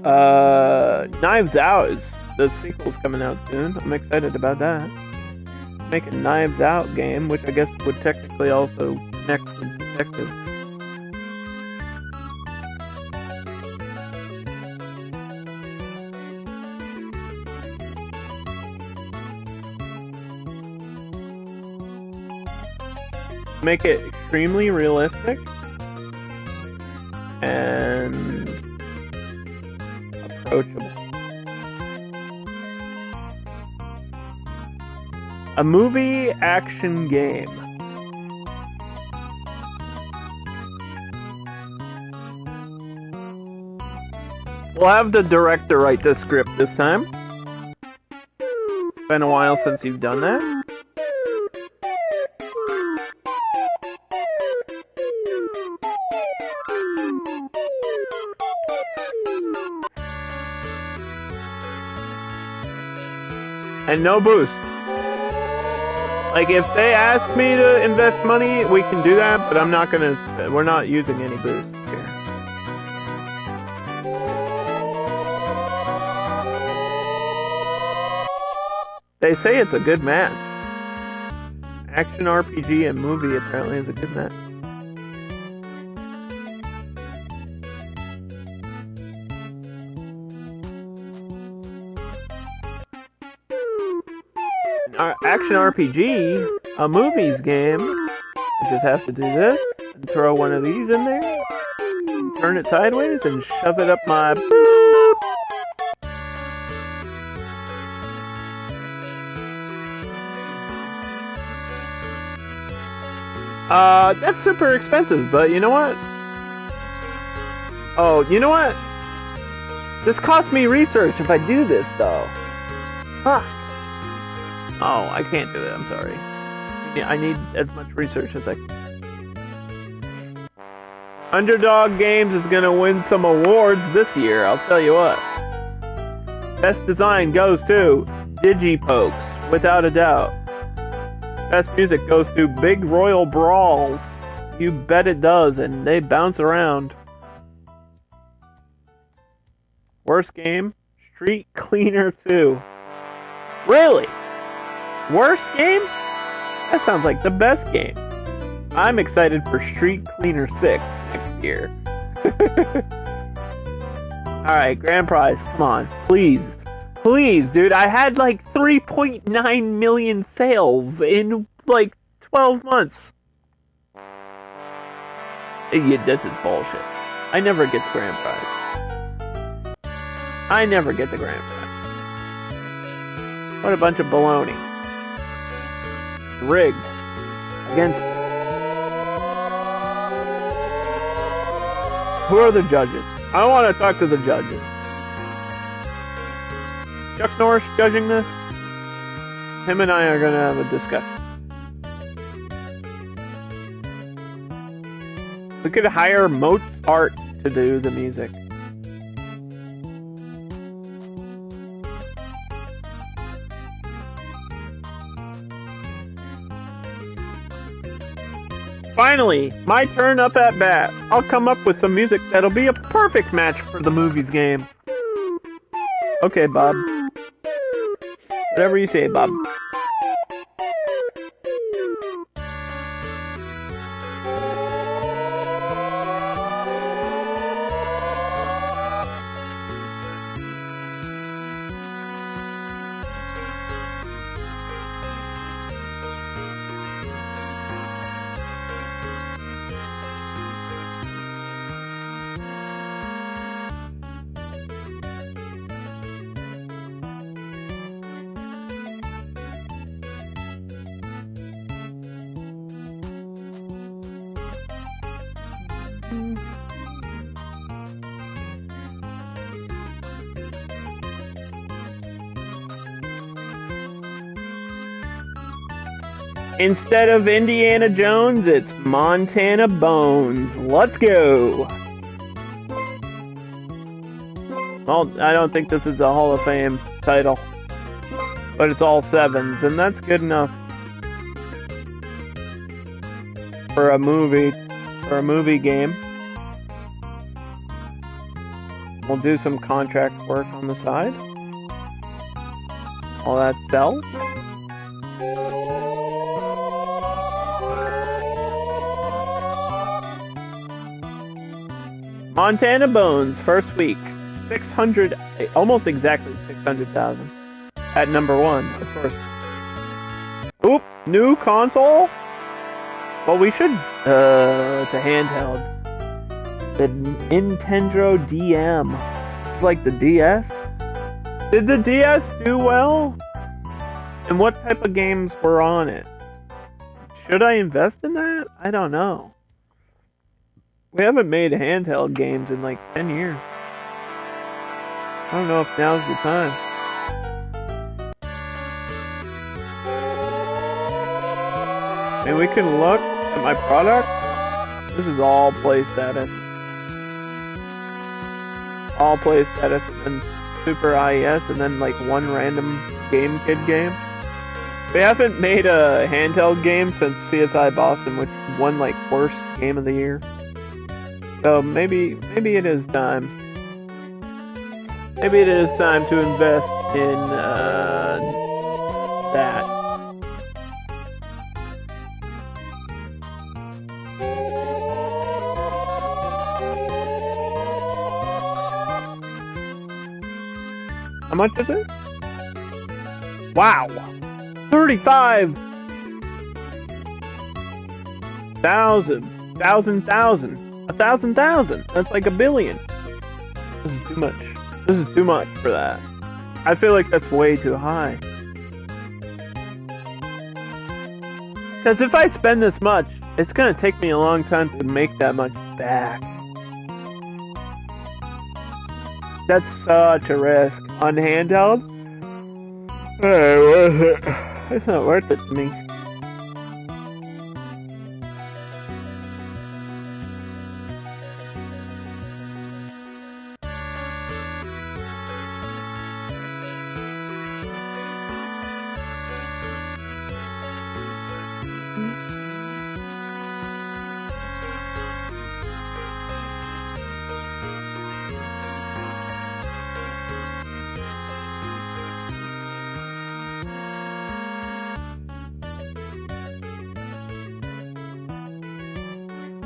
Knives Out is the sequel's coming out soon. I'm excited about that. Make a Knives Out game, which I guess would technically also connect with Detective. Make it extremely realistic and approachable. A movie action game. We'll have the director write the script this time. It's been a while since you've done that. And no boost. Like, if they ask me to invest money, we can do that, but I'm not gonna, we're not using any boosts here. They say it's a good match. Action RPG and movie apparently is a good match. Action RPG, a movies game. You just have to do this, and throw one of these in there, and turn it sideways, and shove it up my boop. That's super expensive, but you know what? Oh, you know what? This costs me research if I do this, though. Huh. Oh, I can't do it, I'm sorry. I need as much research as I can. Underdog Games is gonna win some awards this year, I'll tell you what. Best design goes to Digipokes, without a doubt. Best music goes to Big Royal Brawls. You bet it does, and they bounce around. Worst game? Street Cleaner 2. Really? Worst game? That sounds like the best game. I'm excited for Street Cleaner 6 next year. Alright, grand prize, come on. Please. Please, dude. I had like 3.9 million sales in like 12 months. Yeah, this is bullshit. I never get the grand prize. I never get the grand prize. What a bunch of baloney. Rigged. Against... Who are the judges? I want to talk to the judges. Chuck Norris judging this? Him and I are going to have a discussion. We could hire Mozart to do the music. Finally, my turn up at bat. I'll come up with some music that'll be a perfect match for the movies game. Okay, Bob. Whatever you say, Bob. Instead of Indiana Jones, it's Montana Bones. Let's go! Well, I don't think this is a Hall of Fame title, but it's all 7s, and that's good enough for a movie game. We'll do some contract work on the side. All that sells. Montana Bones, first week, 600, almost exactly 600,000 at number 1, of course. Oop, new console? Well, we should, it's a handheld. The Nintendo DM. It's like the DS? Did the DS do well? And what type of games were on it? Should I invest in that? I don't know. We haven't made handheld games in like 10 years. I don't know if now's the time. And we can look at my product. This is all play status. All play status and then Super IES and then like one random Game Kid game. We haven't made a handheld game since CSI Boston, which won like worst game of the year. So maybe it is time. Maybe it is time to invest in that. How much is it? Wow! 35,000. 1,000,000. That's like a billion. This is too much. This is too much for that. I feel like that's way too high. Because if I spend this much, it's gonna take me a long time to make that much back. That's such a risk. On handheld? It's not worth it to me.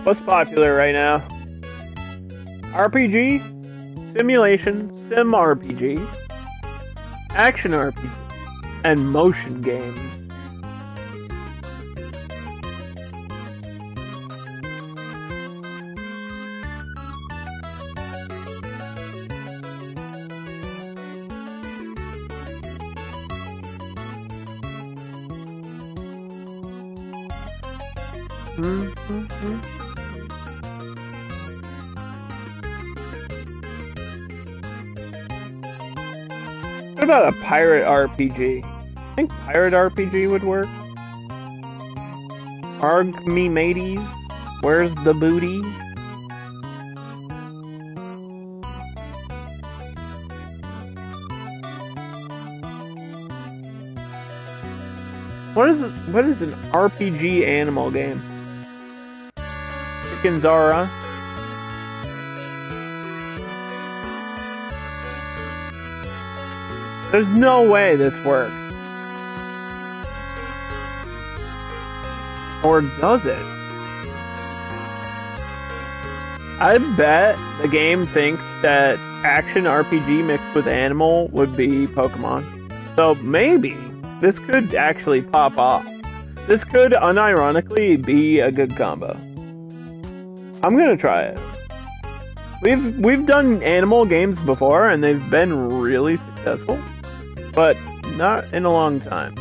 What's popular right now? RPG, simulation, sim RPG, action RPG, and motion games. What about a pirate RPG? I think pirate RPG would work. Arg me mateys, where's the booty? What is an RPG animal game? Chicken Zara. There's no way this works. Or does it? I bet the game thinks that action RPG mixed with animal would be Pokemon. So maybe this could actually pop off. This could unironically be a good combo. I'm gonna try it. We've done animal games before and they've been really successful, but not in a long time.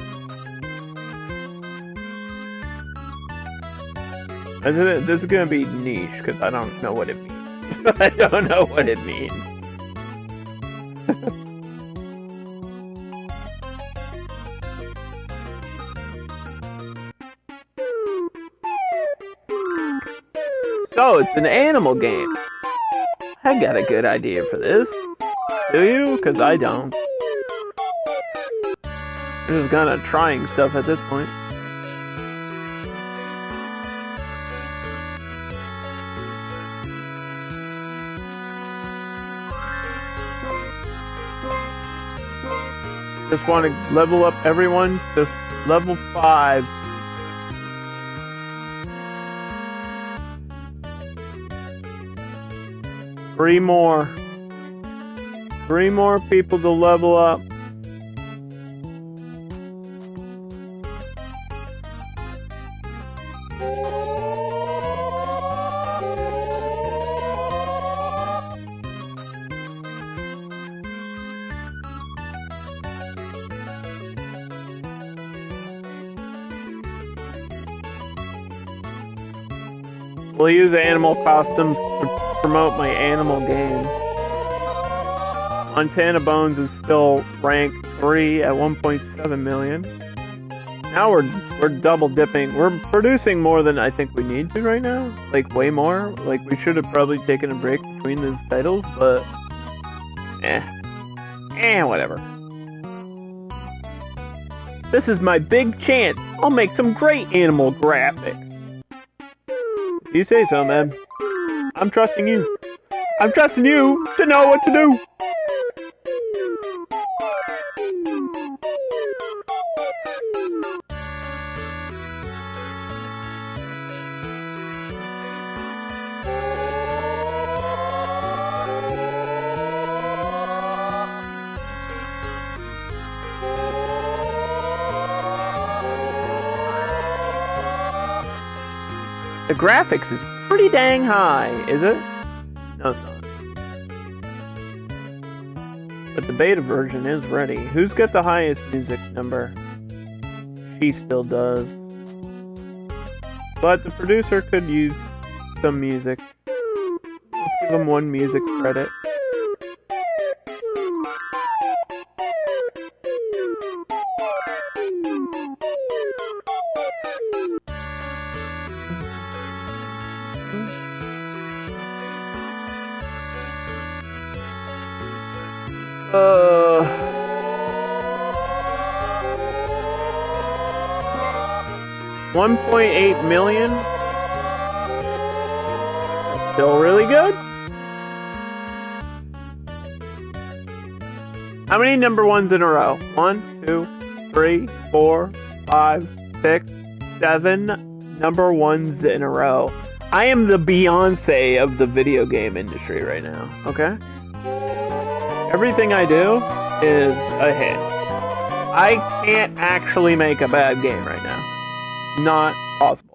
This is gonna be niche because I don't know what it means. I don't know what it means. So it's an animal game. I got a good idea for this. Do you? Because I don't. I'm just kind of trying stuff at this point. Just want to level up everyone to level 5. Three more people to level up. We'll use animal costumes to promote my animal game. Montana Bones is still rank 3 at 1.7 million. Now we're double dipping. We're producing more than I think we need to right now. Like way more. Like we should have probably taken a break between those titles, but whatever. This is my big chance. I'll make some great animal graphics. You say so, man. I'm trusting you. I'm trusting you to know what to do. The graphics is pretty dang high, is it? No, it's not. But the beta version is ready. Who's got the highest music number? She still does. But the producer could use some music. Let's give him 1 music credit. $1.8 million. That's still really good. How many number 1s in a row? 1, 2, 3, 4, 5, 6, 7 number 1s in a row. I am the Beyonce of the video game industry right now, okay? Everything I do is a hit. I can't actually make a bad game right now. Not possible.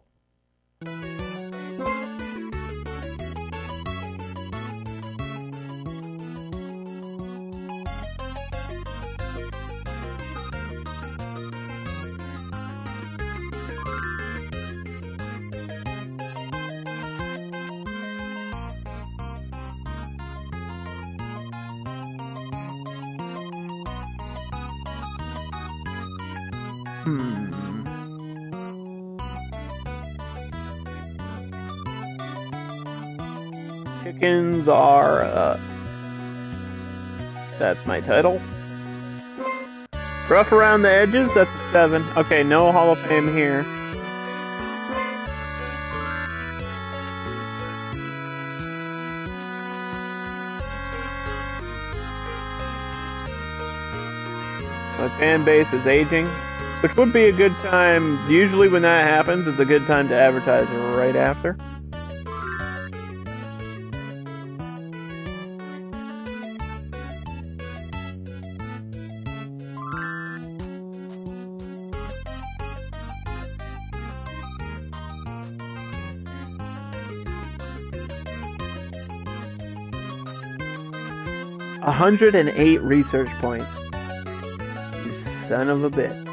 Chickens are, that's my title. Rough around the edges, that's a 7. Okay, no Hall of Fame here. My fan base is aging, which would be a good time. Usually when that happens, it's a good time to advertise right after. $108 research points. You son of a bitch.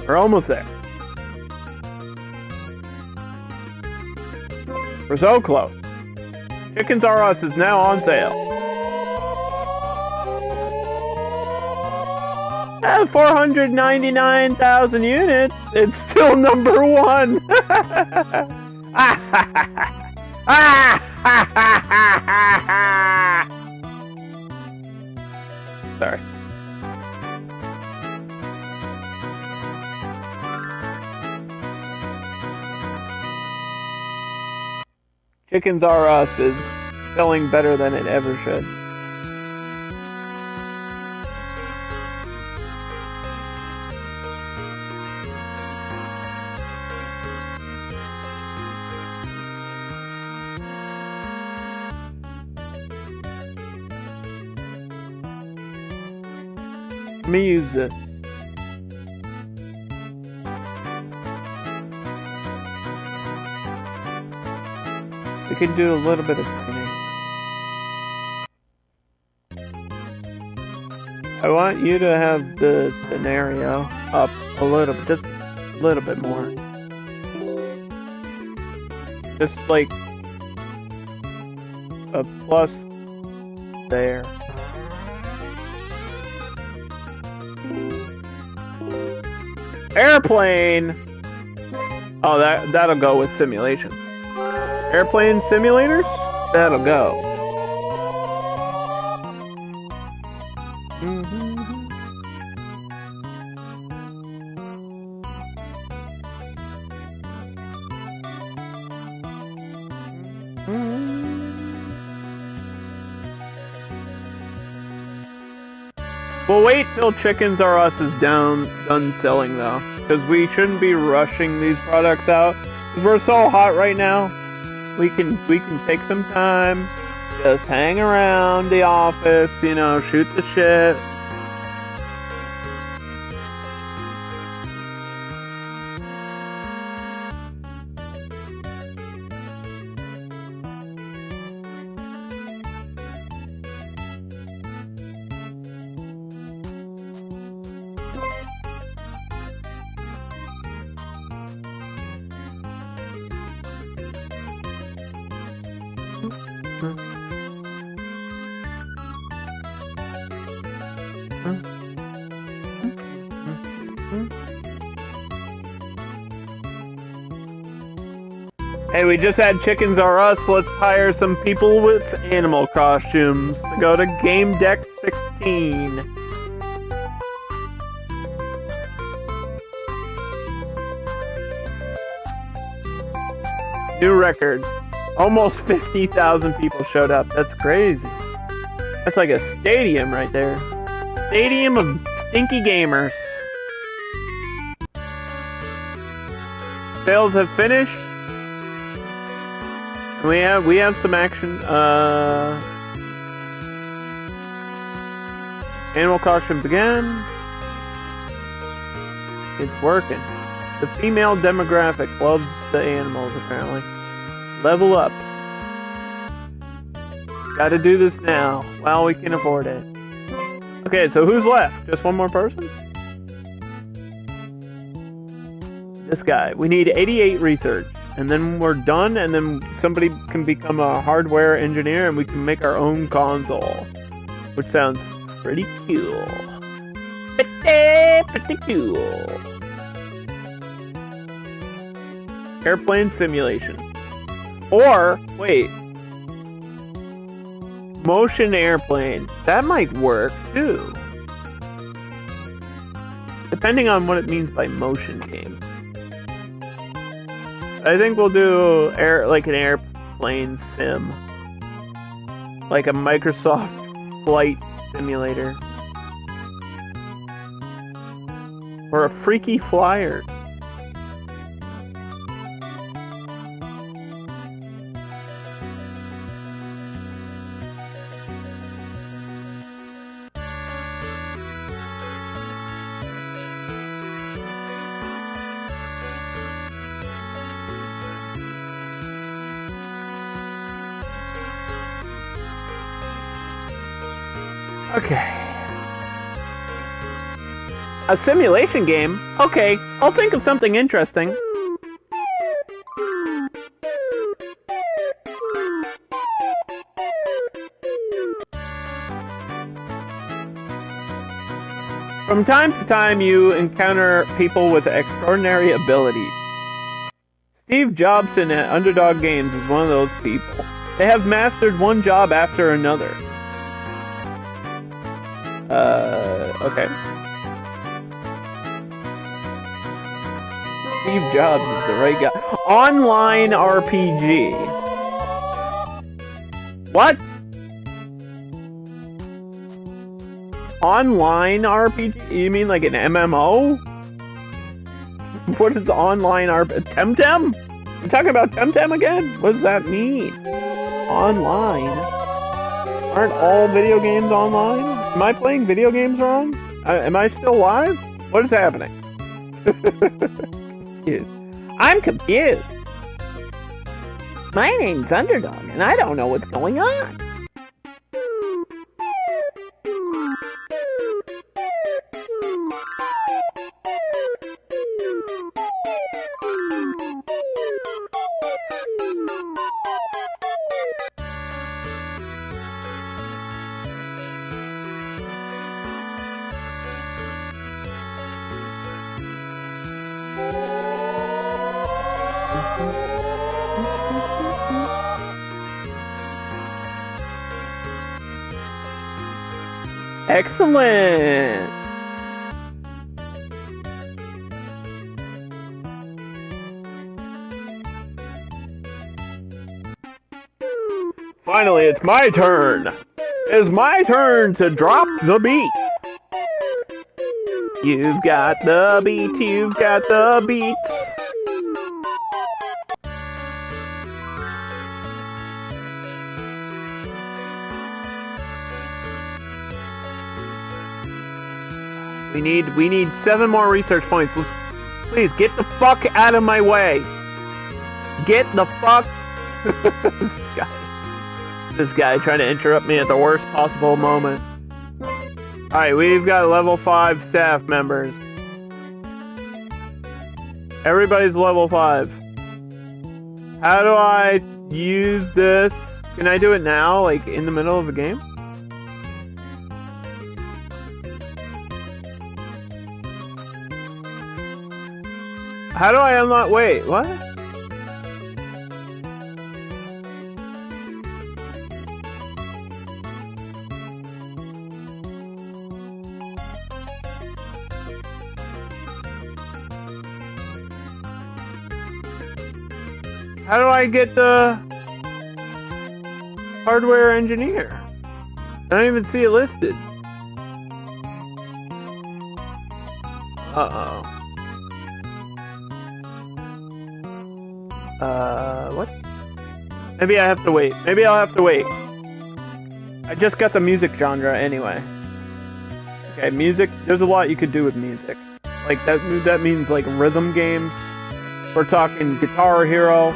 We're almost there. We're so close. Chickens R Us is now on sale. At 499,000 units, it's still number 1. Sorry. Chickens R Us is selling better than it ever should. Let me use this. We can do a little bit of training. I want you to have the scenario up a little bit, just a little bit more. Just like a plus there. Airplane! Oh, that'll go with simulation. Airplane simulators? That'll go. We'll wait till Chickens R Us is done selling though, because we shouldn't be rushing these products out. Because we're so hot right now. We can take some time, just hang around the office, you know, shoot the shit. Hey, we just had Chickens R Us. Let's hire some people with animal costumes to go to Game Deck 16. New record. Almost 50,000 people showed up. That's crazy. That's like a stadium right there. Stadium of Stinky gamers. Sales have finished. We have some action. Animal caution began. It's working. The female demographic loves the animals, apparently. Level up. Gotta do this now, while we can afford it. Okay, so who's left? Just one more person? This guy. We need 88 research. And then we're done, and then somebody can become a hardware engineer, and we can make our own console. Which sounds pretty cool. Pretty cool. Airplane simulation. Or, wait. Motion airplane. That might work, too. Depending on what it means by motion game. I think we'll do like an airplane sim. Like a Microsoft flight simulator. Or a freaky flyer. Okay. A simulation game? Okay, I'll think of something interesting. From time to time, you encounter people with extraordinary abilities. Steve Jobson at Underdog Games is one of those people. They have mastered one job after another. Okay. Steve Jobs is the right guy. Online RPG. What? Online RPG? You mean like an MMO? What is online RPG? Temtem? You talking about Temtem again? What does that mean? Online? Aren't all video games online? Am I playing video games wrong? Am I still live? What is happening? I'm confused. My name's Underdog, and I don't know what's going on. Excellent! Finally, it's my turn! It's my turn to drop the beat! You've got the beat, you've got the beats! We need 7 more research points. Please get the fuck out of my way. Get the fuck. This guy trying to interrupt me at the worst possible moment. All right, we've got level 5 staff members. Everybody's level 5. How do I use this? Can I do it now, like in the middle of the game? How do I unlock? Wait, what? How do I get the hardware engineer? I don't even see it listed. Uh-oh. What? Maybe I have to wait. Maybe I'll have to wait. I just got the music genre anyway. Okay, music. There's a lot you could do with music. Like, that means, like, rhythm games. We're talking Guitar Hero.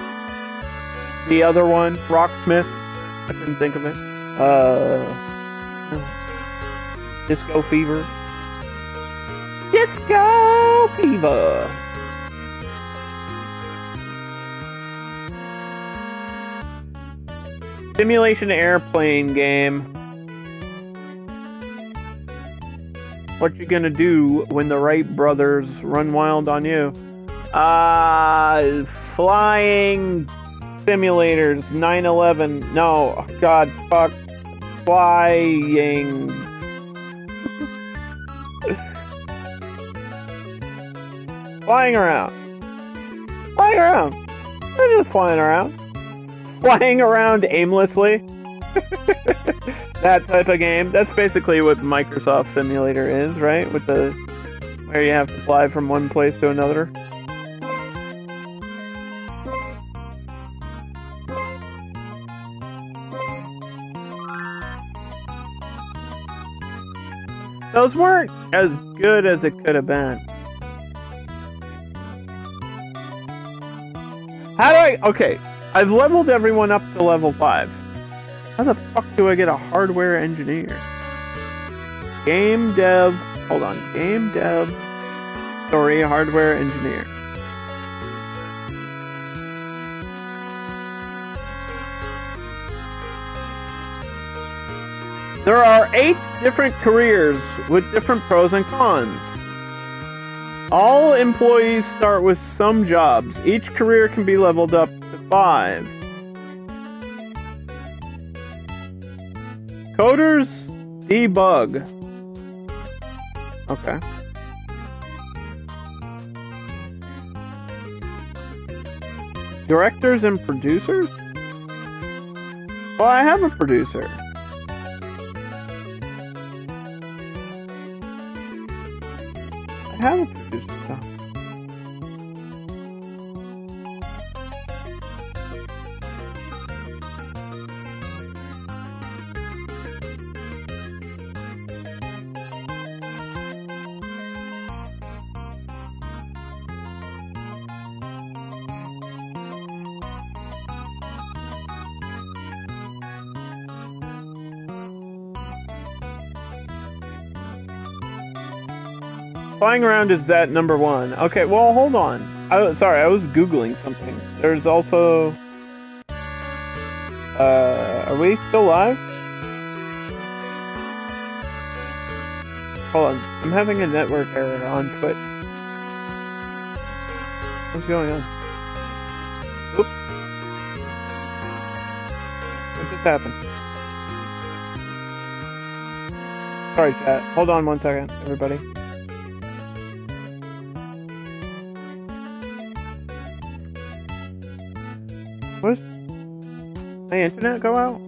The other one, Rocksmith. I couldn't think of it. Disco Fever. Disco Fever! Simulation airplane game. What you gonna do when the Wright brothers run wild on you? Flying simulators, 9/11. No, oh God, fuck. Flying. Flying around. Flying around. They're just flying around. Flying around aimlessly. That type of game. That's basically what Microsoft Simulator is, right? With the where you have to fly from one place to another. Those weren't as good as it could have been. How do I... Okay, I've leveled everyone up to level 5. How the fuck do I get a hardware engineer? Game dev... Hold on. Game dev... Story hardware engineer. There are 8 different careers with different pros and cons. All employees start with some jobs. Each career can be leveled up to 5. Coders debug. Okay. Directors and producers? Well, I have a producer. I have a producer. Flying around is at number 1. Okay, well, hold on. Sorry, I was Googling something. There's also... are we still live? Hold on. I'm having a network error on Twitch. What's going on? Oops. What just happened? Sorry, chat. Hold on 1 second, everybody. What? My internet go out?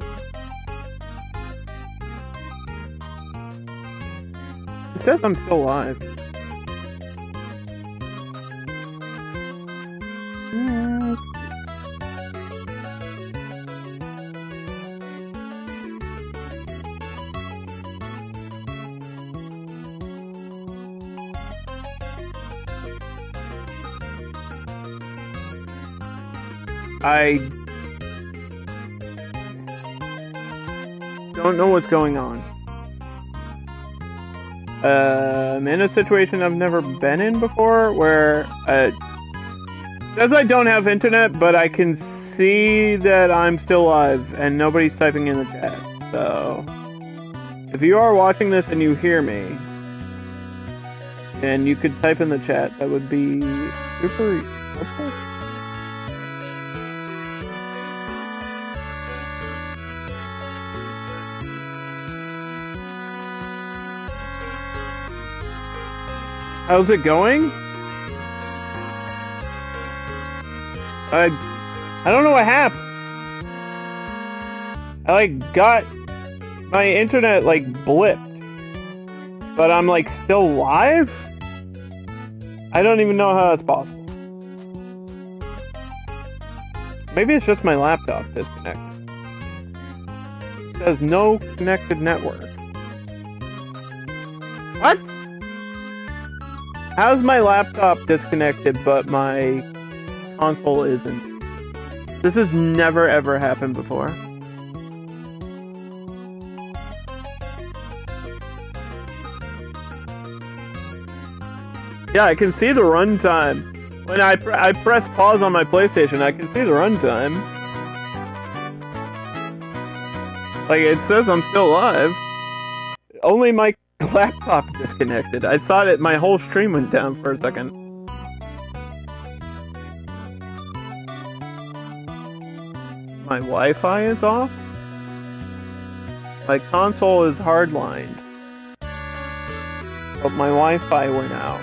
It says I'm still live. I don't know what's going on. I'm in a situation I've never been in before where it says I don't have internet, but I can see that I'm still live and nobody's typing in the chat. So if you are watching this and you hear me and you could type in the chat, that would be super helpful. How's it going? I don't know what happened. I got my internet blipped, but I'm still live? I don't even know how that's possible. Maybe it's just my laptop disconnected. It says no connected network. What? How's my laptop disconnected but my console isn't? This has never ever happened before. Yeah, I can see the runtime. When I press pause on my PlayStation, I can see the runtime. Like, it says I'm still live. Only my laptop disconnected. I thought my whole stream went down for a second. My Wi-Fi is off? My console is hardlined. But my Wi-Fi went out.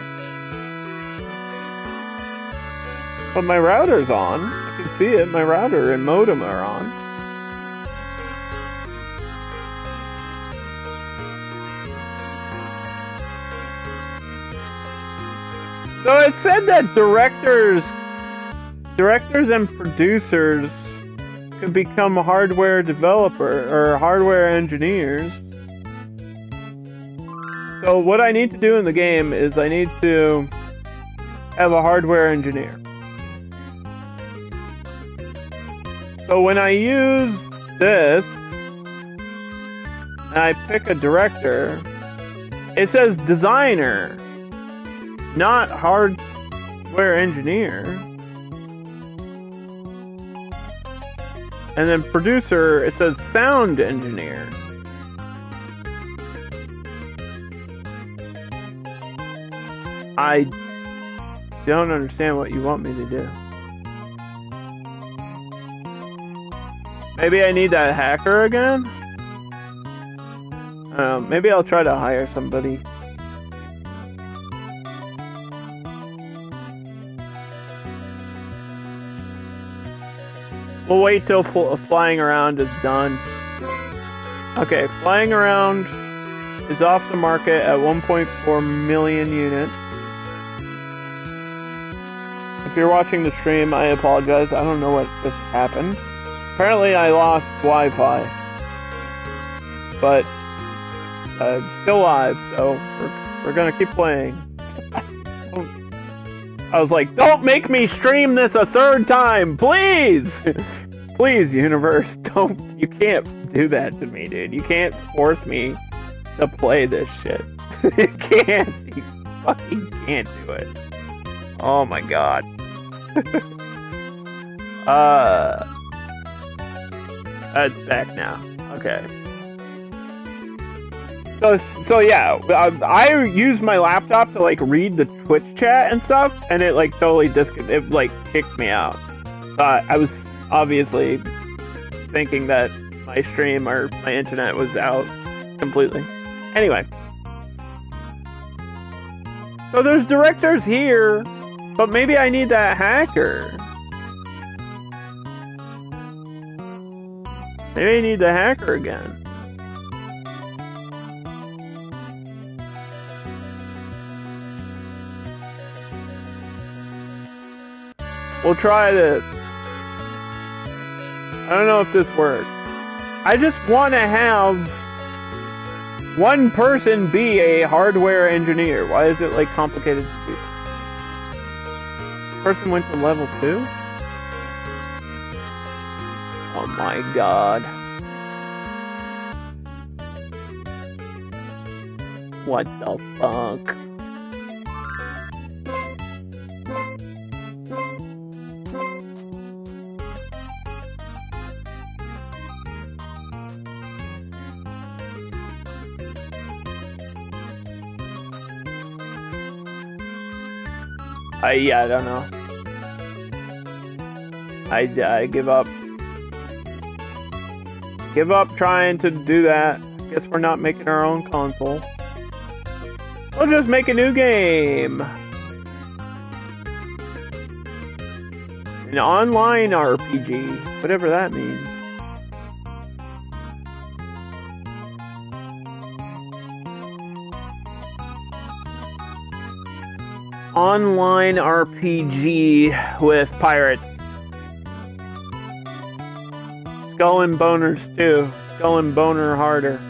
But my router's on. I can see it. My router and modem are on. So it said that directors and producers could become hardware developer or hardware engineers. So what I need to do in the game is I need to have a hardware engineer. So when I use this, and I pick a director, it says designer, not hardware engineer. And then producer, it says sound engineer. I don't understand what you want me to do. Maybe I need that hacker again? Maybe I'll try to hire somebody. We'll wait till flying around is done. Okay, flying around is off the market at 1.4 million units. If you're watching the stream, I apologize. I don't know what just happened. Apparently I lost Wi-Fi. But I'm still live, so we're gonna keep playing. I was like, don't make me stream this a third time, please! Please, universe, you can't do that to me, dude. You can't force me to play this shit. You can't. You fucking can't do it. Oh my god. It's back now. Okay. So yeah, I use my laptop to like read the Twitch chat and stuff, and it like totally it like kicked me out. I was obviously thinking that my stream or my internet was out completely. Anyway, so there's directors here, but maybe I need that hacker. Maybe I need the hacker again. We'll try this. I don't know if this works. I just want to have one person be a hardware engineer. Why is it like complicated to do? Person went to level 2? Oh my god. What the fuck? Yeah, I don't know. I give up. Give up trying to do that. Guess we're not making our own console. We'll just make a new game. An online RPG, whatever that means. online RPG with pirates. Skull and Boners too. Skull and Boner harder.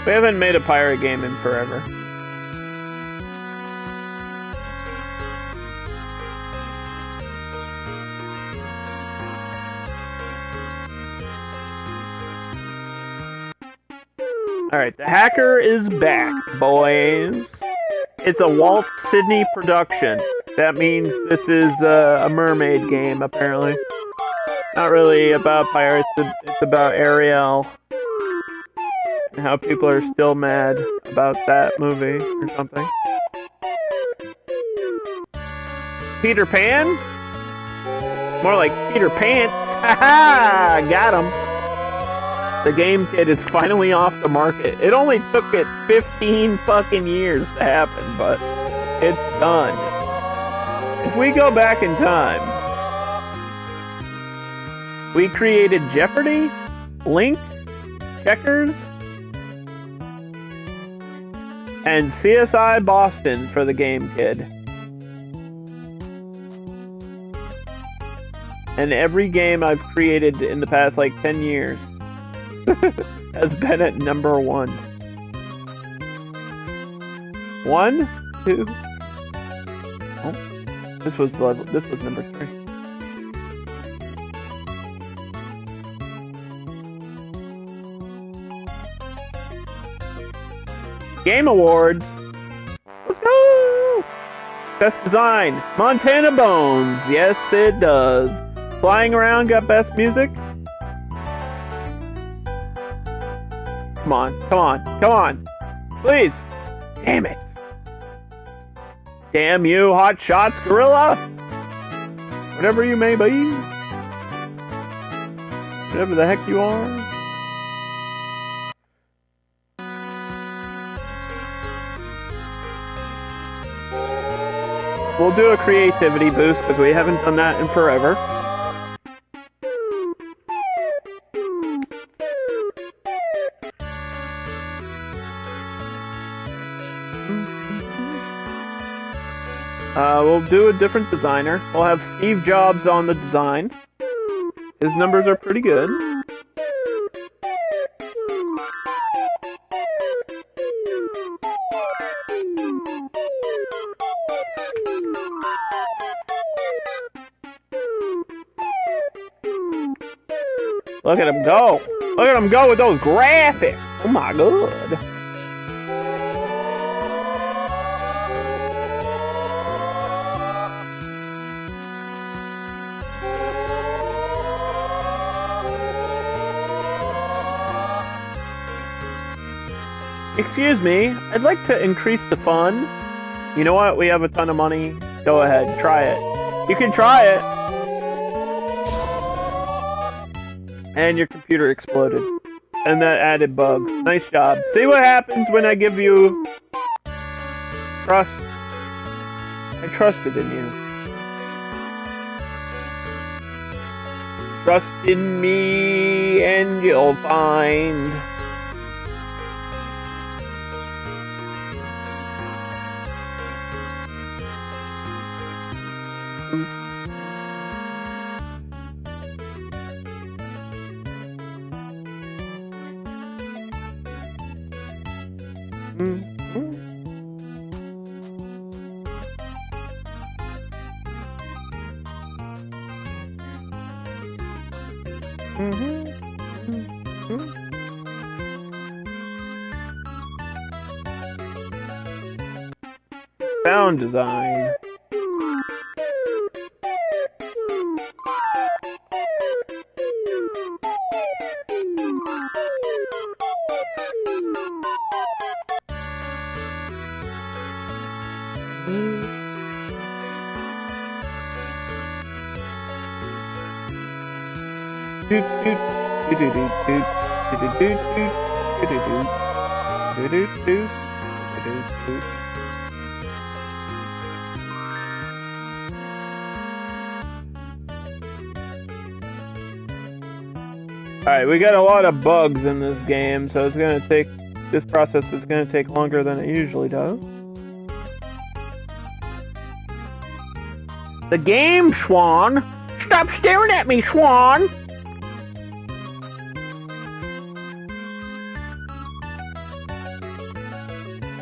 We haven't made a pirate game in forever. Alright, the hacker is back, boys. It's a Walt Disney production. That means this is a mermaid game, apparently. Not really about pirates, it's about Ariel. And how people are still mad about that movie or something. Peter Pan? More like Peter Pants. Haha! Got him. The Game Kid is finally off the market. It only took it 15 fucking years to happen, but it's done. If we go back in time, we created Jeopardy, Link, Checkers, and CSI Boston for the Game Kid. And every game I've created in the past, like, 10 years has been at number 1. 1, 2. Oh, this was number 3. Game Awards. Let's go! Best Design. Montana Bones. Yes, it does. Flying Around got Best Music. Come on, come on, come on. Please. Damn it. Damn you, Hot Shots Gorilla. Whatever you may be. Whatever the heck you are. We'll do a creativity boost because we haven't done that in forever. We'll do a different designer. We'll have Steve Jobs on the design. His numbers are pretty good. Look at him go! Look at him go with those graphics! Oh my god! Excuse me, I'd like to increase the fun. You know what? We have a ton of money. Go ahead, try it. You can try it. And your computer exploded. And that added bugs. Nice job. See what happens when I give you trust. I trusted in you. Trust in me and you'll find. Sound design. Alright, we got a lot of bugs in this game, so this process is gonna take longer than it usually does. The game, Swan! Stop staring at me, Swan!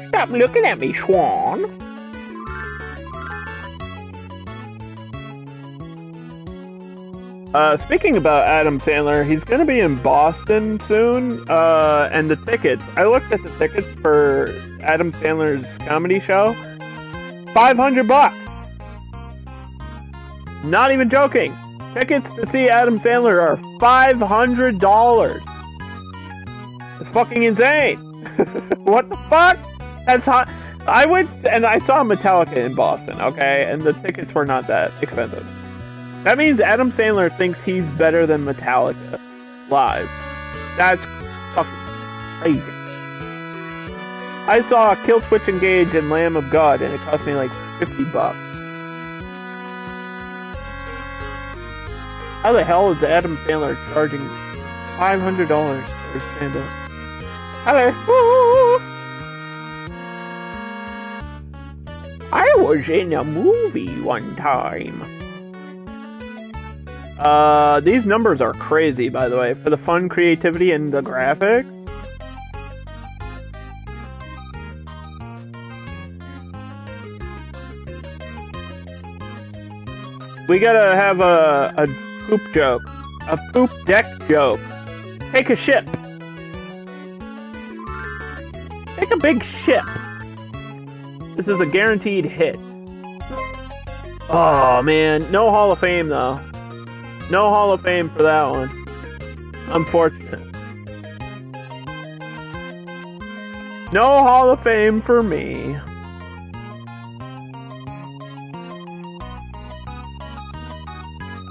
Stop looking at me, Swan! Speaking about Adam Sandler, he's gonna be in Boston soon, and the tickets, I looked at the tickets for Adam Sandler's comedy show, $500. Not even joking. Tickets to see Adam Sandler are $500. It's fucking insane. What the fuck? That's hot. I went and I saw Metallica in Boston, okay, and the tickets were not that expensive. That means Adam Sandler thinks he's better than Metallica live. That's fucking crazy. I saw Killswitch Engage and Lamb of God, and it cost me like $50. How the hell is Adam Sandler charging $500 for a stand-up? Hello. I was in a movie one time. These numbers are crazy, by the way, for the fun, creativity, and the graphics. We gotta have a poop joke. A poop deck joke. Take a ship. Take a big ship. This is a guaranteed hit. Oh, man. No Hall of Fame, though. No Hall of Fame for that one. Unfortunate. No Hall of Fame for me.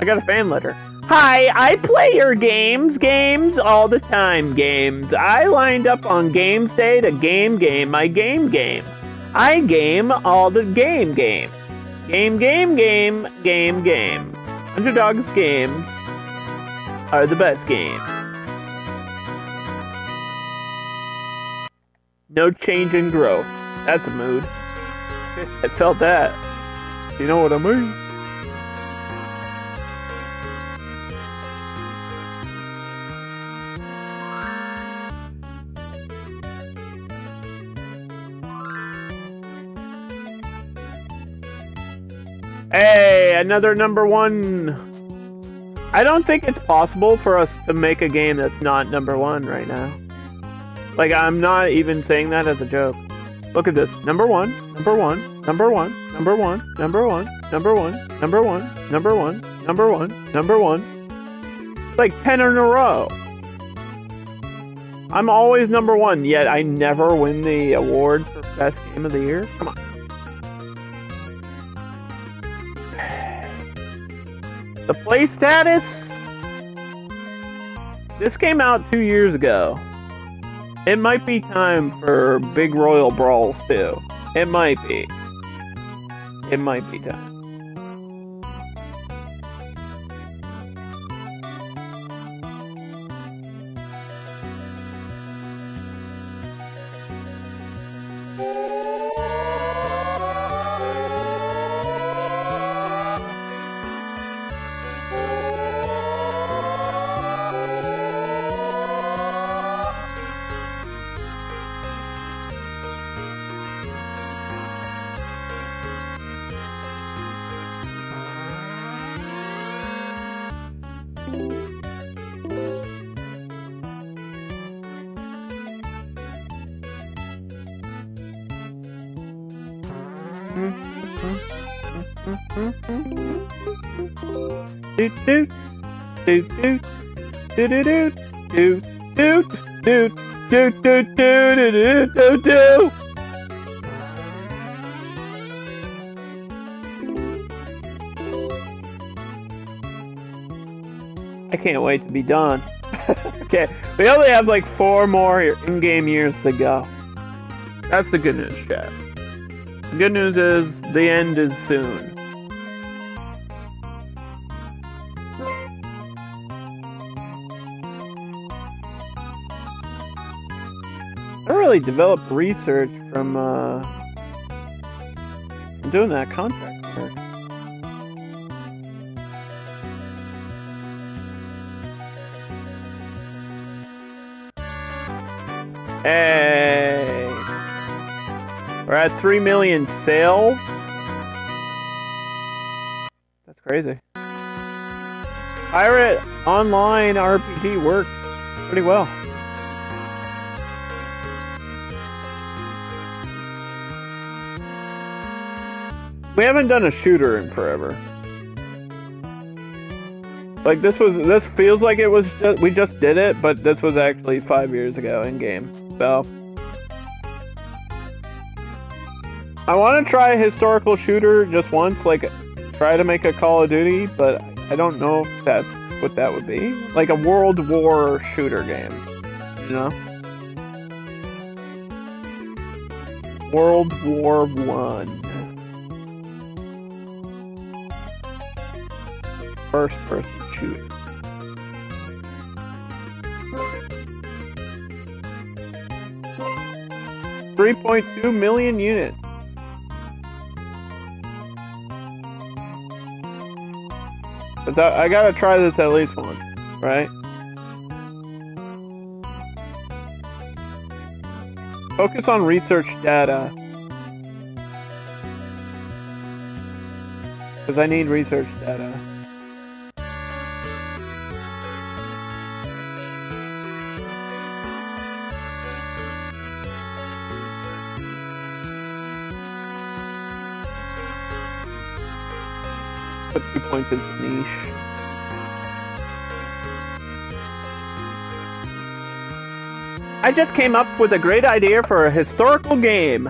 I got a fan letter. Hi, I play your games all the time, games. I lined up on games day to game, my game. I game all the game. Game. Underdog's games are the best games. No change in growth. That's a mood. I felt that. You know what I mean? Hey, another number one. I don't think it's possible for us to make a game that's not number one right now. Like, I'm not even saying that as a joke. Look at this. Number one. Like 10 in a row. I'm always number one, yet I never win the award for best game of the year. Come on. The play status? This came out 2 years ago. It might be time for Big Royal Brawls too. It might be. It might be time. I can't wait to be done. Okay, we only have like 4 more in-game years to go. That's the good news, chat. The good news is the end is soon. I really developed research from doing that contract work. Hey! We're at 3 million sales. That's crazy. Pirate Online RPG works pretty well. We haven't done a shooter in forever. Like this feels like it was we just did it, but this was actually 5 years ago in game. So I want to try a historical shooter just once, like try to make a Call of Duty, but I don't know if that's what that would be. Like a World War shooter game, you know? World War I. First person shooter. $3.2 million units. But I gotta try this at least once, right? Focus on research data. Because I need research data. Put 2 points into niche. I just came up with a great idea for a historical game.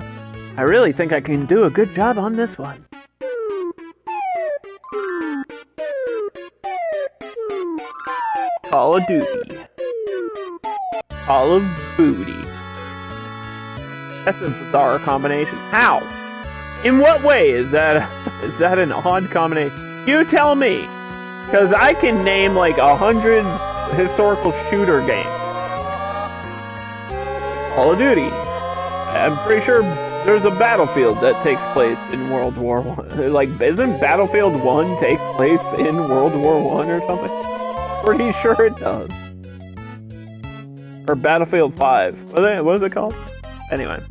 I really think I can do a good job on this one. Call of Duty. Call of Booty. That's a bizarre combination. How? In what way is that an odd combination? You tell me, because I can name like 100 historical shooter games. Call of Duty. I'm pretty sure there's a Battlefield that takes place in World War I. Like, isn't Battlefield 1 take place in World War I or something? Pretty sure it does. Or Battlefield 5. What is it called? Anyway.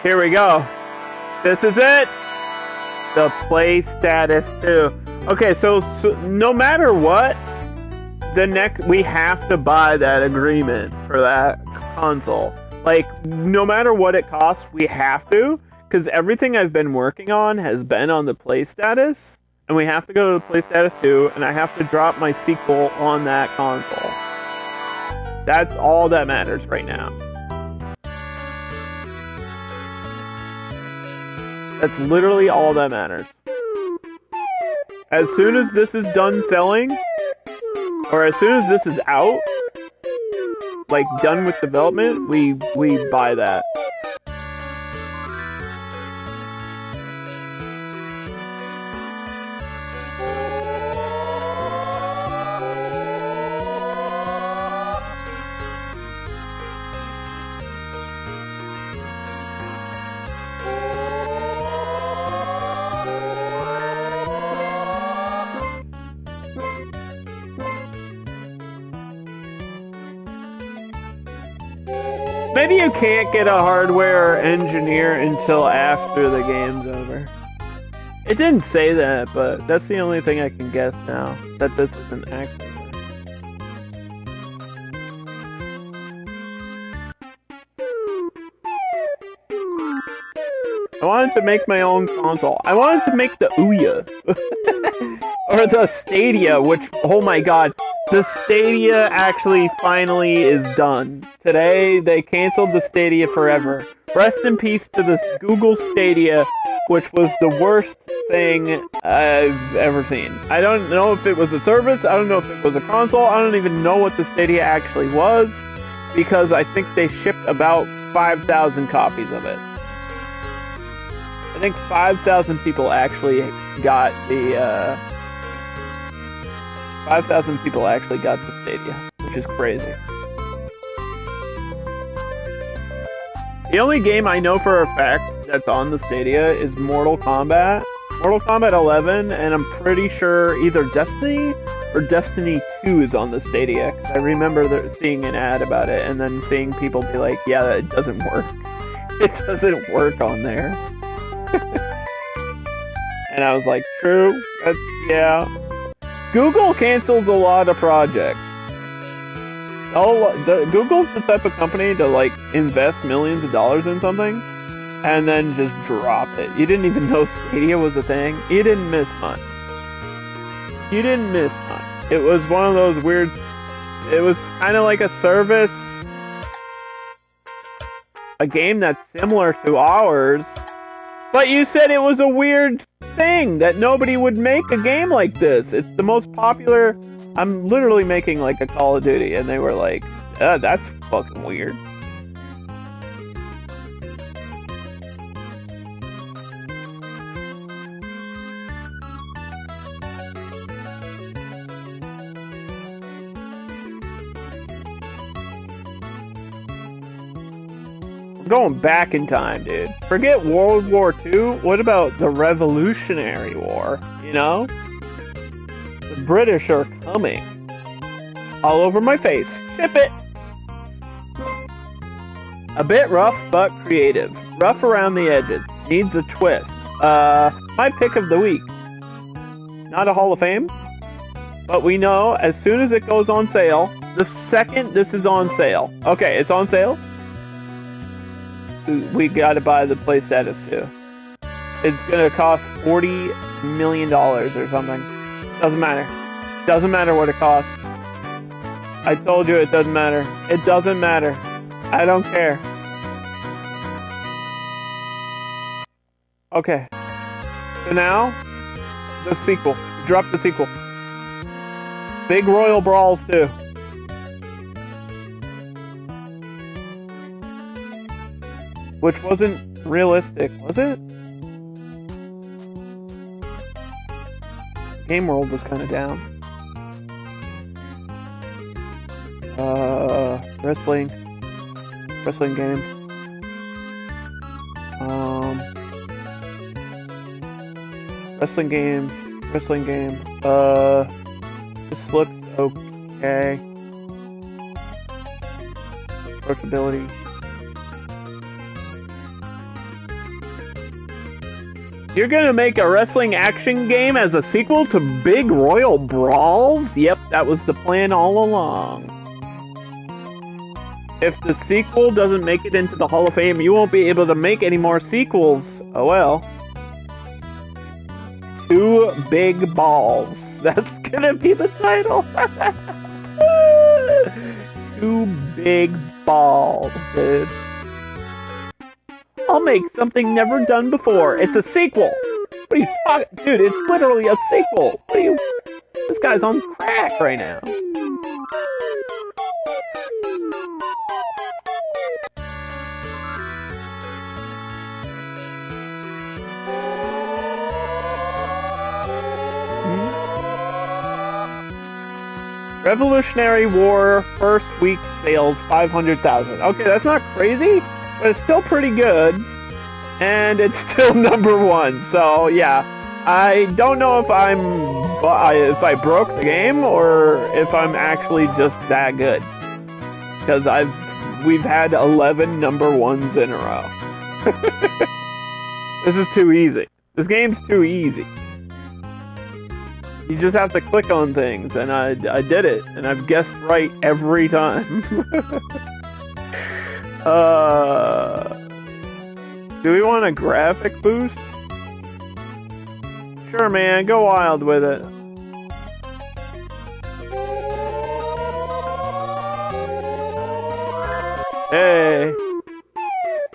Here we go. This is it. The play status 2. Okay, so no matter what, we have to buy that agreement for that console. Like, no matter what it costs, we have to, because everything I've been working on has been on the play status, and we have to go to the play status 2, and I have to drop my sequel on that console. That's all that matters right now. That's literally all that matters. As soon as this is done selling, or as soon as this is out, like done with development, we buy that. Maybe you can't get a hardware engineer until after the game's over. It didn't say that, but that's the only thing I can guess now, that this isn't actually working. I wanted to make my own console. I wanted to make the Ouya. Or the Stadia, which, oh my god, the Stadia actually finally is done. Today, they canceled the Stadia forever. Rest in peace to the Google Stadia, which was the worst thing I've ever seen. I don't know if it was a service, I don't know if it was a console, I don't even know what the Stadia actually was, because I think they shipped about 5,000 copies of it. I think 5,000 people actually got the 5,000 people actually got the Stadia, which is crazy. The only game I know for a fact that's on the Stadia is Mortal Kombat 11, and I'm pretty sure either Destiny or Destiny 2 is on the Stadia, because I remember seeing an ad about it, and then seeing people be like, yeah, it doesn't work. It doesn't work on there. And I was like, true, that's, yeah. Google cancels a lot of projects. Google's the type of company to, like, invest millions of dollars in something, and then just drop it. You didn't even know Stadia was a thing. You didn't miss much. You didn't miss much. It was one of those weird... It was kind of like a service... A game that's similar to ours, but you said it was a weird thing, that nobody would make a game like this. It's the most popular... I'm literally making, like, a Call of Duty, and they were like, that's fucking weird. We're going back in time, dude. Forget World War II. What about the Revolutionary War, you know? The British are coming. All over my face. Ship it! A bit rough, but creative. Rough around the edges. Needs a twist. My pick of the week. Not a Hall of Fame, but we know as soon as it goes on sale, the second this is on sale. Okay, it's on sale. We gotta buy the play status too. It's gonna cost $40 million or something. Doesn't matter. Doesn't matter what it costs. I told you it doesn't matter. It doesn't matter. I don't care. Okay. So now, the sequel. Drop the sequel. Big Royal Brawls 2. Which wasn't realistic, was it? Game World was kind of down. Wrestling game. Wrestling game. This looks okay. Workability. You're gonna make a wrestling action game as a sequel to Big Royal Brawls? Yep, that was the plan all along. If the sequel doesn't make it into the Hall of Fame, you won't be able to make any more sequels. Oh well. 2 Big Balls. That's gonna be the title. 2 Big Balls, dude. I'll make something never done before. It's a sequel. What are you talking? Dude, it's literally a sequel. What are you... This guy's on crack right now. Revolutionary War first week sales 500,000. Okay, that's not crazy, but it's still pretty good, and it's still #1. So yeah, I don't know if I broke the game or if I'm actually just that good, because we've had 11 #1s in a row. This is too easy. This game's too easy. You just have to click on things, and I did it, and I've guessed right every time. Do we want a graphic boost? Sure, man, go wild with it. Hey.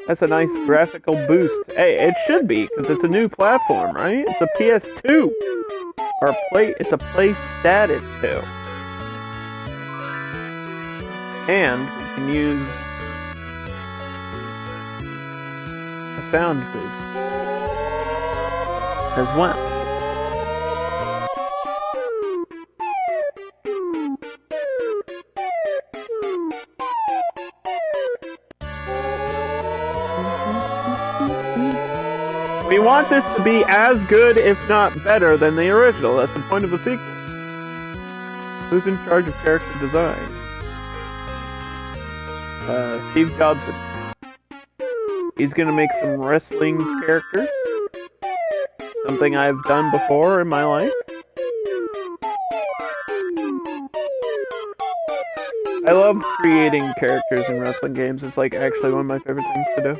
That's a nice graphical boost. Hey, it should be, because it's a new platform, right? It's a PS2. Or it's a Play Status 2. And we can use a sound boost as well. We want this to be as good, if not better, than the original. That's the point of a sequel. Who's in charge of character design? Steve Jobson. He's gonna make some wrestling characters. Something I've done before in my life. I love creating characters in wrestling games. It's like actually one of my favorite things to do.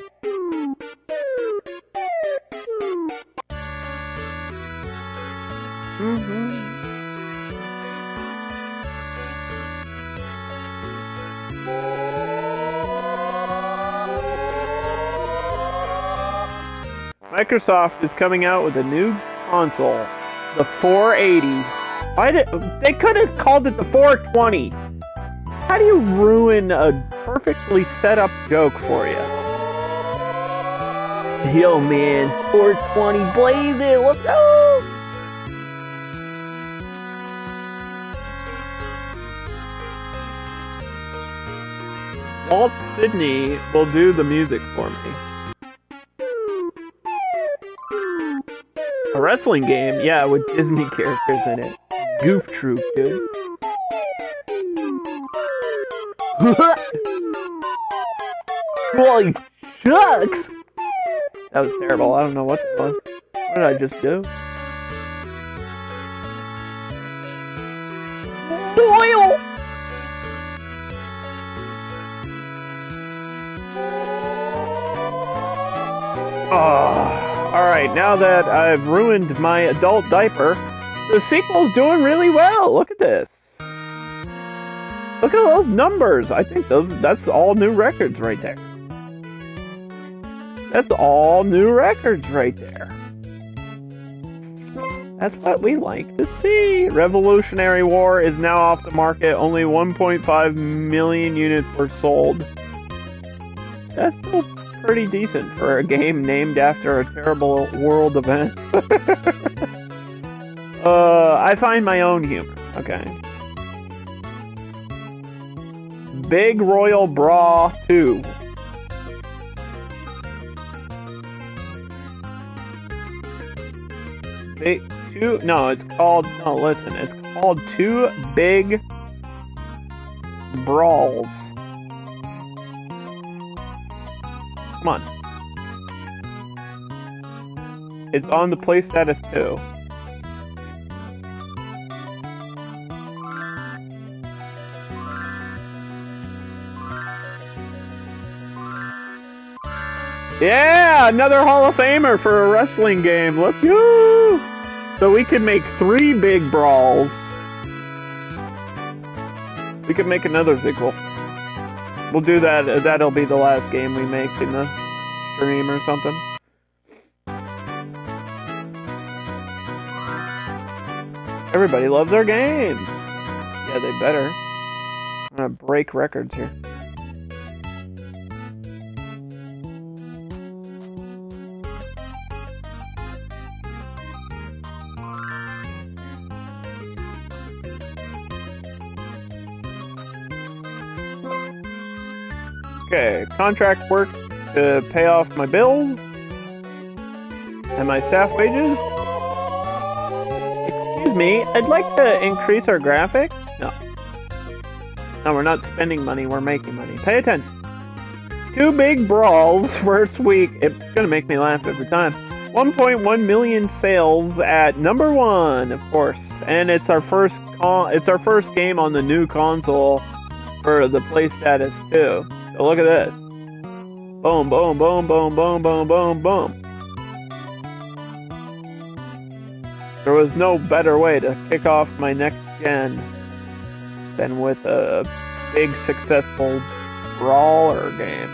Microsoft is coming out with a new console, the 480. They could have called it the 420. How do you ruin a perfectly set up joke for you? Yo man, 420 blaze it, let's go! Walt Sidney will do the music for me. A wrestling game? Yeah, with Disney characters in it. Goof Troop, dude. Holy shucks! That was terrible. I don't know what that was. What did I just do? Boil! Alright, now that I've ruined my adult diaper, the sequel's doing really well. Look at this. Look at those numbers. I think that's all new records right there. That's all new records right there. That's what we like to see. Revolutionary War is now off the market. Only 1.5 million units were sold. That's still pretty decent for a game named after a terrible world event. I find my own humor. Okay. Big Royal Brawl 2. It's called Two Big Brawls. Come on. It's on the Play Status 2. Yeah, another Hall of Famer for a wrestling game. Let's go! So we can make 3 big brawls. We can make another sequel. We'll do that. That'll be the last game we make in the stream or something. Everybody loves our game. Yeah, they better. I'm gonna break records here. Okay, contract work to pay off my bills and my staff wages. Excuse me, I'd like to increase our graphics. No, we're not spending money, we're making money. Pay attention. 2 big brawls first week. It's gonna make me laugh every time. 1.1 million sales at number 1, of course, and it's our first game on the new console for the Play Status 2. So look at this. Boom, boom, boom, boom, boom, boom, boom, boom. There was no better way to kick off my next gen than with a big successful brawler game.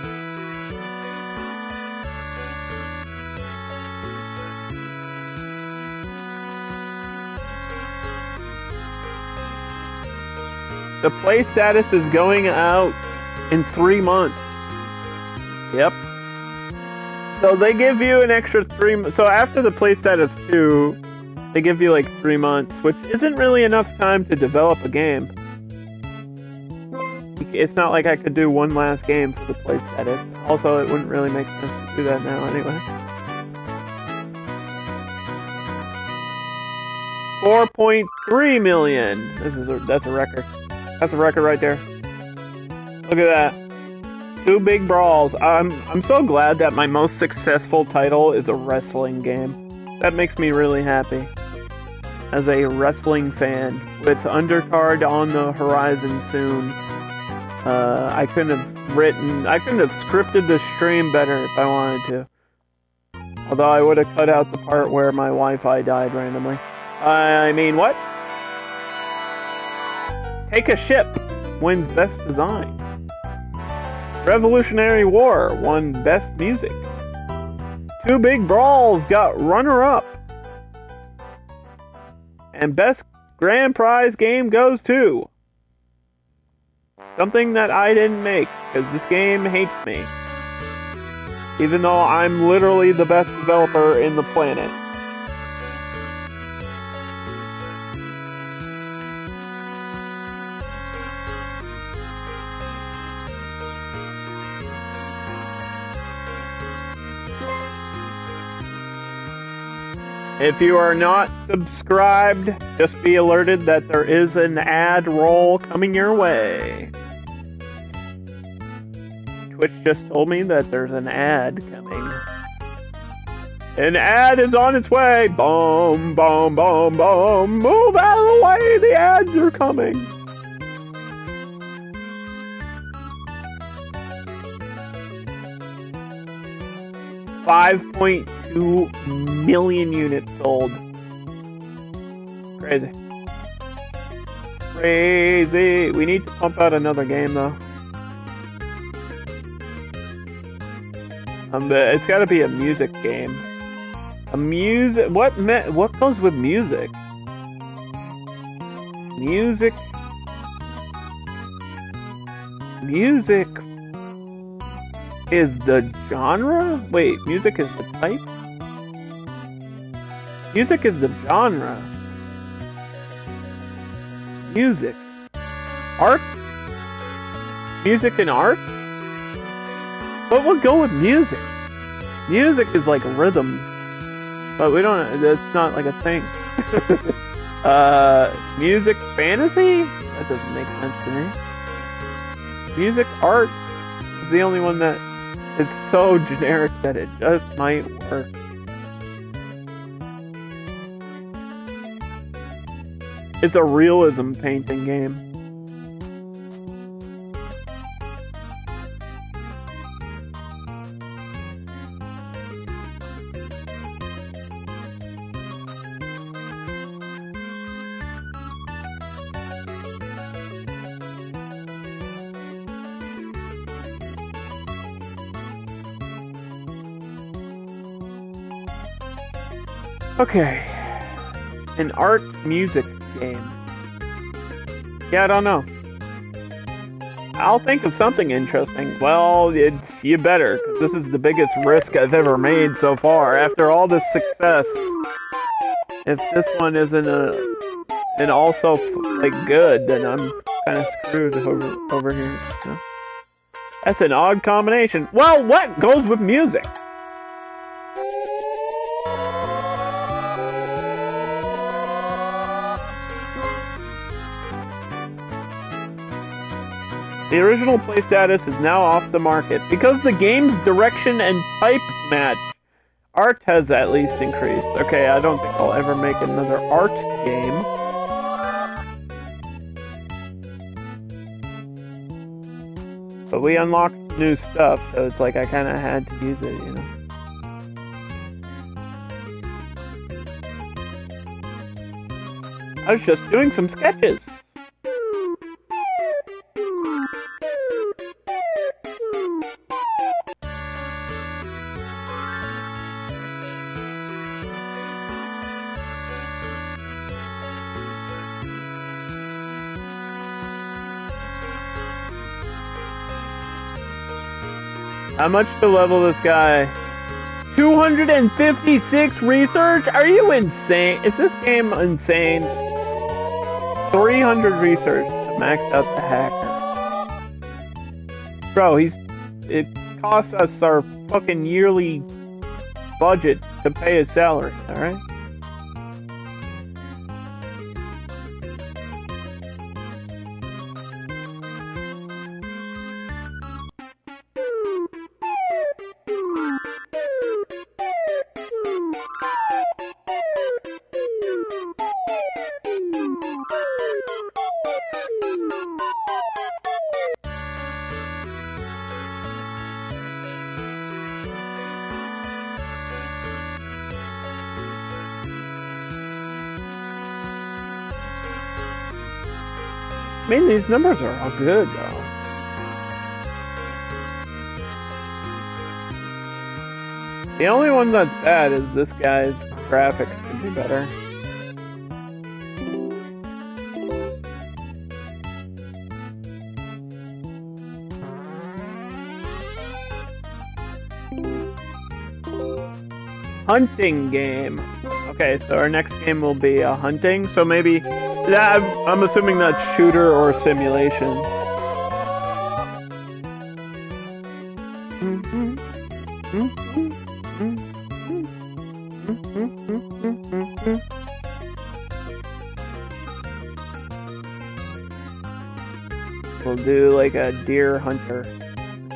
The play status is going out in 3 months. Yep. So they give you an extra 3 months. So after the play status 2, they give you like 3 months, which isn't really enough time to develop a game. It's not like I could do one last game for the play status. Also, it wouldn't really make sense to do that now anyway. 4.3 million. That's a record. That's a record right there. Look at that. 2 big brawls. I'm so glad that my most successful title is a wrestling game. That makes me really happy. As a wrestling fan, with Undercard on the horizon soon, I couldn't have scripted the stream better if I wanted to. Although I would have cut out the part where my Wi-Fi died randomly. I mean, what? Take a Ship wins Best Design. Revolutionary War won Best Music. 2 Big Brawls got runner-up. And Best Grand Prize game goes to something that I didn't make, because this game hates me. Even though I'm literally the best developer in the planet. If you are not subscribed, just be alerted that there is an ad roll coming your way. Twitch just told me that there's an ad coming. An ad is on its way! Boom, boom, boom, boom! Move out of the way! The ads are coming! $5.2 million units sold. Crazy. Crazy. We need to pump out another game though. It's got to be a music game. A music. What goes with music? Music. Music is the genre? Wait, music is the type? Music is the genre. Music. Art? Music and art? What would go with music? Music is like a rhythm. But we don't, it's not like a thing. Music fantasy? That doesn't make sense to me. Music art is the only one that is so generic that it just might work. It's a realism painting game. Okay, an art music game. Yeah, I don't know. I'll think of something interesting. Well, you better, because this is the biggest risk I've ever made so far. After all this success, if this one isn't and also like good, then I'm kind of screwed over here. So. That's an odd combination. Well, what goes with music? The original play status is now off the market because the game's direction and type match. Art has at least increased. Okay, I don't think I'll ever make another art game. But we unlocked new stuff, so it's like I kind of had to use it, you know. I was just doing some sketches. How much to level this guy? 256 research? Are you insane? Is this game insane? 300 research to max out the hacker. Bro, it costs us our fucking yearly budget to pay his salary, alright? I mean, these numbers are all good, though. The only one that's bad is this guy's graphics could be better. Hunting game. Okay, so our next game will be a hunting, so maybe... Yeah, I'm assuming that's shooter or simulation. We'll do like a deer hunter.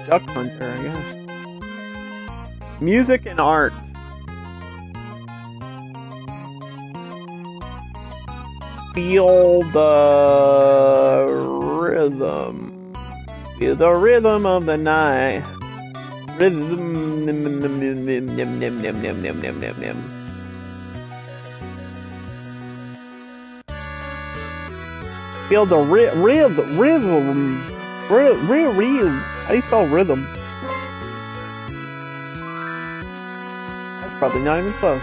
Duck hunter, I guess. Music and art. Feel the rhythm. Feel the rhythm of the night. Rhythm. Feel the rhythm. How do you spell rhythm? That's probably not even close.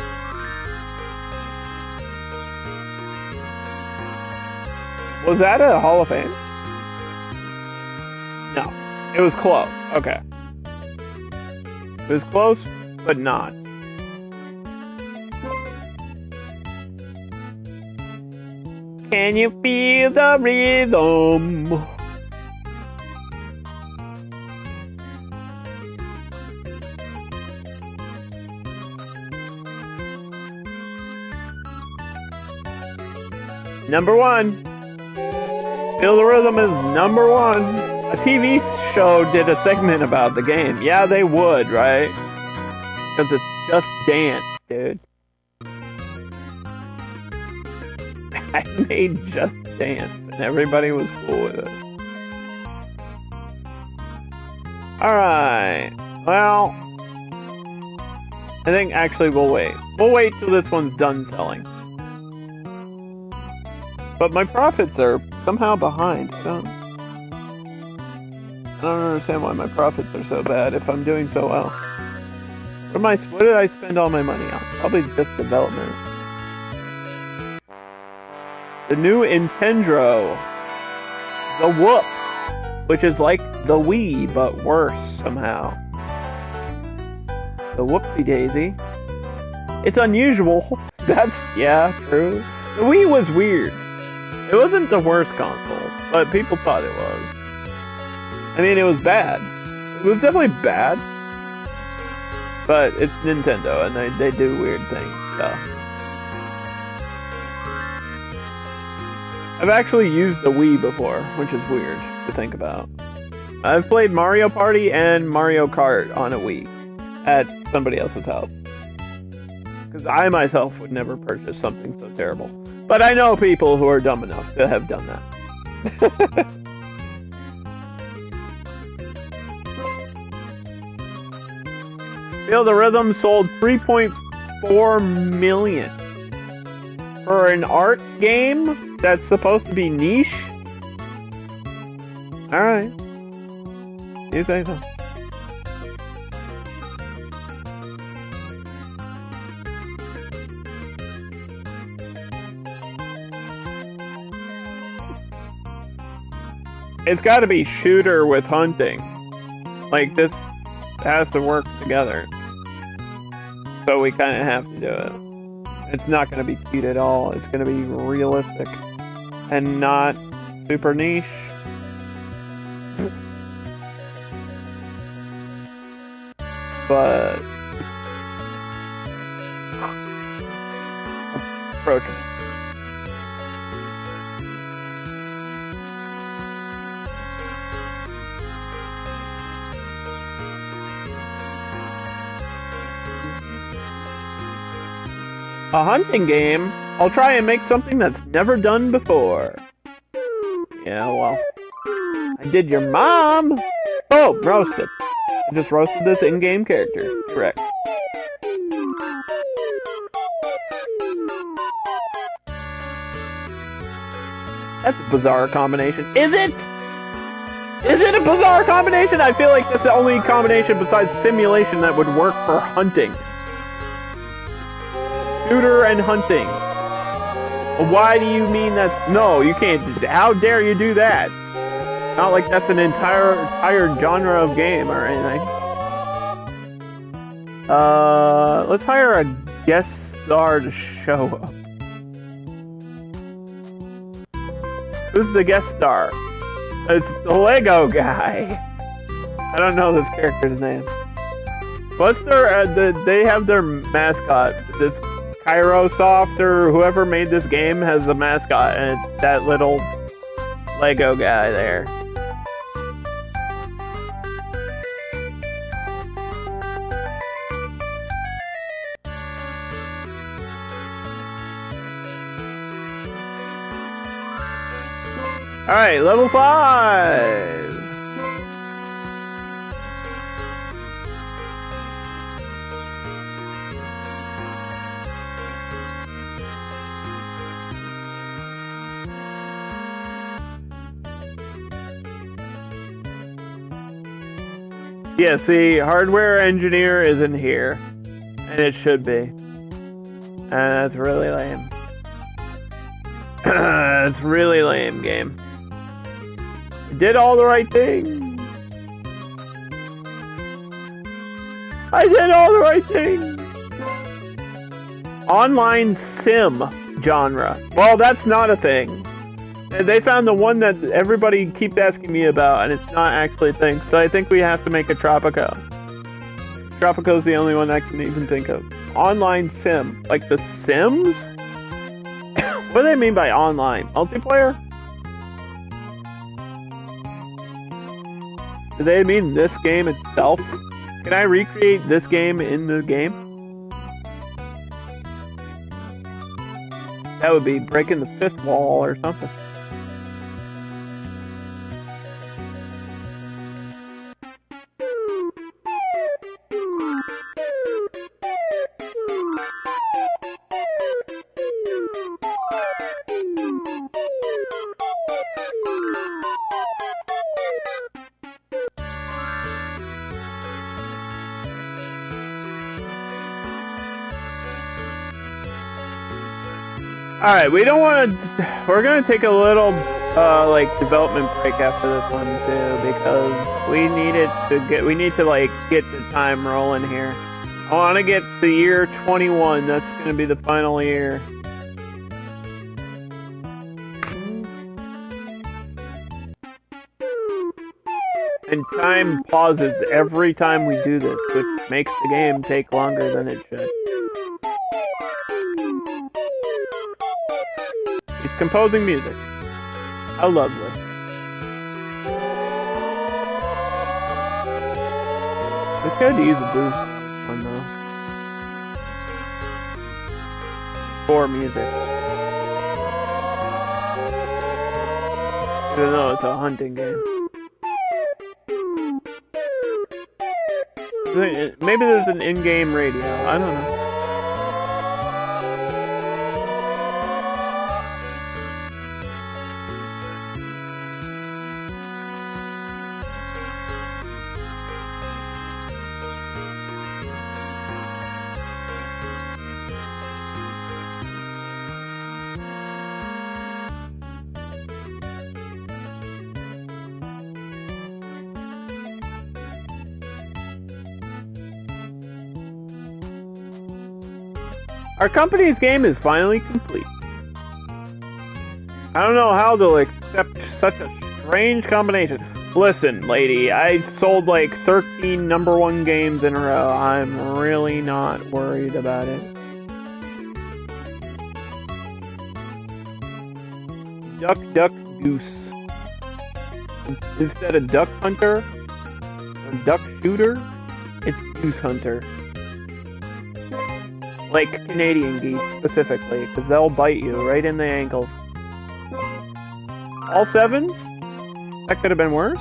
Was that a Hall of Fame? No. It was close. Okay. It was close, but not. Can you feel the rhythm? Number one. Feel the Rhythm is number one. A TV show did a segment about the game. Yeah, they would, right? Because it's just dance, dude. I made Just Dance, and everybody was cool with it. Alright. Well, I think actually we'll wait. We'll wait till this one's done selling. But my profits are somehow behind. I don't understand why my profits are so bad if I'm doing so well. What did I spend all my money on? Probably just development. The new Nintendo. The Whoops. Which is like the Wii, but worse somehow. The Whoopsie Daisy. It's unusual. Yeah, true. The Wii was weird. It wasn't the worst console, but people thought it was. I mean, it was bad. It was definitely bad. But it's Nintendo, and they do weird things, so. I've actually used the Wii before, which is weird to think about. I've played Mario Party and Mario Kart on a Wii at somebody else's house. Because I myself would never purchase something so terrible. But I know people who are dumb enough to have done that. Feel the Rhythm sold 3.4 million. For an art game that's supposed to be niche? Alright. You say so. It's gotta be shooter with hunting. Like this It has to work together. So we kind of have to do it. It's not going to be cute at all. It's going to be realistic and not super niche. But approaching. A hunting game? I'll try and make something that's never done before. Yeah, well, I did your mom. Oh, roasted. I just roasted this in-game character. Correct. That's a bizarre combination. Is it? Is it a bizarre combination? I feel like that's the only combination besides simulation that would work for hunting. Shooter and hunting. Why do you mean that's... No, you can't. How dare you do that? Not like that's an entire genre of game or anything. Let's hire a guest star to show up. Who's the guest star? It's the Lego guy. I don't know this character's name. What's their... they have their mascot. This Kairosoft or whoever made this game has the mascot, and it's that little Lego guy there. Alright, level 5! Yeah, see, hardware engineer isn't here. And it should be. And that's really lame. It's really lame game. Did all the right things. I did all the right things. Online sim genre. Well, that's not a thing. They found the one that everybody keeps asking me about, and it's not actually a thing. So I think we have to make a Tropico. Tropico's the only one I can even think of. Online sim. Like The Sims? What do they mean by online? Multiplayer? Do they mean this game itself? Can I recreate this game in the game? That would be breaking the fifth wall or something. Alright, we don't want to... We're going to take a little, development break after this one, too, because we need to get the time rolling here. I want to get to year 21. That's going to be the final year. And time pauses every time we do this, which makes the game take longer than it should. He's composing music. How lovely. We could use a boost on though. For music. Even though it's a hunting game. Maybe there's an in-game radio. I don't know. Our company's game is finally complete. I don't know how they'll accept such a strange combination. Listen, lady, I sold like 13 #1 games in a row. I'm really not worried about it. Duck, duck, goose. Instead of duck hunter or duck shooter, it's goose hunter. Like Canadian geese, specifically, because they'll bite you right in the ankles. All 7s? That could have been worse.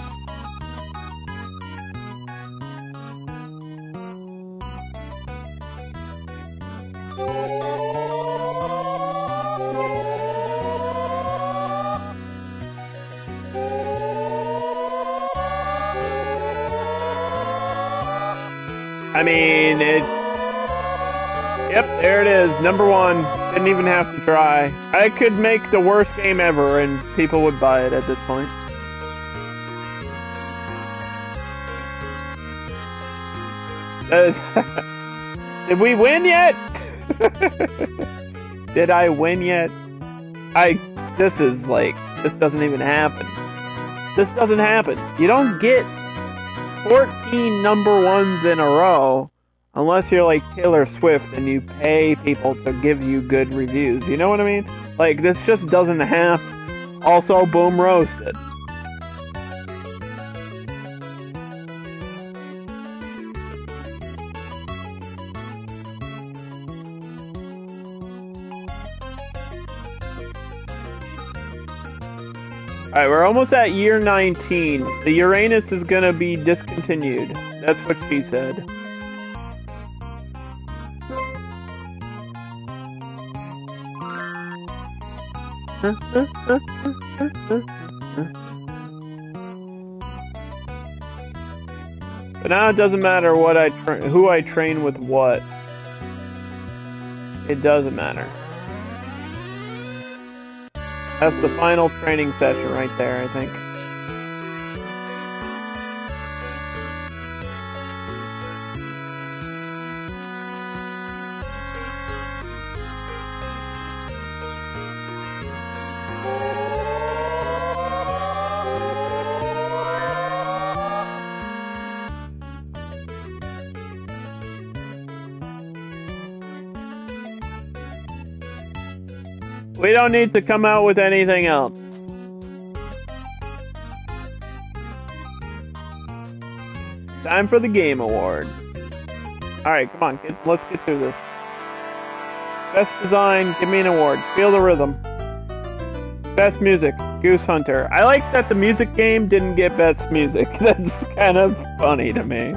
I mean, yep, there it is, #1. Didn't even have to try. I could make the worst game ever and people would buy it at this point. Did we win yet? Did I win yet? This doesn't even happen. This doesn't happen. You don't get 14 #1s in a row unless you're like Taylor Swift and you pay people to give you good reviews. You know what I mean? Like, this just doesn't happen. Also, boom roasted. Alright, we're almost at year 19. The Uranus is gonna be discontinued. That's what she said. But now it doesn't matter what who I train with what. It doesn't matter. That's the final training session right there, I think. We don't need to come out with anything else. Time for the Game Award. Alright, come on, let's get through this. Best design, give me an award. Feel the rhythm. Best music, Goose Hunter. I like that the music game didn't get best music. That's kind of funny to me.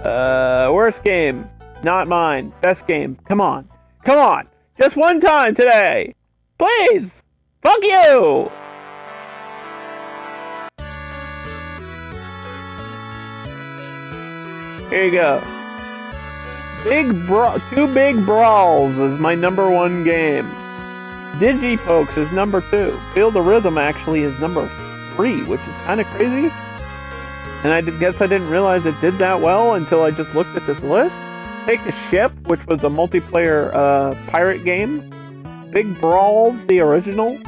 Worst game, not mine. Best game, come on. Come on! Just one time today! Please! Fuck you! Here you go. Two Big Brawls is my #1 game. Digipokes is #2. Feel the Rhythm actually is #3, which is kind of crazy. And I guess I didn't realize it did that well until I just looked at this list. Take a Ship, which was a multiplayer pirate game. Big Brawls, the original.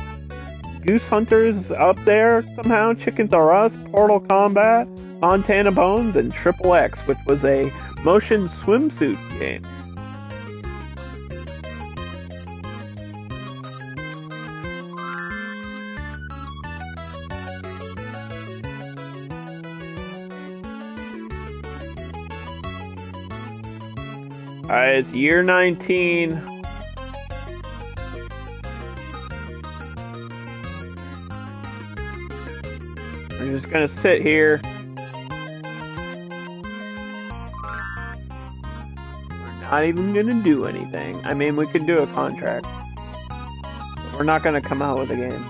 Goose Hunters up there somehow. Chickens R Us, Portal Combat, Montana Bones, and Triple X, which was a motion swimsuit game. Alright, it's year 19. I'm just gonna sit here. We're not even gonna do anything. I mean, we could do a contract. But we're not gonna come out with a game.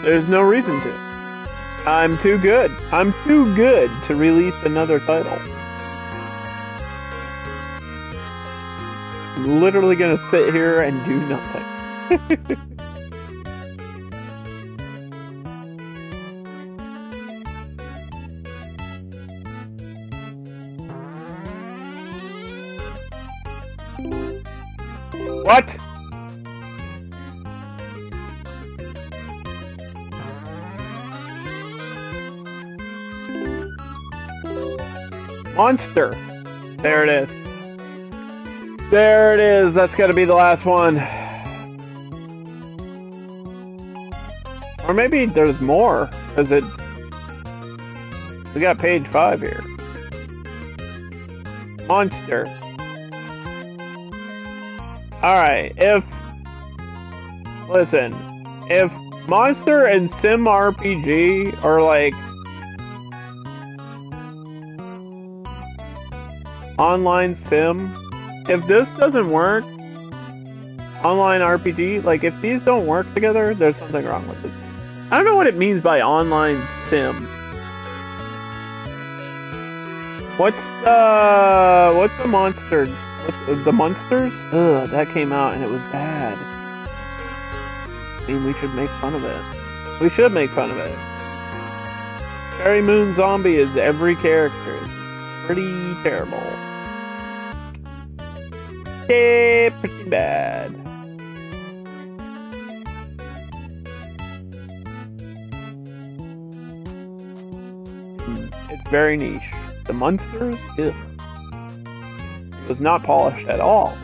There's no reason to. I'm too good. I'm too good to release another title. I'm literally gonna sit here and do nothing. What? Monster. There it is. There it is. That's gotta be the last one. Or maybe there's more. Cause it... We got page 5 here. Monster. Alright, listen, if Monster and Sim RPG are like online sim, if this doesn't work, online RPG, like if these don't work together, there's something wrong with it. I don't know what it means by online sim. What's the monster? The Monsters? Ugh, that came out and it was bad. I mean, we should make fun of it. We should make fun of it. Cherry Moon Zombie is every character. It's pretty terrible. Yeah, pretty bad. It's very niche. The Monsters? Ugh. Was not polished at all.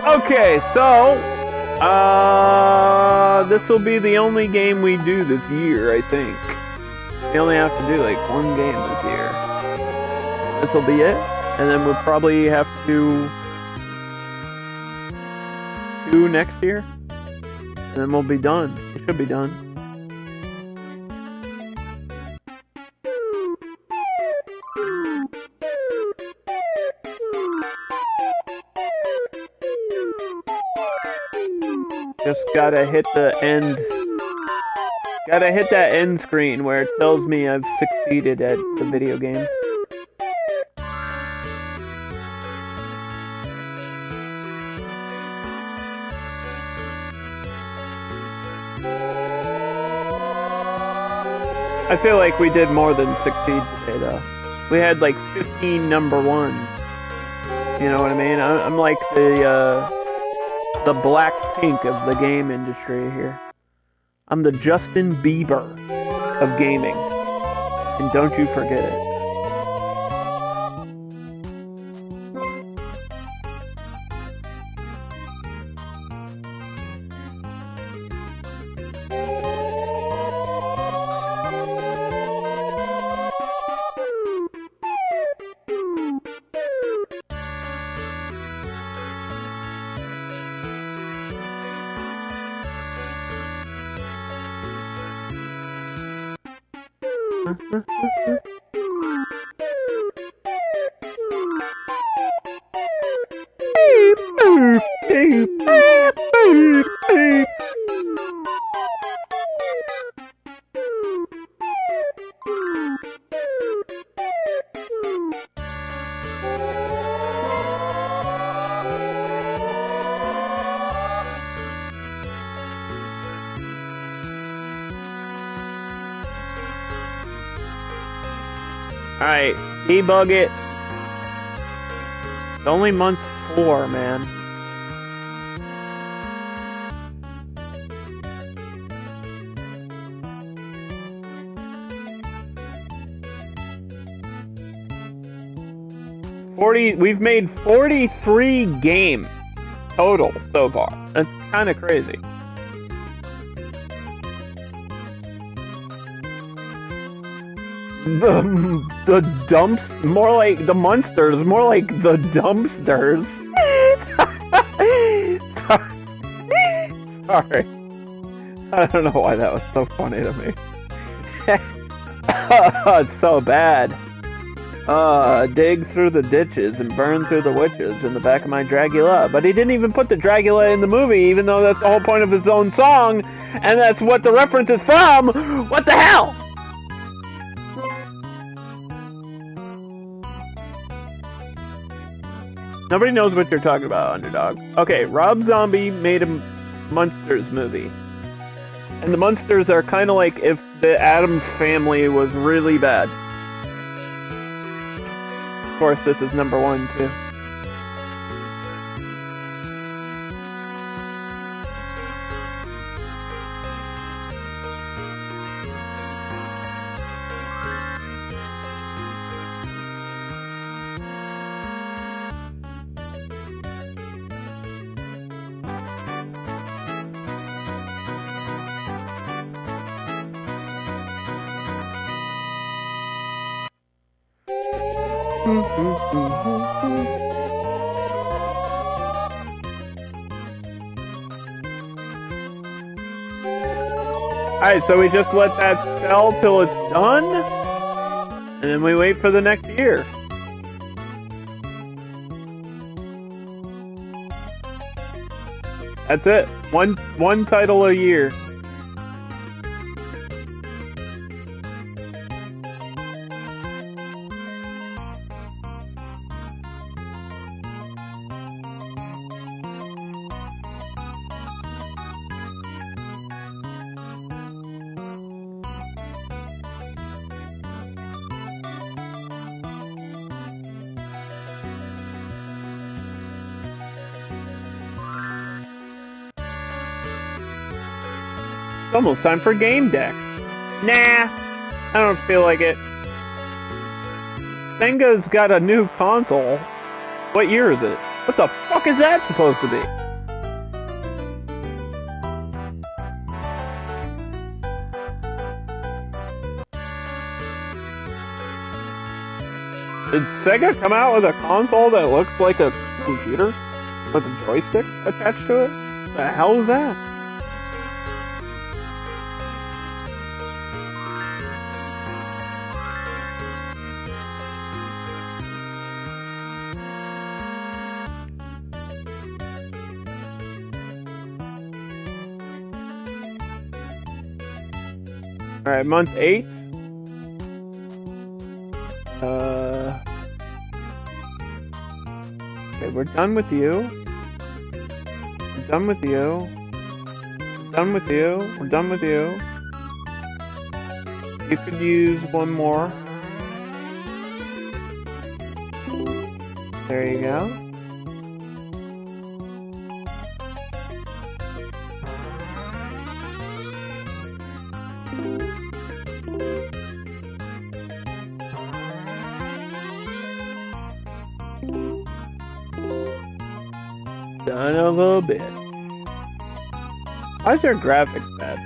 Okay, so this will be the only game we do this year, I think. We only have to do like one game this year. This will be it, and then we'll probably have to do 2 next year, and then we'll be done. We should be done. Just gotta hit the end. Gotta hit that end screen where it tells me I've succeeded at the video game. I feel like we did more than succeed today, though. We had like 15 number ones. You know what I mean? I'm like the Blackpink of the game industry here. I'm the Justin Bieber of gaming. And don't you forget it. Alright, debug it. It's only month 4, man. We've made 43 games total so far. That's kind of crazy. The dumps, more like the monsters, more like the dumpsters. Sorry. I don't know why that was so funny to me. It's so bad. Dig through the ditches and burn through the witches in the back of my Dragula. But he didn't even put the Dragula in the movie, even though that's the whole point of his own song, and that's what the reference is from! What the hell?! Nobody knows what you're talking about, Underdog. Okay, Rob Zombie made a Munsters movie. And the Munsters are kind of like if the Addams Family was really bad. Of course, this is #1, too. Alright, so we just let that sell till it's done, and then we wait for the next year. That's it. One title a year. It's almost time for Game Deck. Nah, I don't feel like it. Senga's got a new console. What year is it? What the fuck is that supposed to be? Did Sega come out with a console that looked like a computer? With a joystick attached to it? The hell is that? Alright, month 8. Okay, we're done with you. We're done with you. We're done with you. We're done with you. You could use one more. There you go. Son of a bitch. Why is their graphics bad?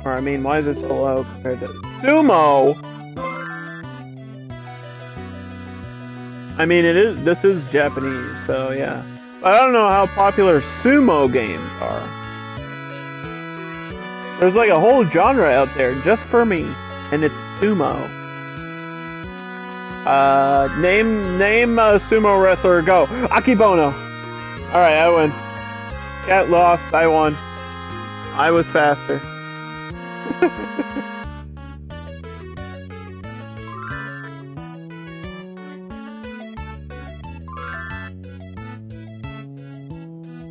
Or, I mean, why is it so low compared to Sumo? I mean, this is Japanese, so yeah. But I don't know how popular sumo games are. There's like a whole genre out there just for me, and it's sumo. Name a sumo wrestler. Go. Akibono. Alright, I win. Cat lost. I won. I was faster.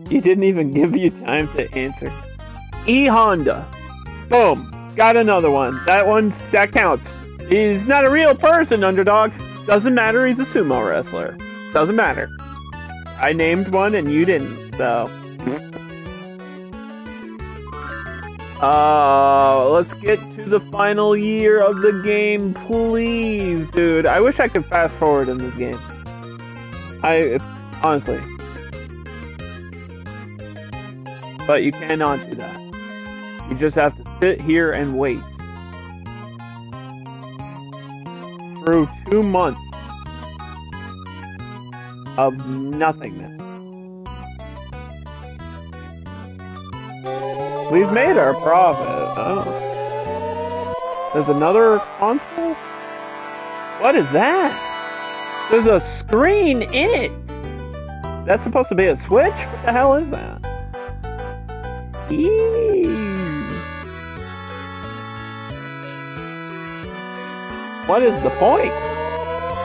He didn't even give you time to answer. E Honda. Boom. Got another one. That counts. He's not a real person, Underdog. Doesn't matter, he's a sumo wrestler. Doesn't matter. I named one and you didn't, so. Let's get to the final year of the game, please, dude. I wish I could fast forward in this game. Honestly. But you cannot do that. You just have to sit here and wait. Through 2 months of nothingness. We've made our profit. There's another console? What is that? There's a screen in it. That's supposed to be a Switch? What the hell is that? Eee. What is the point?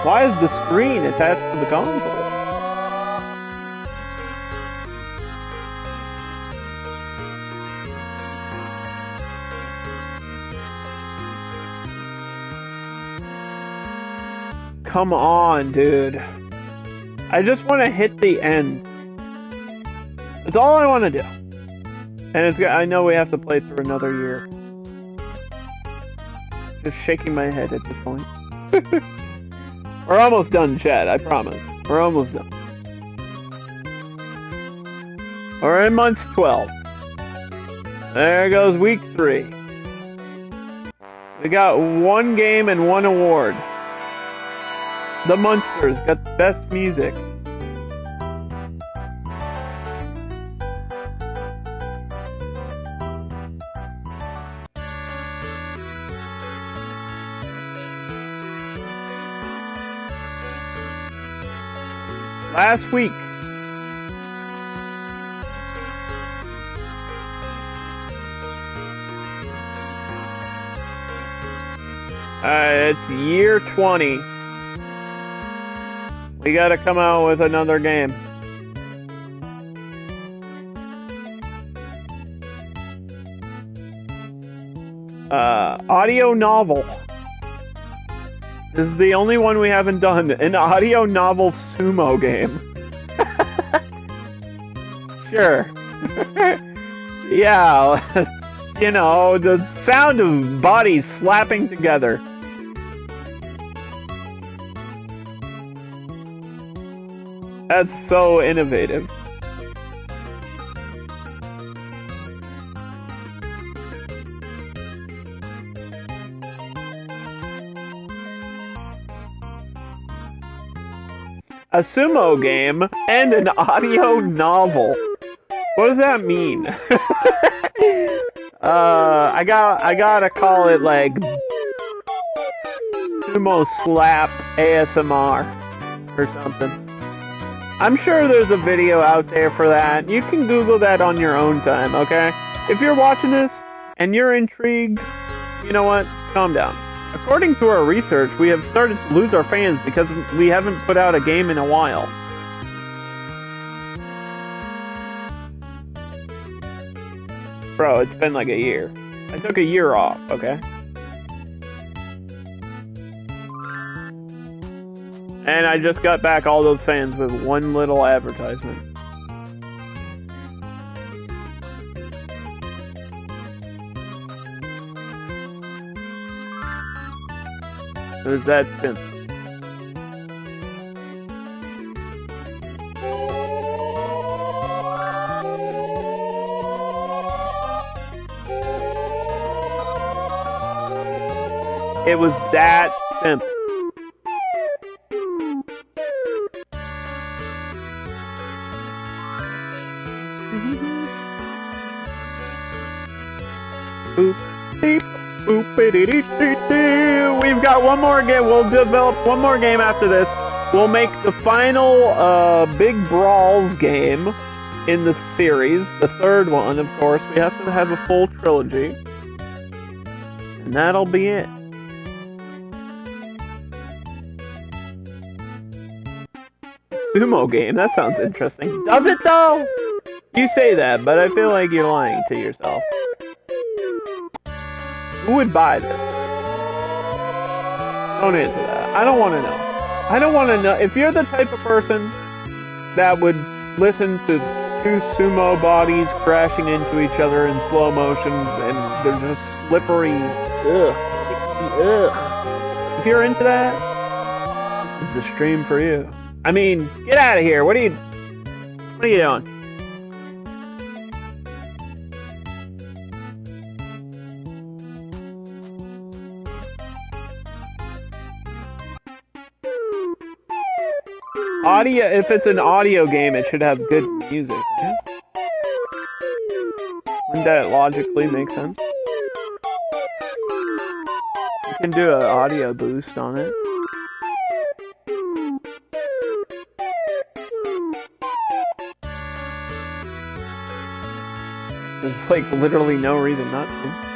Why is the screen attached to the console? Come on, dude. I just want to hit the end. That's all I want to do. And I know we have to play through another year. Just shaking my head at this point. We're almost done, chat, I promise. We're almost done. We're in month 12. There goes week 3. We got 1 game and 1 award. The Munsters got the best music. Last week, it's year 20. We gotta come out with another game. Audio novel. This is the only one we haven't done. An audio novel sumo game. Sure. Yeah. You know, the sound of bodies slapping together. That's so innovative. A sumo game and an audio novel. What does that mean? I gotta call it like sumo slap ASMR or something. I'm sure there's a video out there for that. You can Google that on your own time, okay? If you're watching this and you're intrigued, you know what? Calm down. According to our research, we have started to lose our fans because we haven't put out a game in a while. Bro, it's been like a year. I took a year off, okay? And I just got back all those fans with one little advertisement. It was that simple. It was that simple. Boop, beep, boop, we've got one more game. We'll develop one more game after this. We'll make the final Big Brawls game in the series. The third one, of course. We have to have a full trilogy. And that'll be it. Sumo game? That sounds interesting. Does it though? You say that, but I feel like you're lying to yourself. Who would buy this? Don't answer that. I don't want to know. I don't want to know. If you're the type of person that would listen to two sumo bodies crashing into each other in slow motion and they're just slippery, ugh. If you're into that, this is the stream for you. I mean, get out of here. What are you doing? Audio, if it's an audio game, it should have good music, right? Wouldn't that logically make sense? You can do an audio boost on it. There's like literally no reason not to.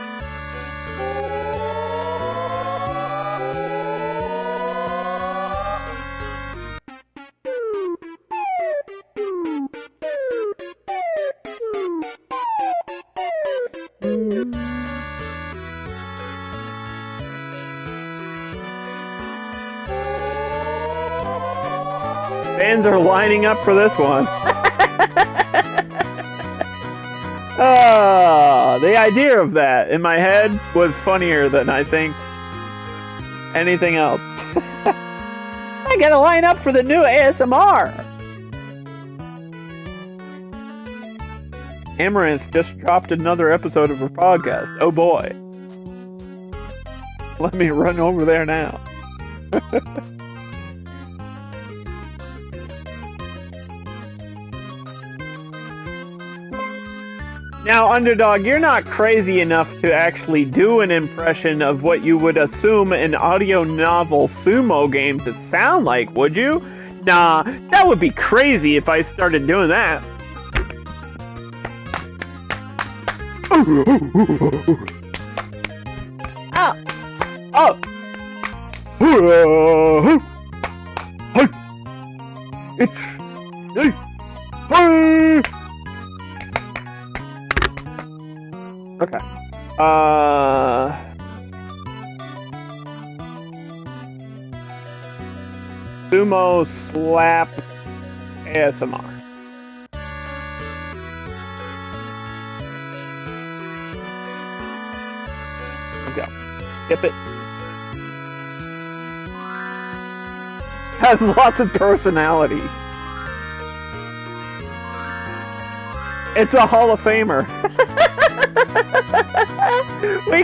Fans are lining up for this one. The idea of that in my head was funnier than I think anything else. I gotta line up for the new ASMR. Amaranth just dropped another episode of her podcast. Oh boy. Let me run over there now. Now, Underdog, you're not crazy enough to actually do an impression of what you would assume an audio novel sumo game to sound like, would you? Nah, that would be crazy if I started doing that. Ah! Oh! Okay. Sumo slap ASMR. Okay. Skip it. Has lots of personality. It's a Hall of Famer. we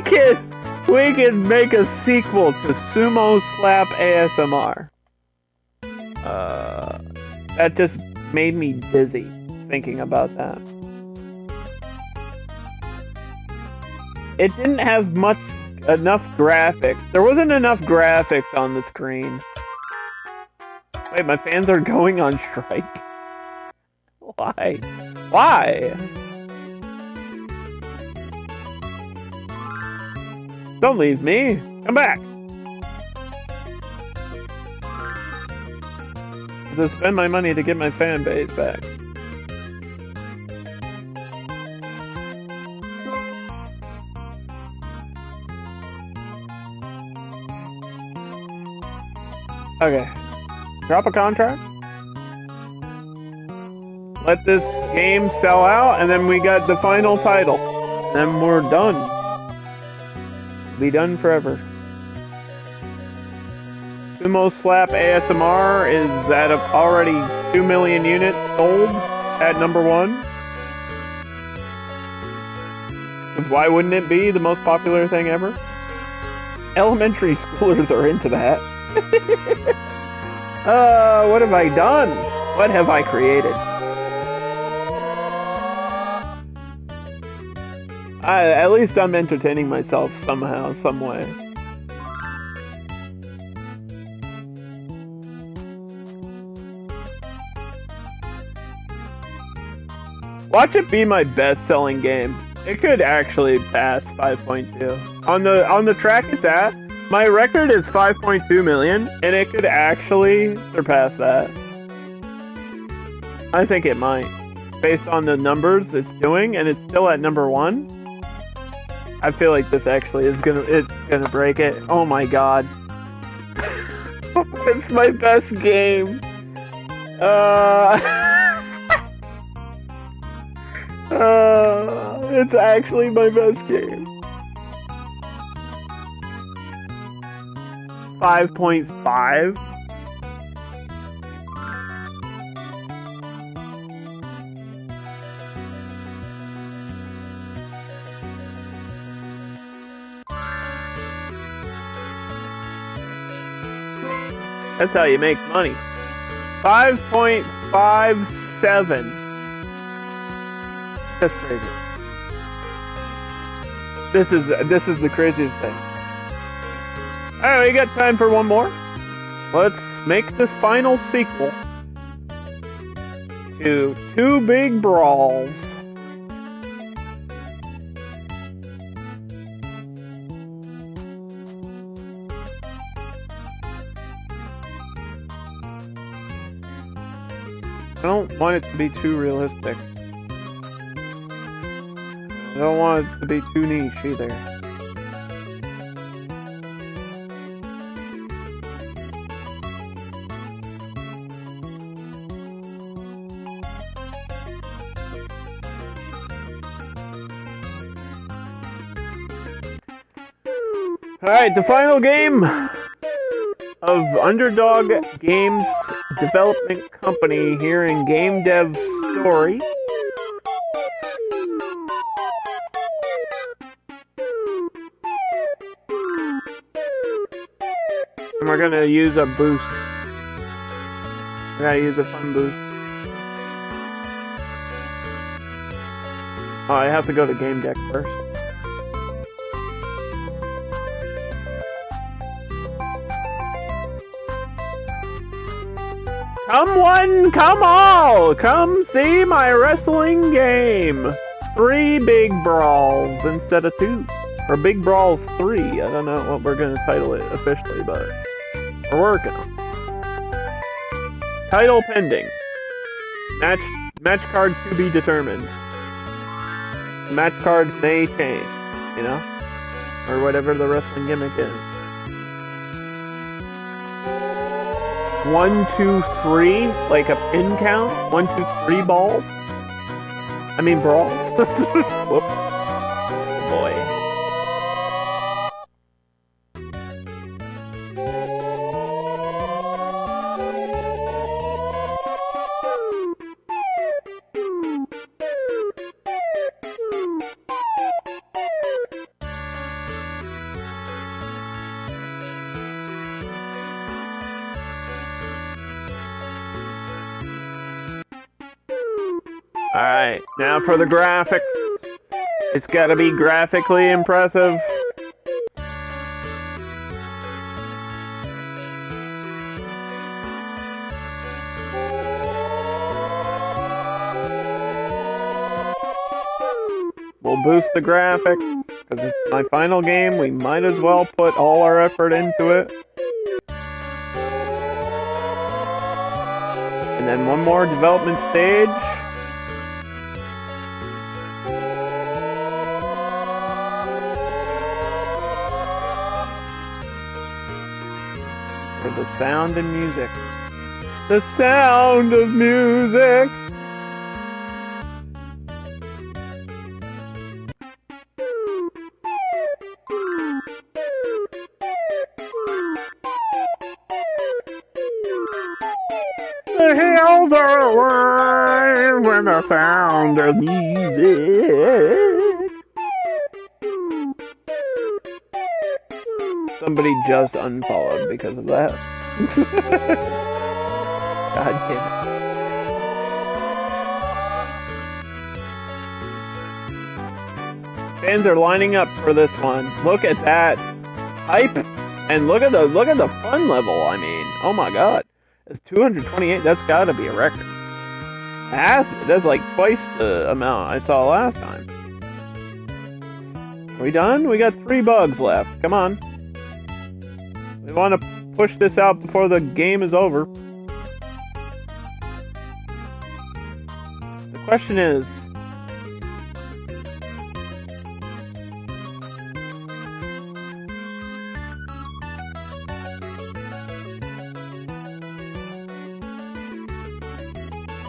can make a sequel to Sumo Slap ASMR. That just made me dizzy thinking about that. It didn't have enough graphics. There wasn't enough graphics on the screen. Wait, my fans are going on strike? Why? Why? Don't leave me. Come back. To spend my money to get my fan base back. Okay. Drop a contract. Let this game sell out, and then we got the final title. And then we're done. Be done forever. Sumo Slap ASMR is at already 2 million units sold at number 1. Because why wouldn't it be the most popular thing ever? Elementary schoolers are into that. What have I done? What have I created? At least I'm entertaining myself somehow, some way. Watch it be my best-selling game. It could actually pass 5.2. On the track it's at, my record is 5.2 million, and it could actually surpass that. I think it might. Based on the numbers it's doing, and it's still at number 1. I feel like this actually is gonna break it. Oh my god. It's my best game. It's actually my best game. 5.5? That's how you make money. 5.57. That's crazy. This is the craziest thing. Alright, we got time for one more. Let's make the final sequel to Two Big Brawls. I don't want it to be too realistic. I don't want it to be too niche either. Alright, the final game of Underdog Games Development Company here in Game Dev Story. And we're gonna use a boost. We're gonna use a fun boost. Oh, I have to go to Game Deck first. Come one, come all! Come see my wrestling game! 3 big brawls instead of 2. Or Big Brawls 3. I don't know what we're gonna title it officially, but we're working on it. Title pending. Match card to be determined. Match card may change, you know? Or whatever the wrestling gimmick is. 1, 2, 3, like a pin count. 1, 2, 3 balls. I mean brawls. Whoop. Boy. Alright, now for the graphics. It's gotta be graphically impressive. We'll boost the graphics, because it's my final game. We might as well put all our effort into it. And then one more development stage. For the sound and music. The sound of music! The hills are alive with the sound of music. Somebody just unfollowed because of that. God damn it. Fans are lining up for this one. Look at that hype, and look at the fun level. I mean, oh my god. It's 228. That's got to be a record. It has to. That's like twice the amount I saw last time. Are we done? We got 3 bugs left. Come on. We want to push this out before the game is over. The question is...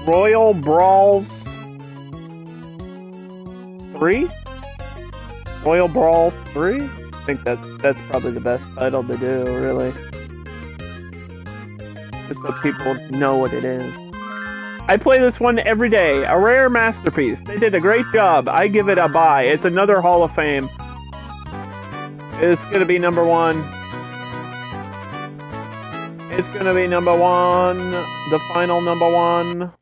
Royal Brawls 3? Royal Brawl 3? I think that's probably the best title to do, really. Just so people know what it is. I play this one every day. A rare masterpiece. They did a great job. I give it a buy. It's another Hall of Fame. It's gonna be number 1. It's gonna be number 1. The final number 1.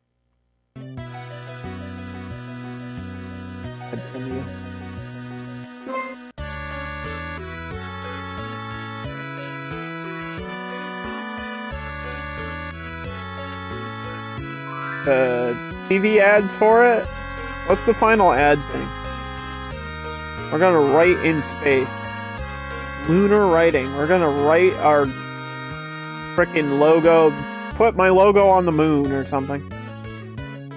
TV ads for it. What's the final ad thing? We're gonna write in space. Lunar writing. We're gonna write our frickin' logo. Put my logo on the moon or something.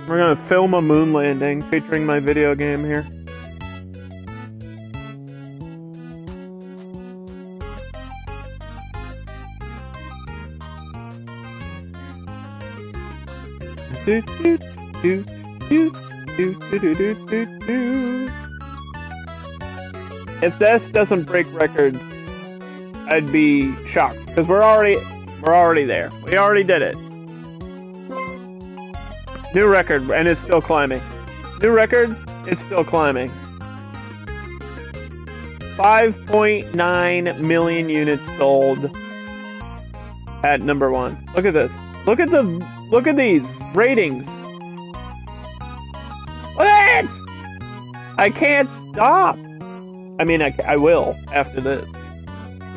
We're gonna film a moon landing featuring my video game here. If this doesn't break records, I'd be shocked because we're already there. We already did it. New record, and it's still climbing. New record, it's still climbing. 5.9 million units sold at number 1. Look at this. Look at these ratings. What? I can't stop. I mean, I will after this.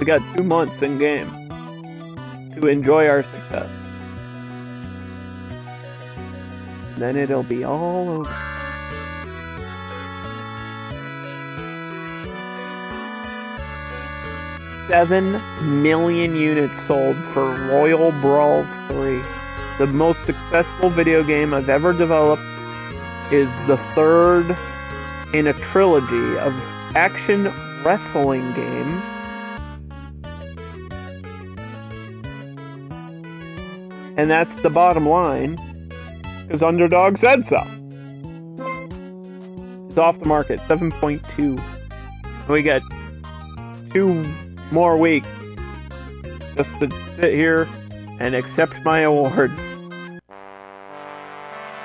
We got 2 months in game to enjoy our success. Then it'll be all over. $7 million units sold for Royal Brawls 3. The most successful video game I've ever developed is the third in a trilogy of action wrestling games. And that's the bottom line, because Underdog said so. It's off the market, 7.2. We got 2 more weeks just to sit here and accept my awards.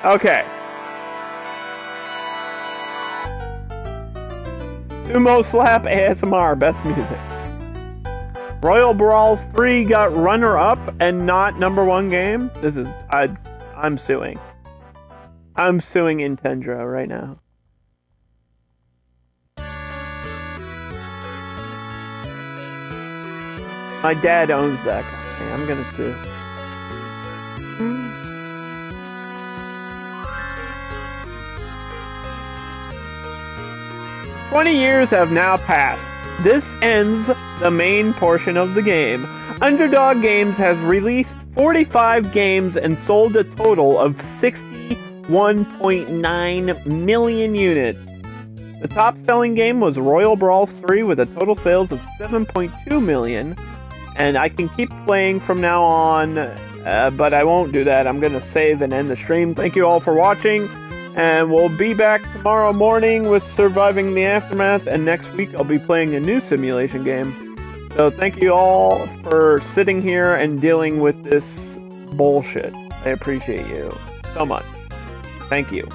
Okay. Sumo Slap ASMR, best music. Royal Brawls 3 got runner-up and not number 1 game? This is... I'm suing. I'm suing Nintendo right now. My dad owns that company. I'm gonna sue. 20 years have now passed. This ends the main portion of the game. Underdog Games has released 45 games and sold a total of 61.9 million units. The top-selling game was Royal Brawls 3 with a total sales of 7.2 million. And I can keep playing from now on, but I won't do that. I'm going to save and end the stream. Thank you all for watching. And we'll be back tomorrow morning with Surviving the Aftermath. And next week I'll be playing a new simulation game. So thank you all for sitting here and dealing with this bullshit. I appreciate you so much. Thank you.